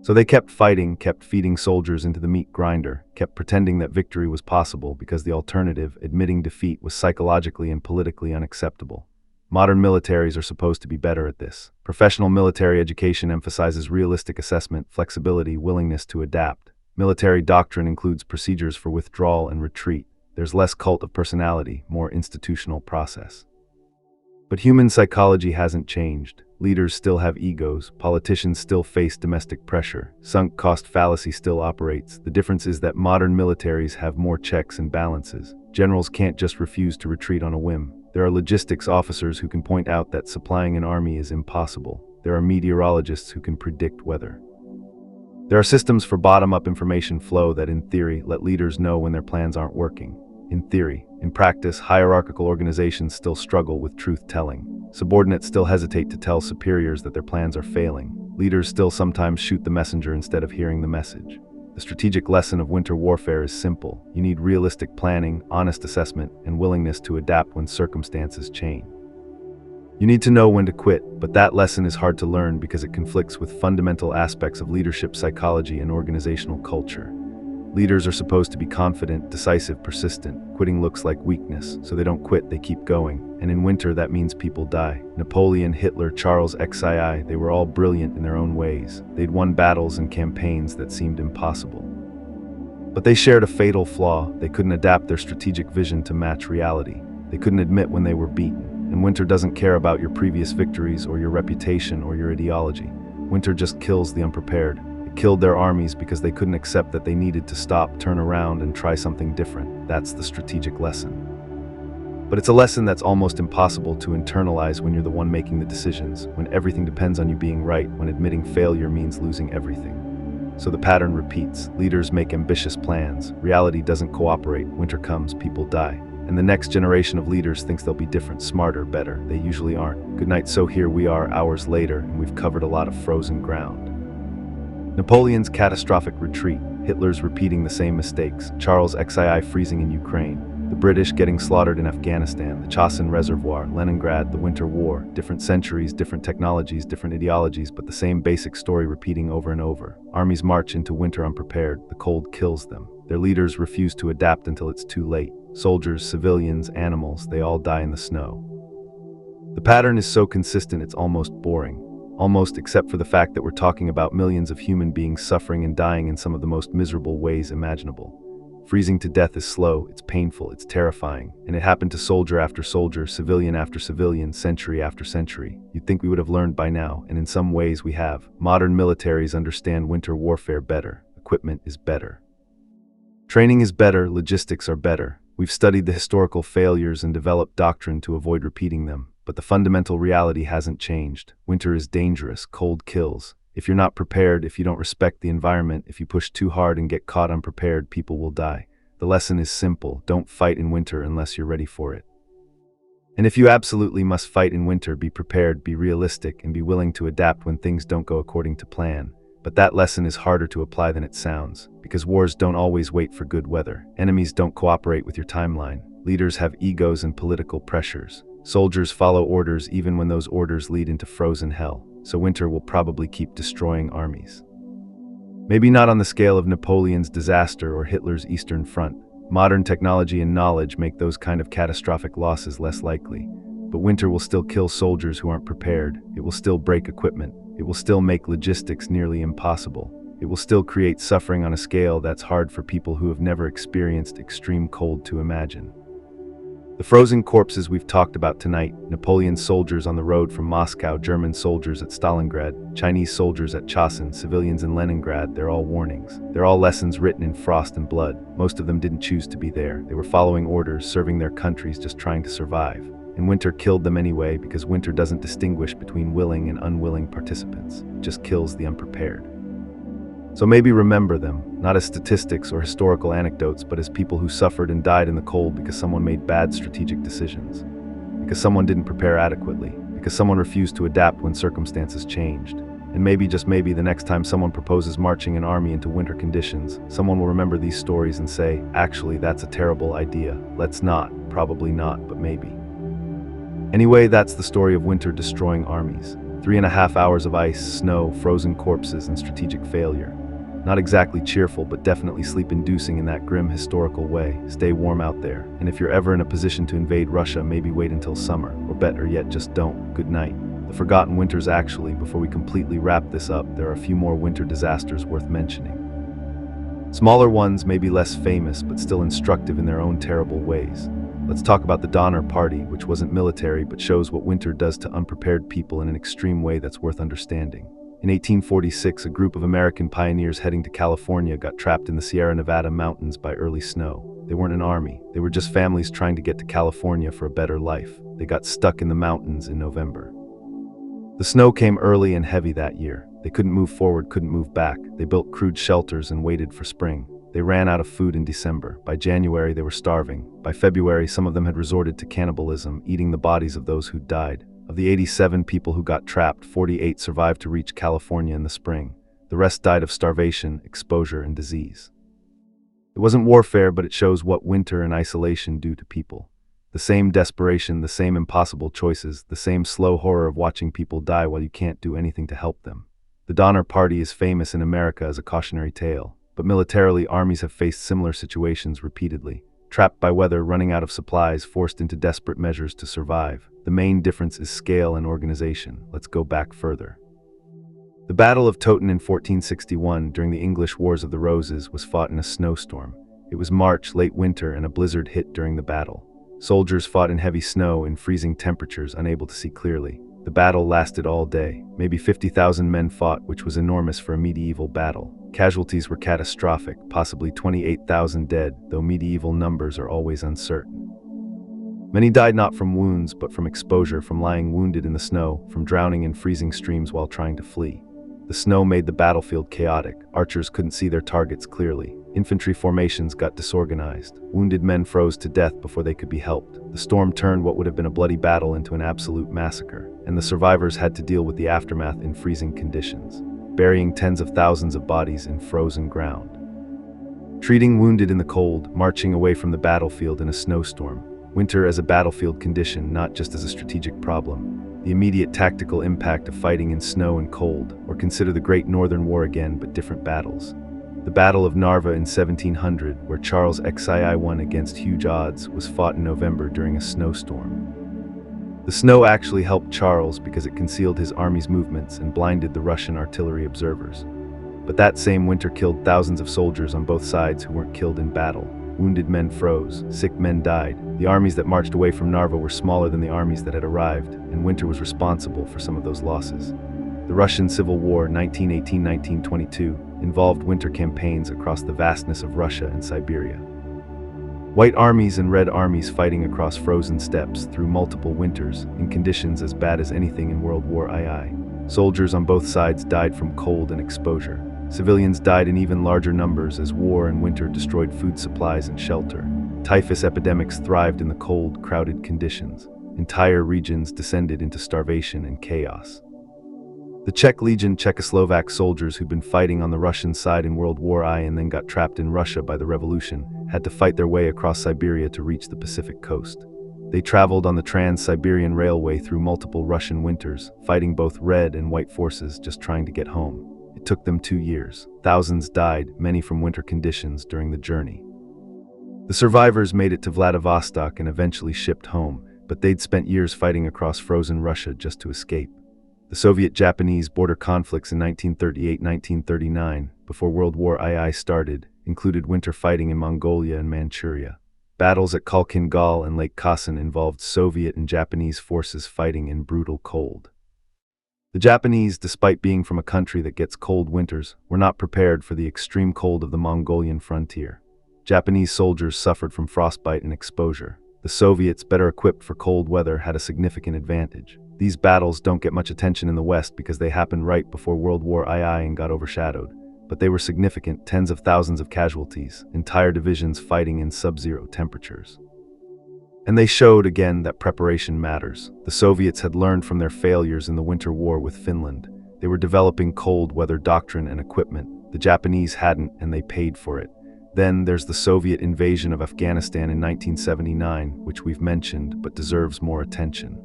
So they kept fighting, kept feeding soldiers into the meat grinder, kept pretending that victory was possible because the alternative, admitting defeat, was psychologically and politically unacceptable. Modern militaries are supposed to be better at this. Professional military education emphasizes realistic assessment, flexibility, willingness to adapt. Military doctrine includes procedures for withdrawal and retreat. There's less cult of personality, more institutional process. But human psychology hasn't changed. Leaders still have egos, politicians still face domestic pressure, sunk cost fallacy still operates. The difference is that modern militaries have more checks and balances. Generals can't just refuse to retreat on a whim. There are logistics officers who can point out that supplying an army is impossible. There are meteorologists who can predict weather. There are systems for bottom-up information flow that, in theory, let leaders know when their plans aren't working. In theory. In practice, hierarchical organizations still struggle with truth-telling. Subordinates still hesitate to tell superiors that their plans are failing. Leaders still sometimes shoot the messenger instead of hearing the message. The strategic lesson of winter warfare is simple. You need realistic planning, honest assessment, and willingness to adapt when circumstances change. You need to know when to quit, but that lesson is hard to learn because it conflicts with fundamental aspects of leadership psychology and organizational culture. Leaders are supposed to be confident, decisive, persistent. Quitting looks like weakness, so they don't quit, they keep going. And in winter, that means people die. Napoleon, Hitler, Charles XII, they were all brilliant in their own ways. They'd won battles and campaigns that seemed impossible. But they shared a fatal flaw. They couldn't adapt their strategic vision to match reality. They couldn't admit when they were beaten. And winter doesn't care about your previous victories or your reputation or your ideology. Winter just kills the unprepared. Killed their armies because they couldn't accept that they needed to stop, turn around, and try something different. That's the strategic lesson. But it's a lesson that's almost impossible to internalize when you're the one making the decisions, when everything depends on you being right, when admitting failure means losing everything. So the pattern repeats. Leaders make ambitious plans. Reality doesn't cooperate. Winter comes, people die. And the next generation of leaders thinks they'll be different, smarter, better. They usually aren't. Good night. So here we are, hours later, and we've covered a lot of frozen ground. Napoleon's catastrophic retreat, Hitler's repeating the same mistakes, Charles XII freezing in Ukraine, the British getting slaughtered in Afghanistan, the Chosin Reservoir, Leningrad, the Winter War, different centuries, different technologies, different ideologies, but the same basic story repeating over and over. Armies march into winter unprepared, the cold kills them. Their leaders refuse to adapt until it's too late. Soldiers, civilians, animals, they all die in the snow. The pattern is so consistent it's almost boring. Almost, except for the fact that we're talking about millions of human beings suffering and dying in some of the most miserable ways imaginable. Freezing to death is slow, it's painful, it's terrifying, and it happened to soldier after soldier, civilian after civilian, century after century. You'd think we would have learned by now, and in some ways we have. Modern militaries understand winter warfare better. Equipment is better. Training is better, logistics are better. We've studied the historical failures and developed doctrine to avoid repeating them. But the fundamental reality hasn't changed. Winter is dangerous, cold kills. If you're not prepared, if you don't respect the environment, if you push too hard and get caught unprepared, people will die. The lesson is simple. Don't fight in winter unless you're ready for it. And if you absolutely must fight in winter, be prepared, be realistic, and be willing to adapt when things don't go according to plan. But that lesson is harder to apply than it sounds, because wars don't always wait for good weather. Enemies don't cooperate with your timeline. Leaders have egos and political pressures. Soldiers follow orders even when those orders lead into frozen hell. So winter will probably keep destroying armies. Maybe not on the scale of Napoleon's disaster or Hitler's Eastern Front. Modern technology and knowledge make those kind of catastrophic losses less likely. But winter will still kill soldiers who aren't prepared. It will still break equipment. It will still make logistics nearly impossible. It will still create suffering on a scale that's hard for people who have never experienced extreme cold to imagine. The frozen corpses we've talked about tonight, Napoleon's soldiers on the road from Moscow, German soldiers at Stalingrad, Chinese soldiers at Chosin, civilians in Leningrad, they're all warnings. They're all lessons written in frost and blood. Most of them didn't choose to be there. They were following orders, serving their countries, just trying to survive. And winter killed them anyway, because winter doesn't distinguish between willing and unwilling participants. It just kills the unprepared. So maybe remember them, not as statistics or historical anecdotes, but as people who suffered and died in the cold because someone made bad strategic decisions, because someone didn't prepare adequately, because someone refused to adapt when circumstances changed. And maybe, just maybe, the next time someone proposes marching an army into winter conditions, someone will remember these stories and say, actually, that's a terrible idea. Let's not, probably not, but maybe. Anyway, that's the story of winter destroying armies. 3.5 hours of ice, snow, frozen corpses, and strategic failure. Not exactly cheerful, but definitely sleep-inducing in that grim historical way. Stay warm out there, and if you're ever in a position to invade Russia, maybe wait until summer, or better yet, just don't. Good night. The forgotten winters. Actually, before we completely wrap this up, there are a few more winter disasters worth mentioning. Smaller ones, maybe less famous, but still instructive in their own terrible ways. Let's talk about the Donner Party, which wasn't military, but shows what winter does to unprepared people in an extreme way that's worth understanding. In 1846, a group of American pioneers heading to California got trapped in the Sierra Nevada mountains by early snow. They weren't an army. They were just families trying to get to California for a better life. They got stuck in the mountains in November. The snow came early and heavy that year. They couldn't move forward, couldn't move back. They built crude shelters and waited for spring. They ran out of food in December. By January, they were starving. By February, some of them had resorted to cannibalism, eating the bodies of those who'd died. Of the 87 people who got trapped, 48 survived to reach California in the spring. The rest died of starvation, exposure, and disease. It wasn't warfare, but it shows what winter and isolation do to people. The same desperation, the same impossible choices, the same slow horror of watching people die while you can't do anything to help them. The Donner Party is famous in America as a cautionary tale, but militarily, armies have faced similar situations repeatedly. Trapped by weather, running out of supplies, forced into desperate measures to survive. The main difference is scale and organization. Let's go back further. The Battle of Toten in 1461, during the English Wars of the Roses, was fought in a snowstorm. It was March, late winter, and a blizzard hit during the battle. Soldiers fought in heavy snow, in freezing temperatures, unable to see clearly. The battle lasted all day. Maybe 50,000 men fought, which was enormous for a medieval battle. Casualties were catastrophic, possibly 28,000 dead, though medieval numbers are always uncertain. Many died not from wounds, but from exposure, from lying wounded in the snow, from drowning in freezing streams while trying to flee. The snow made the battlefield chaotic. Archers couldn't see their targets clearly. Infantry formations got disorganized. Wounded men froze to death before they could be helped. The storm turned what would have been a bloody battle into an absolute massacre, and the survivors had to deal with the aftermath in freezing conditions, burying tens of thousands of bodies in frozen ground. Treating wounded in the cold, marching away from the battlefield in a snowstorm. Winter as a battlefield condition, not just as a strategic problem. The immediate tactical impact of fighting in snow and cold, or consider the Great Northern War again, but different battles. The Battle of Narva in 1700, where Charles XII won against huge odds, was fought in November during a snowstorm. The snow actually helped Charles because it concealed his army's movements and blinded the Russian artillery observers. But that same winter killed thousands of soldiers on both sides who weren't killed in battle. Wounded men froze, sick men died. The armies that marched away from Narva were smaller than the armies that had arrived, and winter was responsible for some of those losses. The Russian Civil War, 1918-1922, involved winter campaigns across the vastness of Russia and Siberia. White armies and red armies fighting across frozen steppes through multiple winters in conditions as bad as anything in World War II. Soldiers on both sides died from cold and exposure. Civilians died in even larger numbers as war and winter destroyed food supplies and shelter. Typhus epidemics thrived in the cold, crowded conditions. Entire regions descended into starvation and chaos. The Czech Legion, Czechoslovak soldiers who'd been fighting on the Russian side in World War I and then got trapped in Russia by the revolution, had to fight their way across Siberia to reach the Pacific coast. They traveled on the Trans-Siberian Railway through multiple Russian winters, fighting both red and white forces just trying to get home. It took them 2 years. Thousands died, many from winter conditions during the journey. The survivors made it to Vladivostok and eventually shipped home, but they'd spent years fighting across frozen Russia just to escape. The Soviet-Japanese border conflicts in 1938-1939, before World War II started, included winter fighting in Mongolia and Manchuria. Battles at Khalkhin Gol and Lake Khasan involved Soviet and Japanese forces fighting in brutal cold. The Japanese, despite being from a country that gets cold winters, were not prepared for the extreme cold of the Mongolian frontier. Japanese soldiers suffered from frostbite and exposure. The Soviets, better equipped for cold weather, had a significant advantage. These battles don't get much attention in the West because they happened right before World War II and got overshadowed. But they were significant, tens of thousands of casualties, entire divisions fighting in sub-zero temperatures. And they showed again that preparation matters. The Soviets had learned from their failures in the Winter War with Finland. They were developing cold weather doctrine and equipment. The Japanese hadn't, and they paid for it. Then there's the Soviet invasion of Afghanistan in 1979, which we've mentioned, but deserves more attention.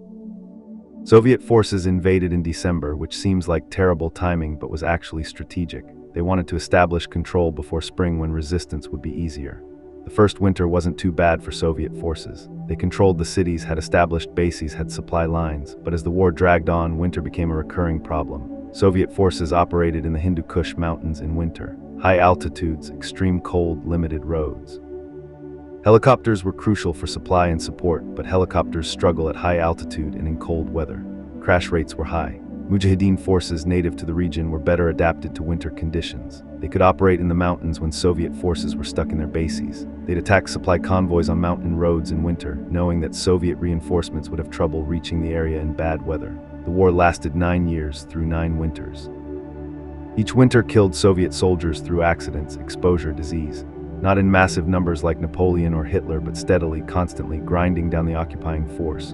Soviet forces invaded in December, which seems like terrible timing but was actually strategic. They wanted to establish control before spring when resistance would be easier. The first winter wasn't too bad for Soviet forces. They controlled the cities, had established bases, had supply lines, but as the war dragged on, winter became a recurring problem. Soviet forces operated in the Hindu Kush mountains in winter. High altitudes, extreme cold, limited roads. Helicopters were crucial for supply and support, but helicopters struggle at high altitude and in cold weather. Crash rates were high. Mujahideen forces native to the region were better adapted to winter conditions. They could operate in the mountains when Soviet forces were stuck in their bases. They'd attack supply convoys on mountain roads in winter, knowing that Soviet reinforcements would have trouble reaching the area in bad weather. The war lasted 9 years through 9 winters. Each winter killed Soviet soldiers through accidents, exposure, disease. Not in massive numbers like Napoleon or Hitler, but steadily, constantly, grinding down the occupying force.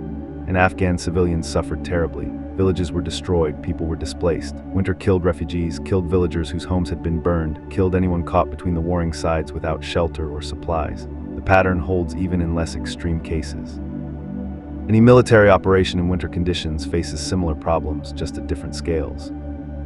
And Afghan civilians suffered terribly. Villages were destroyed, people were displaced. Winter killed refugees, killed villagers whose homes had been burned, killed anyone caught between the warring sides without shelter or supplies. The pattern holds even in less extreme cases. Any military operation in winter conditions faces similar problems, just at different scales.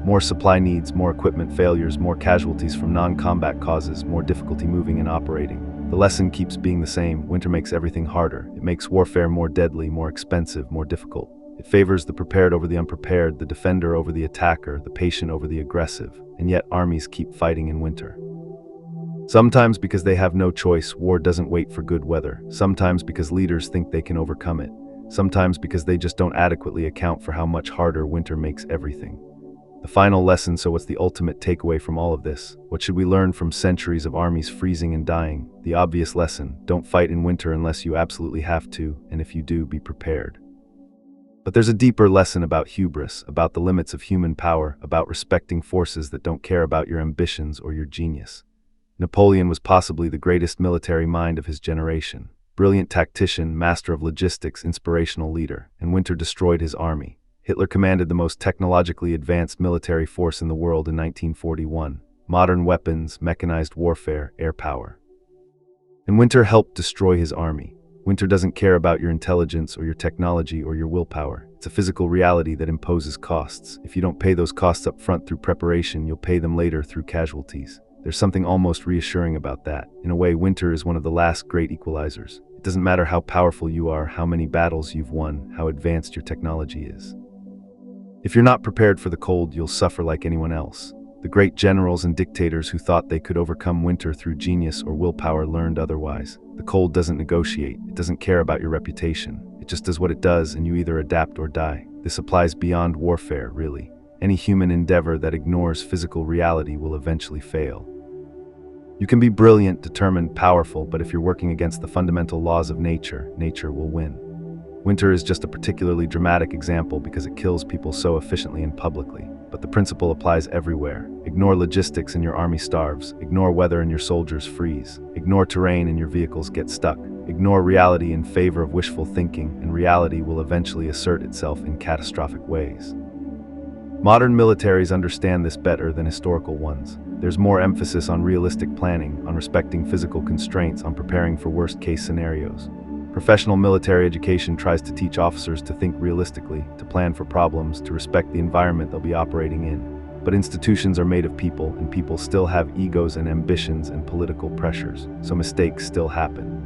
More supply needs, more equipment failures, more casualties from non-combat causes, more difficulty moving and operating. The lesson keeps being the same. Winter makes everything harder. It makes warfare more deadly, more expensive, more difficult. It favors the prepared over the unprepared, the defender over the attacker, the patient over the aggressive. And yet armies keep fighting in winter. Sometimes because they have no choice, war doesn't wait for good weather. Sometimes because leaders think they can overcome it. Sometimes because they just don't adequately account for how much harder winter makes everything. The final lesson, so what's the ultimate takeaway from all of this? What should we learn from centuries of armies freezing and dying? The obvious lesson: don't fight in winter unless you absolutely have to, and if you do, be prepared. But there's a deeper lesson about hubris, about the limits of human power, about respecting forces that don't care about your ambitions or your genius. Napoleon was possibly the greatest military mind of his generation. Brilliant tactician, master of logistics, inspirational leader, and winter destroyed his army. Hitler commanded the most technologically advanced military force in the world in 1941. Modern weapons, mechanized warfare, air power. And winter helped destroy his army. Winter doesn't care about your intelligence or your technology or your willpower. It's a physical reality that imposes costs. If you don't pay those costs up front through preparation, you'll pay them later through casualties. There's something almost reassuring about that. In a way, winter is one of the last great equalizers. It doesn't matter how powerful you are, how many battles you've won, how advanced your technology is. If you're not prepared for the cold, you'll suffer like anyone else. The great generals and dictators who thought they could overcome winter through genius or willpower learned otherwise. The cold doesn't negotiate. It doesn't care about your reputation. It just does what it does, and you either adapt or die. This applies beyond warfare, really. Any human endeavor that ignores physical reality will eventually fail. You can be brilliant, determined, powerful, but if you're working against the fundamental laws of nature, nature will win. Winter is just a particularly dramatic example because it kills people so efficiently and publicly. But the principle applies everywhere. Ignore logistics and your army starves. Ignore weather and your soldiers freeze. Ignore terrain and your vehicles get stuck. Ignore reality in favor of wishful thinking, and reality will eventually assert itself in catastrophic ways. Modern militaries understand this better than historical ones. There's more emphasis on realistic planning, on respecting physical constraints, on preparing for worst-case scenarios. Professional military education tries to teach officers to think realistically, to plan for problems, to respect the environment they'll be operating in. But institutions are made of people, and people still have egos and ambitions and political pressures, so mistakes still happen.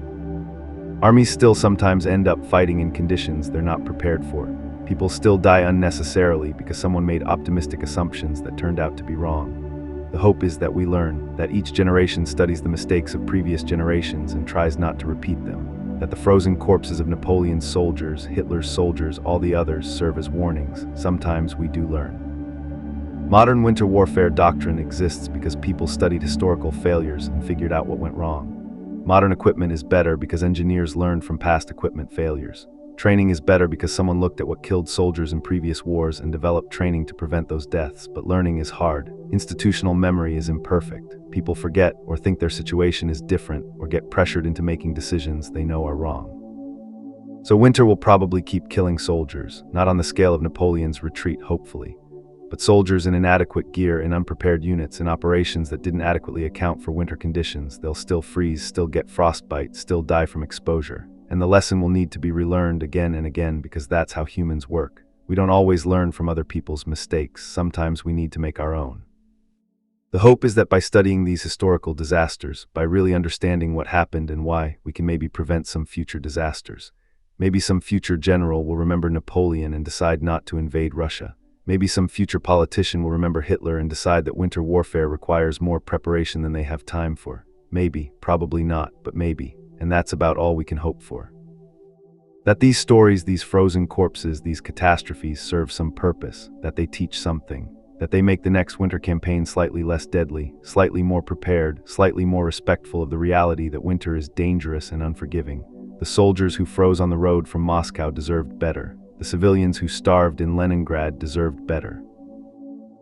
Armies still sometimes end up fighting in conditions they're not prepared for. People still die unnecessarily because someone made optimistic assumptions that turned out to be wrong. The hope is that we learn, that each generation studies the mistakes of previous generations and tries not to repeat them, that the frozen corpses of Napoleon's soldiers, Hitler's soldiers, all the others serve as warnings. Sometimes we do learn. Modern winter warfare doctrine exists because people studied historical failures and figured out what went wrong. Modern equipment is better because engineers learned from past equipment failures. Training is better because someone looked at what killed soldiers in previous wars and developed training to prevent those deaths, but learning is hard. Institutional memory is imperfect. People forget or think their situation is different or get pressured into making decisions they know are wrong. So winter will probably keep killing soldiers, not on the scale of Napoleon's retreat, hopefully, but soldiers in inadequate gear, in unprepared units, in operations that didn't adequately account for winter conditions. They'll still freeze, still get frostbite, still die from exposure. And the lesson will need to be relearned again and again because that's how humans work. We don't always learn from other people's mistakes. Sometimes we need to make our own. The hope is that by studying these historical disasters, by really understanding what happened and why, we can maybe prevent some future disasters. Maybe some future general will remember Napoleon and decide not to invade Russia. Maybe some future politician will remember Hitler and decide that winter warfare requires more preparation than they have time for. Maybe, probably not, but maybe. And that's about all we can hope for. That these stories, these frozen corpses, these catastrophes serve some purpose, that they teach something, that they make the next winter campaign slightly less deadly, slightly more prepared, slightly more respectful of the reality that winter is dangerous and unforgiving. The soldiers who froze on the road from Moscow deserved better. The civilians who starved in Leningrad deserved better.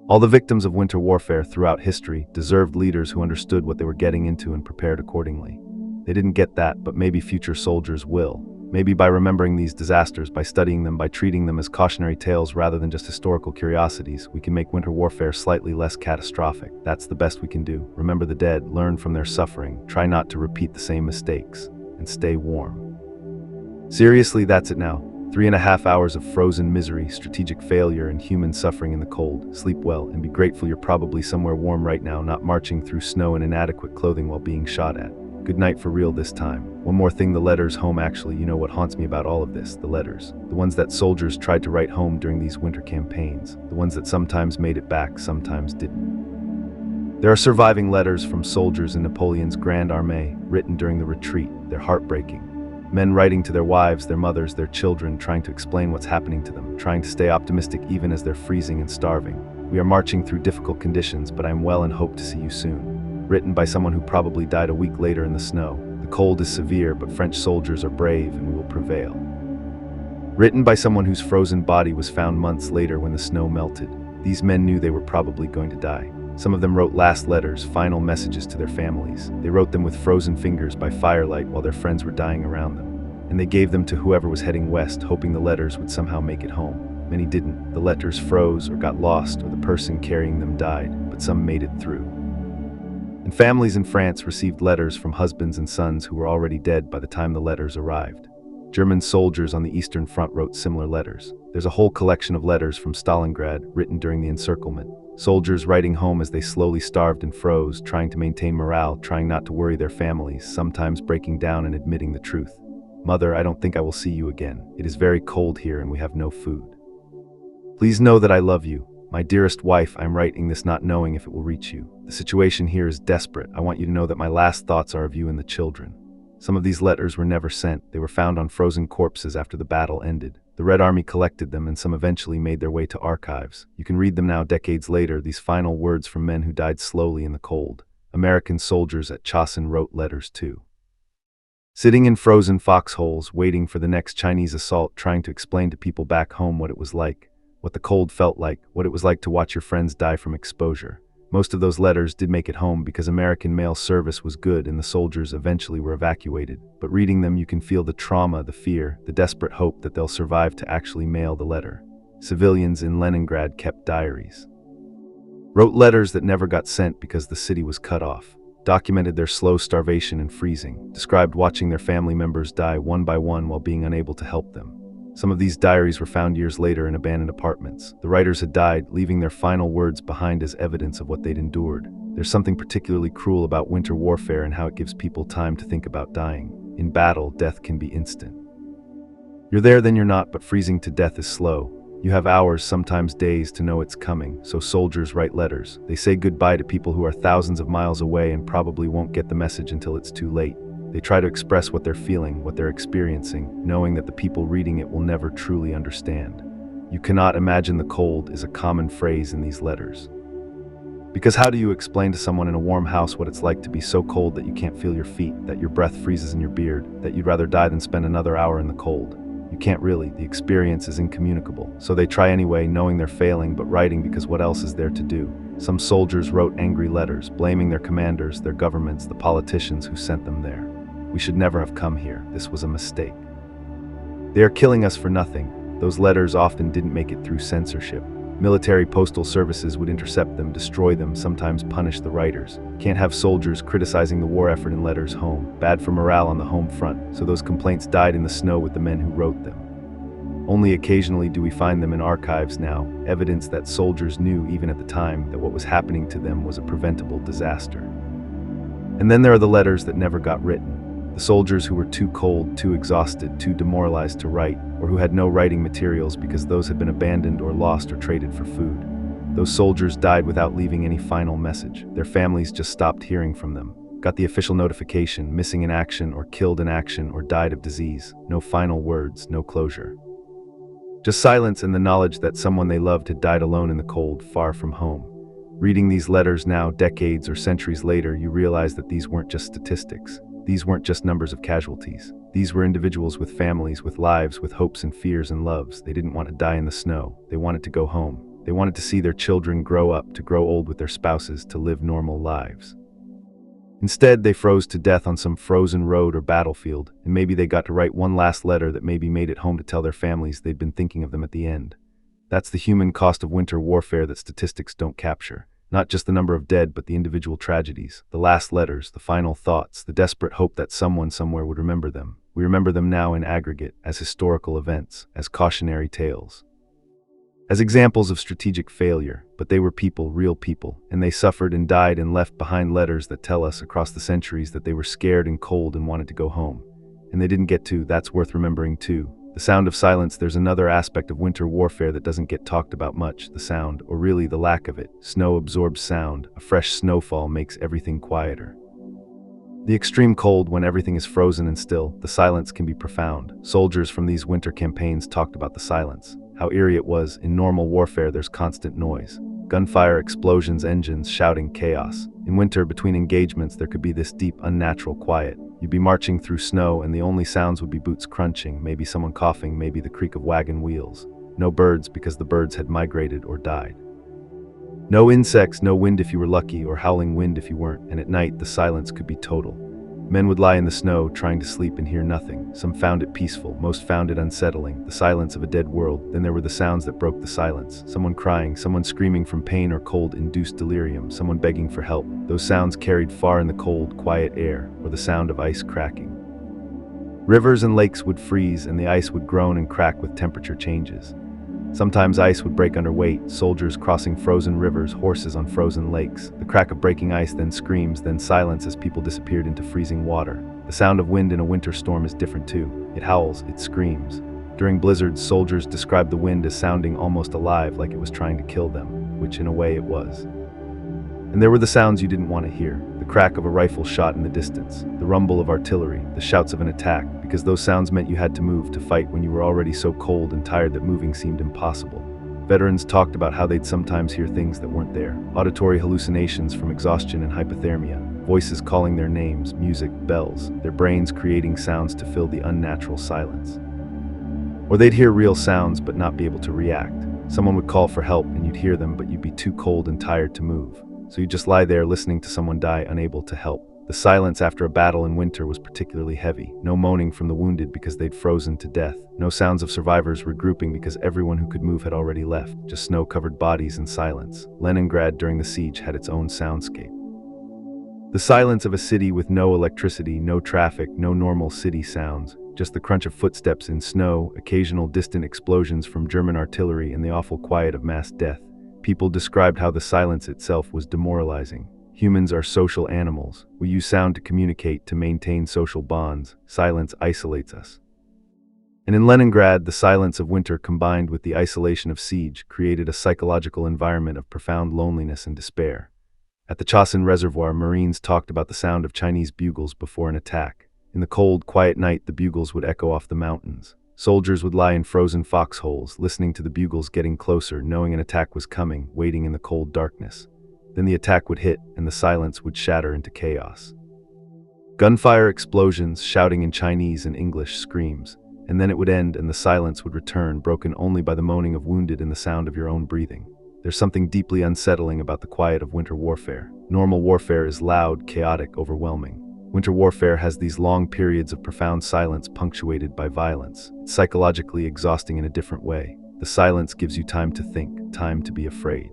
All the victims of winter warfare throughout history deserved leaders who understood what they were getting into and prepared accordingly. They didn't get that, but maybe future soldiers will. Maybe by remembering these disasters, by studying them, by treating them as cautionary tales rather than just historical curiosities, we can make winter warfare slightly less catastrophic. That's the best we can do. Remember the dead, learn from their suffering, try not to repeat the same mistakes, and stay warm. Seriously, that's it now. 3.5 hours of frozen misery, strategic failure, and human suffering in the cold. Sleep well, and be grateful you're probably somewhere warm right now, not marching through snow in inadequate clothing while being shot at. Good night for real this time. One more thing, the letters home. Actually, you know what haunts me about all of this? The letters. The ones that soldiers tried to write home during these winter campaigns. The ones that sometimes made it back, sometimes didn't. There are surviving letters from soldiers in Napoleon's Grand Armée, written during the retreat. They're heartbreaking. Men writing to their wives, their mothers, their children, trying to explain what's happening to them, trying to stay optimistic even as they're freezing and starving. We are marching through difficult conditions, but I'm well and hope to see you soon. Written by someone who probably died a week later in the snow. The cold is severe, but French soldiers are brave and we will prevail. Written by someone whose frozen body was found months later when the snow melted. These men knew they were probably going to die. Some of them wrote last letters, final messages to their families. They wrote them with frozen fingers by firelight while their friends were dying around them. And they gave them to whoever was heading west, hoping the letters would somehow make it home. Many didn't. The letters froze or got lost, or the person carrying them died, but some made it through. And families in France received letters from husbands and sons who were already dead by the time the letters arrived. German soldiers on the Eastern Front wrote similar letters. There's a whole collection of letters from Stalingrad written during the encirclement. Soldiers writing home as they slowly starved and froze, trying to maintain morale, trying not to worry their families, sometimes breaking down and admitting the truth. Mother, I don't think I will see you again. It is very cold here and we have no food. Please know that I love you. My dearest wife, I'm writing this not knowing if it will reach you. The situation here is desperate. I want you to know that my last thoughts are of you and the children. Some of these letters were never sent. They were found on frozen corpses after the battle ended. The Red Army collected them and some eventually made their way to archives. You can read them now decades later, these final words from men who died slowly in the cold. American soldiers at Chosin wrote letters too. Sitting in frozen foxholes, waiting for the next Chinese assault, trying to explain to people back home what it was like, what the cold felt like, what it was like to watch your friends die from exposure. Most of those letters did make it home because American mail service was good and the soldiers eventually were evacuated. But reading them, you can feel the trauma, the fear, the desperate hope that they'll survive to actually mail the letter. Civilians in Leningrad kept diaries. Wrote letters that never got sent because the city was cut off. Documented their slow starvation and freezing. Described watching their family members die one by one while being unable to help them. Some of these diaries were found years later in abandoned apartments. The writers had died, leaving their final words behind as evidence of what they'd endured. There's something particularly cruel about winter warfare and how it gives people time to think about dying. In battle, death can be instant. You're there, then you're not, but freezing to death is slow. You have hours, sometimes days, to know it's coming, so soldiers write letters. They say goodbye to people who are thousands of miles away and probably won't get the message until it's too late. They try to express what they're feeling, what they're experiencing, knowing that the people reading it will never truly understand. You cannot imagine the cold is a common phrase in these letters. Because how do you explain to someone in a warm house what it's like to be so cold that you can't feel your feet, that your breath freezes in your beard, that you'd rather die than spend another hour in the cold? You can't really. The experience is incommunicable. So they try anyway, knowing they're failing, but writing because what else is there to do? Some soldiers wrote angry letters, blaming their commanders, their governments, the politicians who sent them there. We should never have come here. This was a mistake. They are killing us for nothing. Those letters often didn't make it through censorship. Military postal services would intercept them, destroy them, sometimes punish the writers. Can't have soldiers criticizing the war effort in letters home. Bad for morale on the home front, so those complaints died in the snow with the men who wrote them. Only occasionally do we find them in archives now, evidence that soldiers knew even at the time that what was happening to them was a preventable disaster. And then there are the letters that never got written. The soldiers who were too cold, too exhausted, too demoralized to write, or who had no writing materials because those had been abandoned or lost or traded for food. Those soldiers died without leaving any final message. Their families just stopped hearing from them. Got the official notification, missing in action or killed in action or died of disease. No final words, no closure. Just silence and the knowledge that someone they loved had died alone in the cold, far from home. Reading these letters now, decades or centuries later, you realize that these weren't just statistics. These weren't just numbers of casualties. These were individuals with families, with lives, with hopes and fears and loves. They didn't want to die in the snow. They wanted to go home. They wanted to see their children grow up, to grow old with their spouses, to live normal lives. Instead, they froze to death on some frozen road or battlefield, and maybe they got to write one last letter that maybe made it home to tell their families they'd been thinking of them at the end. That's the human cost of winter warfare that statistics don't capture. Not just the number of dead, but the individual tragedies, the last letters, the final thoughts, the desperate hope that someone somewhere would remember them. We remember them now in aggregate, as historical events, as cautionary tales, as examples of strategic failure. But they were people, real people, and they suffered and died and left behind letters that tell us across the centuries that they were scared and cold and wanted to go home. And they didn't get to. That's worth remembering too. The sound of silence. There's another aspect of winter warfare that doesn't get talked about much, the sound, or really the lack of it. Snow absorbs sound. A fresh snowfall makes everything quieter. The extreme cold, when everything is frozen and still, the silence can be profound. Soldiers from these winter campaigns talked about the silence, how eerie it was. In normal warfare, there's constant noise. Gunfire, explosions, engines, shouting, chaos. In winter, between engagements, there could be this deep, unnatural quiet. You'd be marching through snow, and the only sounds would be boots crunching, maybe someone coughing, maybe the creak of wagon wheels. No birds, because the birds had migrated or died. No insects, no wind if you were lucky, or howling wind if you weren't, and at night, the silence could be total. Men would lie in the snow, trying to sleep and hear nothing. Some found it peaceful, most found it unsettling, the silence of a dead world. Then there were the sounds that broke the silence. Someone crying, someone screaming from pain or cold-induced delirium, someone begging for help. Those sounds carried far in the cold, quiet air, or the sound of ice cracking. Rivers and lakes would freeze, and the ice would groan and crack with temperature changes. Sometimes ice would break under weight, soldiers crossing frozen rivers, horses on frozen lakes. The crack of breaking ice, then screams, then silence as people disappeared into freezing water. The sound of wind in a winter storm is different too. It howls, it screams. During blizzards, soldiers described the wind as sounding almost alive, like it was trying to kill them, which in a way it was. And there were the sounds you didn't want to hear. The crack of a rifle shot in the distance, the rumble of artillery, the shouts of an attack, because those sounds meant you had to move to fight when you were already so cold and tired that moving seemed impossible. Veterans talked about how they'd sometimes hear things that weren't there. Auditory hallucinations from exhaustion and hypothermia, voices calling their names, music, bells, their brains creating sounds to fill the unnatural silence. Or they'd hear real sounds but not be able to react. Someone would call for help and you'd hear them, but you'd be too cold and tired to move. so you just lie there listening to someone die, unable to help. The silence after a battle in winter was particularly heavy. No moaning from the wounded because they'd frozen to death. No sounds of survivors regrouping because everyone who could move had already left. Just snow-covered bodies and silence. Leningrad during the siege had its own soundscape. The silence of a city with no electricity, no traffic, no normal city sounds. Just the crunch of footsteps in snow, occasional distant explosions from German artillery, and the awful quiet of mass death. People described how the silence itself was demoralizing. Humans are social animals. We use sound to communicate, to maintain social bonds. Silence isolates us. And in Leningrad, the silence of winter combined with the isolation of siege created a psychological environment of profound loneliness and despair. At the Chosin Reservoir, Marines talked about the sound of Chinese bugles before an attack. In the cold, quiet night, the bugles would echo off the mountains. Soldiers would lie in frozen foxholes, listening to the bugles getting closer, knowing an attack was coming, waiting in the cold darkness. Then the attack would hit, and the silence would shatter into chaos. Gunfire, explosions, shouting in Chinese and English, screams. And then it would end, and the silence would return, broken only by the moaning of wounded and the sound of your own breathing. There's something deeply unsettling about the quiet of winter warfare. Normal warfare is loud, chaotic, overwhelming. Winter warfare has these long periods of profound silence punctuated by violence. It's psychologically exhausting in a different way. The silence gives you time to think, time to be afraid.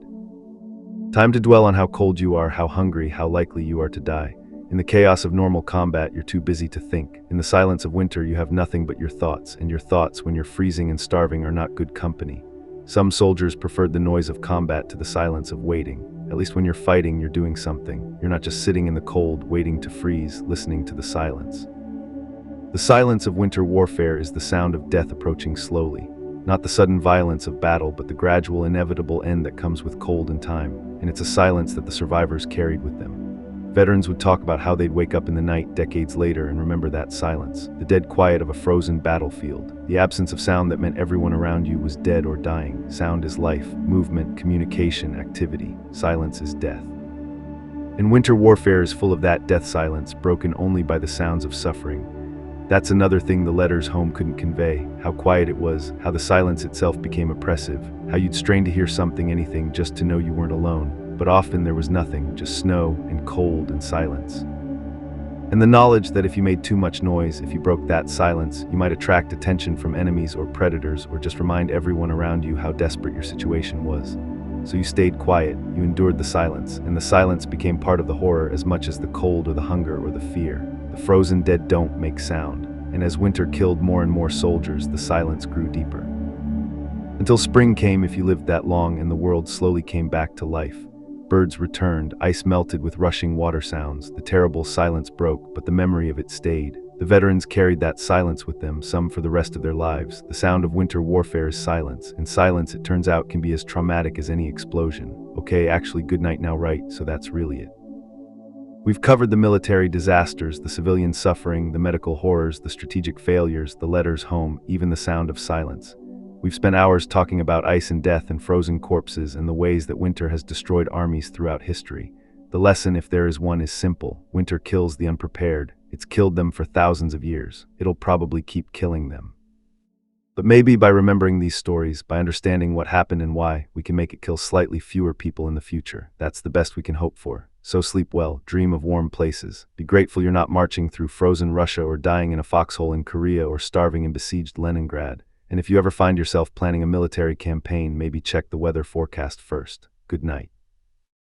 Time to dwell on how cold you are, how hungry, how likely you are to die. In the chaos of normal combat, you're too busy to think. In the silence of winter, you have nothing but your thoughts, and your thoughts, when you're freezing and starving, are not good company. Some soldiers preferred the noise of combat to the silence of waiting. At least when you're fighting, you're doing something. You're not just sitting in the cold, waiting to freeze, listening to the silence. The silence of winter warfare is the sound of death approaching slowly. Not the sudden violence of battle, but the gradual, inevitable end that comes with cold and time. And it's a silence that the survivors carried with them. Veterans would talk about how they'd wake up in the night decades later and remember that silence, the dead quiet of a frozen battlefield, the absence of sound that meant everyone around you was dead or dying. Sound is life, movement, communication, activity. Silence is death. And winter warfare is full of that death silence, broken only by the sounds of suffering. That's another thing the letters home couldn't convey, how quiet it was, how the silence itself became oppressive, how you'd strain to hear something, anything, just to know you weren't alone. But often there was nothing, just snow and cold and silence. And the knowledge that if you made too much noise, if you broke that silence, you might attract attention from enemies or predators, or just remind everyone around you how desperate your situation was. So you stayed quiet, you endured the silence, and the silence became part of the horror as much as the cold or the hunger or the fear. The frozen dead don't make sound, and as winter killed more and more soldiers, the silence grew deeper. Until spring came, if you lived that long, and the world slowly came back to life. Birds returned, ice melted with rushing water sounds. The terrible silence broke, but the memory of it stayed. The veterans carried that silence with them, some for the rest of their lives. The sound of winter warfare is silence, and silence, it turns out, can be as traumatic as any explosion. Okay, actually, good night now, right? So that's really it. We've covered the military disasters, the civilian suffering, the medical horrors, the strategic failures, the letters home, even the sound of silence. We've spent hours talking about ice and death and frozen corpses and the ways that winter has destroyed armies throughout history. The lesson, if there is one, is simple. Winter kills the unprepared. It's killed them for thousands of years. It'll probably keep killing them. But maybe by remembering these stories, by understanding what happened and why, we can make it kill slightly fewer people in the future. That's the best we can hope for. So sleep well, dream of warm places. Be grateful you're not marching through frozen Russia or dying in a foxhole in Korea or starving in besieged Leningrad. And if you ever find yourself planning a military campaign, maybe check the weather forecast first. Good night.